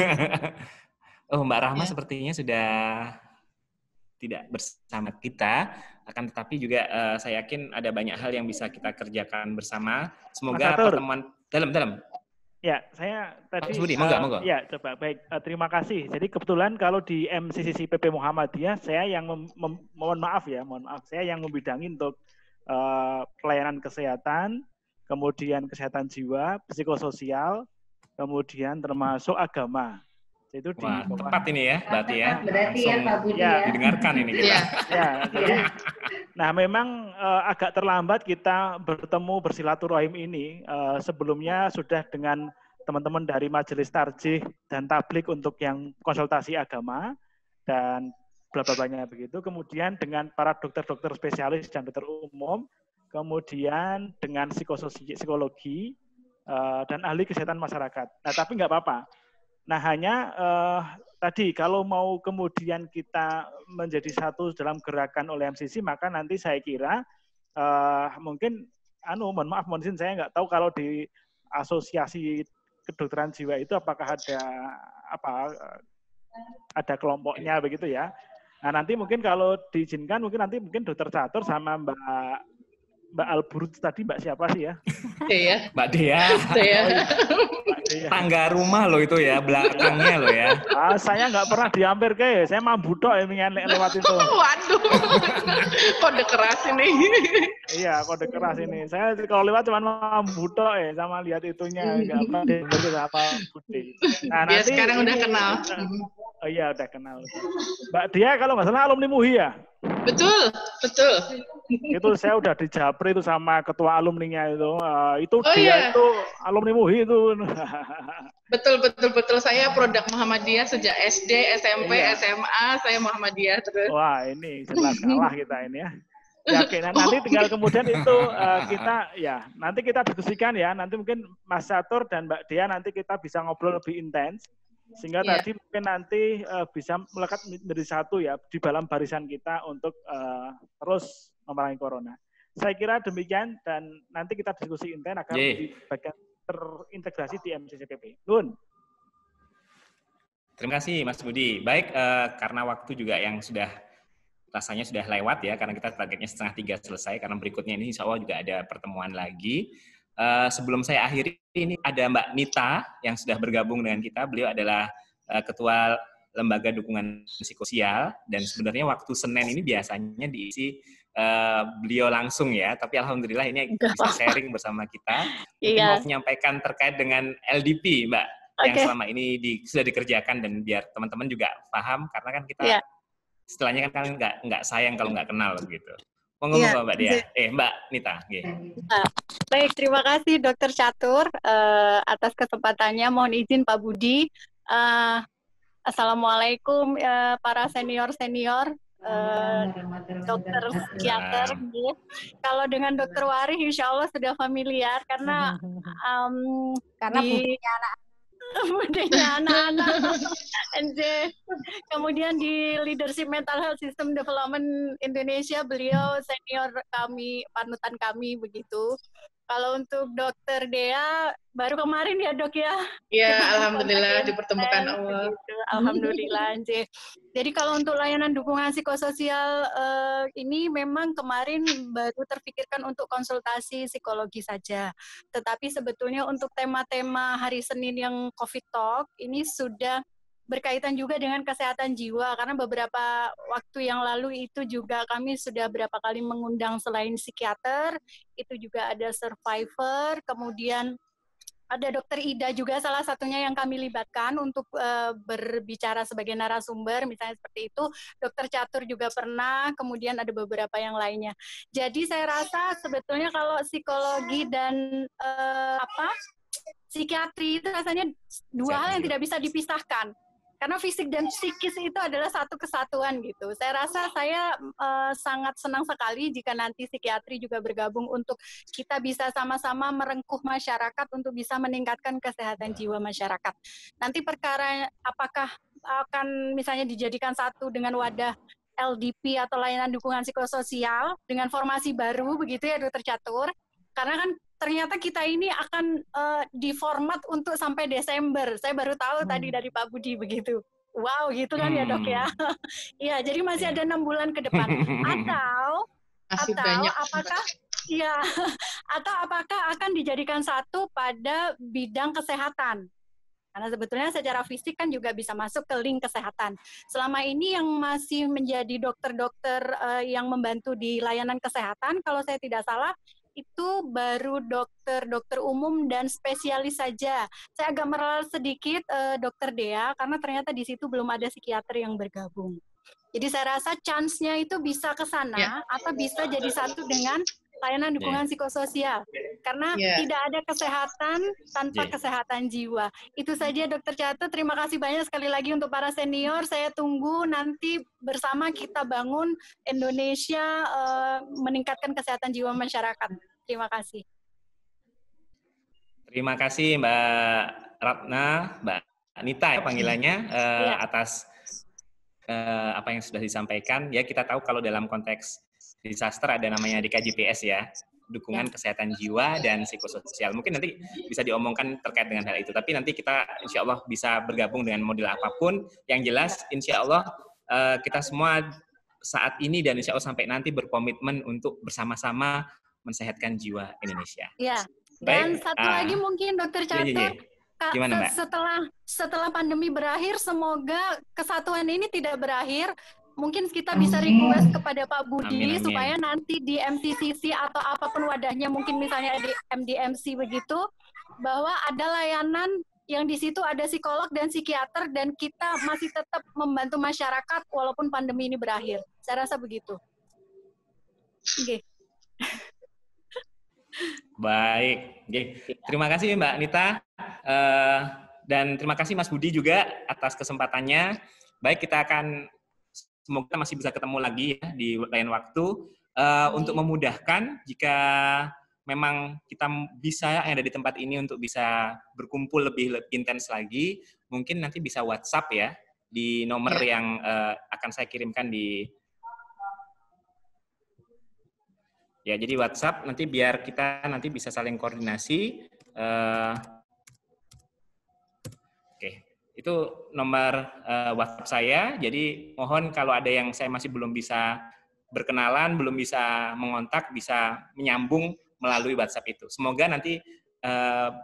Mbak Rahma sepertinya sudah tidak bersama kita, akan tetapi juga saya yakin ada banyak hal yang bisa kita kerjakan bersama. Semoga pertemuan dalam. Ya, saya tadi. Mas Budi, monggo. Ya, coba baik. Terima kasih. Jadi kebetulan kalau di MCCC PP Muhammadiyah, saya yang mohon maaf, saya yang membidangi untuk pelayanan kesehatan, kemudian kesehatan jiwa, psikososial, kemudian termasuk agama. Itu di tepat ini ya, berarti ya. Berarti ya Pak Budi ya. Didengarkan ini kita. Ya, jadi, nah memang agak terlambat kita bertemu bersilaturahim ini. Sebelumnya sudah dengan teman-teman dari Majelis Tarjih dan Tablik untuk yang konsultasi agama dan bla bla blanya begitu. Kemudian dengan para dokter-dokter spesialis dan dokter umum, kemudian dengan psikologi dan ahli kesehatan masyarakat. Nah, tapi nggak apa-apa. Nah, hanya tadi kalau mau kemudian kita menjadi satu dalam gerakan oleh MCC, maka nanti saya kira mungkin, mohon maaf, mohon izin, saya nggak tahu kalau di asosiasi kedokteran jiwa itu apakah ada kelompoknya begitu ya. Nah, nanti mungkin kalau diizinkan, mungkin Dokter Catur sama Mbak Alburut tadi, Mbak siapa sih ya? Mbak Dea. Tangga rumah loh itu ya, belakangnya loh ya. Saya nggak pernah dihampir ke, saya mampu tok ini lewat itu. Waduh, kode keras ini. Iya, kode keras ini. Saya kalau lewat cuma mampu tok sama lihat itunya, nggak pernah dihampir apa Budi. Nah, nanti sekarang udah kenal. Oh iya, udah kenal. Mbak Dia kalau nggak salah alumni MUHI ya? Betul. Itu saya udah dijapri itu sama ketua alumninya itu. Dia itu alumni MUHI itu. Betul. Saya produk Muhammadiyah sejak SD, SMP, SMA, saya Muhammadiyah terus. Wah, ini jelas kalah kita ini ya. Ya, nanti tinggal kemudian itu nanti kita diskusikan ya. Nanti mungkin Mas Catur dan Mbak Dia nanti kita bisa ngobrol lebih intens. Sehingga tadi mungkin nanti bisa melekat menjadi satu ya di dalam barisan kita untuk terus memerangi corona. Saya kira demikian dan nanti kita diskusi intens agar di bagian terintegrasi di MCCPP. Nun. Terima kasih Mas Budi. Baik, karena waktu juga yang rasanya sudah lewat ya, karena kita targetnya 2:30 selesai, karena berikutnya ini insya Allah juga ada pertemuan lagi. Sebelum saya akhiri, ini ada Mbak Nita yang sudah bergabung dengan kita. Beliau adalah Ketua Lembaga Dukungan Psikososial, dan sebenarnya waktu Senin ini biasanya diisi beliau langsung ya, tapi alhamdulillah ini bisa sharing bersama kita. Mau menyampaikan terkait dengan LDP, Mbak, yang selama ini sudah dikerjakan, dan biar teman-teman juga paham, karena kan kita istilahnya kan nggak sayang kalau nggak kenal begitu. Ngomong Mbak Dia, Mbak Nita. Baik, terima kasih Dokter Catur atas kesempatannya. Mohon izin Pak Budi. Assalamualaikum para senior dokter psikiater. Kalau dengan Dokter Wari, insya Allah sudah familiar karena budenya anak-anak. Kemudian di Leadership Mental Health System Development Indonesia, beliau senior kami, panutan kami begitu. Kalau untuk Dokter Dea, baru kemarin ya Dok ya? Iya, alhamdulillah dipertemukan Allah. Alhamdulillah. Jadi kalau untuk layanan dukungan psikososial ini memang kemarin baru terpikirkan untuk konsultasi psikologi saja. Tetapi sebetulnya untuk tema-tema hari Senin yang COVID Talk ini sudah berkaitan juga dengan kesehatan jiwa, karena beberapa waktu yang lalu itu juga kami sudah berapa kali mengundang selain psikiater, itu juga ada survivor, kemudian ada Dokter Ida juga salah satunya yang kami libatkan untuk berbicara sebagai narasumber, misalnya seperti itu. Dokter Catur juga pernah, kemudian ada beberapa yang lainnya. Jadi saya rasa sebetulnya kalau psikologi dan psikiatri itu rasanya dua hal yang tidak bisa dipisahkan. Karena fisik dan psikis itu adalah satu kesatuan gitu. Saya rasa saya sangat senang sekali jika nanti psikiatri juga bergabung untuk kita bisa sama-sama merengkuh masyarakat untuk bisa meningkatkan kesehatan jiwa masyarakat. Nanti perkara apakah akan misalnya dijadikan satu dengan wadah LDP atau layanan dukungan psikososial dengan formasi baru begitu ya Dokter Catur. Karena kan ternyata kita ini akan diformat untuk sampai Desember. Saya baru tahu tadi dari Pak Budi begitu. Wow, gitu kan ya Dok ya. Iya, jadi masih ada 6 bulan ke depan. Atau apakah akan dijadikan satu pada bidang kesehatan? Karena sebetulnya secara fisik kan juga bisa masuk ke link kesehatan. Selama ini yang masih menjadi dokter-dokter yang membantu di layanan kesehatan, kalau saya tidak salah, itu baru dokter umum dan spesialis saja. Saya agak meralat sedikit Dokter Dea karena ternyata di situ belum ada psikiater yang bergabung. Jadi saya rasa chance-nya itu bisa ke sana atau bisa jadi satu dengan layanan dukungan psikososial. Karena tidak ada kesehatan tanpa kesehatan jiwa. Itu saja Dokter Catur. Terima kasih banyak sekali lagi untuk para senior. Saya tunggu nanti bersama kita bangun Indonesia meningkatkan kesehatan jiwa masyarakat. Terima kasih. Terima kasih Mbak Ratna, Mbak Anita ya panggilannya atas apa yang sudah disampaikan. Ya, kita tahu kalau dalam konteks disaster ada namanya DKJPS ya, dukungan kesehatan jiwa dan psikososial. Mungkin nanti bisa diomongkan terkait dengan hal itu, tapi nanti kita insya Allah bisa bergabung dengan model apapun. Yang jelas insya Allah kita semua saat ini dan insya Allah sampai nanti berkomitmen untuk bersama-sama mensehatkan jiwa Indonesia. Ya, dan satu lagi mungkin Dokter Catur, gimana, Mbak? Setelah pandemi berakhir, semoga kesatuan ini tidak berakhir. Mungkin kita bisa request kepada Pak Budi supaya nanti di MTCC atau apapun wadahnya, mungkin misalnya di MDMC begitu, bahwa ada layanan yang di situ ada psikolog dan psikiater dan kita masih tetap membantu masyarakat walaupun pandemi ini berakhir. Saya rasa begitu. Oke. Baik. Terima kasih Mbak Nita. Dan terima kasih Mas Budi juga atas kesempatannya. Baik, kita akan semoga masih bisa ketemu lagi ya di lain waktu untuk memudahkan jika memang kita bisa yang ada di tempat ini untuk bisa berkumpul lebih intens lagi, mungkin nanti bisa WhatsApp ya di nomor yang akan saya kirimkan di jadi WhatsApp nanti biar kita nanti bisa saling koordinasi. Itu nomor WhatsApp saya, jadi mohon kalau ada yang saya masih belum bisa berkenalan, belum bisa mengontak, bisa menyambung melalui WhatsApp itu. Semoga nanti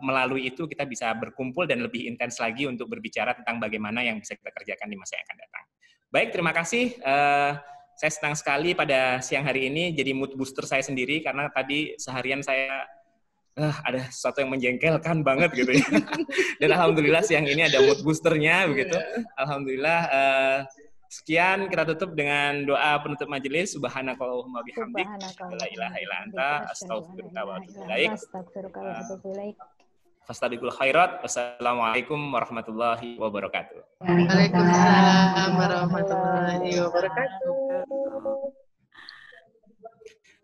melalui itu kita bisa berkumpul dan lebih intens lagi untuk berbicara tentang bagaimana yang bisa kita kerjakan di masa yang akan datang. Baik, terima kasih. Saya senang sekali pada siang hari ini jadi mood booster saya sendiri, karena tadi seharian saya ada sesuatu yang menjengkelkan banget gitu ya. Dan alhamdulillah siang ini ada mood boosternya begitu. Alhamdulillah. Sekian, kita tutup dengan doa penutup majelis. Subhanakallahumma bihamdik, la ilaha illa anta, astaghfiruka wa atubu ilaik. Fastabiqul khairat. Wassalamualaikum warahmatullahi wabarakatuh. Waalaikumsalam warahmatullahi wabarakatuh.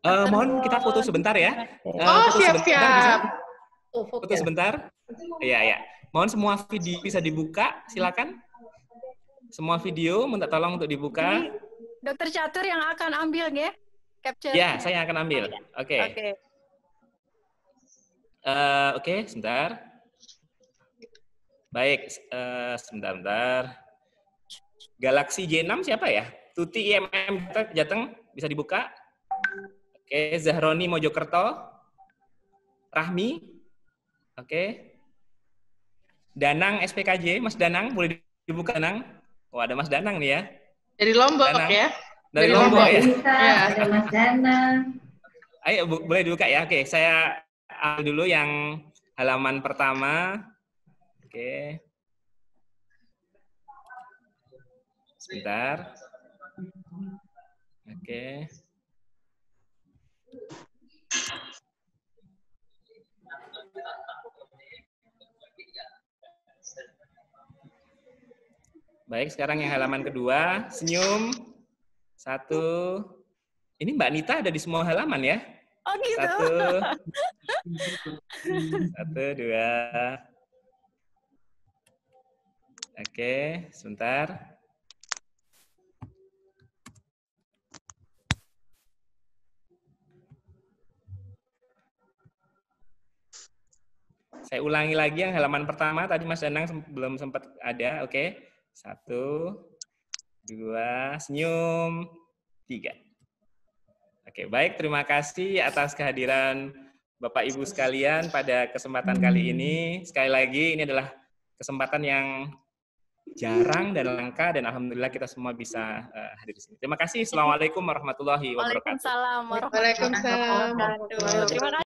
Mohon kita foto sebentar ya. Siap-siap. Foto sebentar. Iya. Mohon semua video bisa dibuka, silakan. Semua video minta tolong untuk dibuka. Ini Dokter Catur yang akan ambil ya, capture. Ya, saya yang akan ambil. Oke. Oke, sebentar. Baik, sebentar. Galaxy J6 siapa ya? Tuti IMM Jateng bisa dibuka. Oke, Zahroni Mojokerto, Rahmi, oke, Danang SPKJ, Mas Danang boleh dibuka Danang? Oh ada Mas Danang nih ya? Dari Lombok Danang. Ya? Dari Lombok ya? Ada Mas Danang. Ayo boleh dibuka ya? Oke, saya ambil dulu yang halaman pertama. Oke, sebentar. Oke. Baik, sekarang yang halaman kedua, senyum. 1. Ini Mbak Nita ada di semua halaman ya? Oh gitu. 1, 2. Oke, sebentar. Saya ulangi lagi yang halaman pertama, tadi Mas Danang belum sempat ada, oke. 1, 2, senyum, 3. Oke, baik, terima kasih atas kehadiran Bapak Ibu sekalian pada kesempatan kali ini. Sekali lagi, ini adalah kesempatan yang jarang dan langka, dan alhamdulillah kita semua bisa hadir di sini. Terima kasih. Assalamualaikum warahmatullahi wabarakatuh. Waalaikumsalam warahmatullahi wabarakatuh. Terima kasih.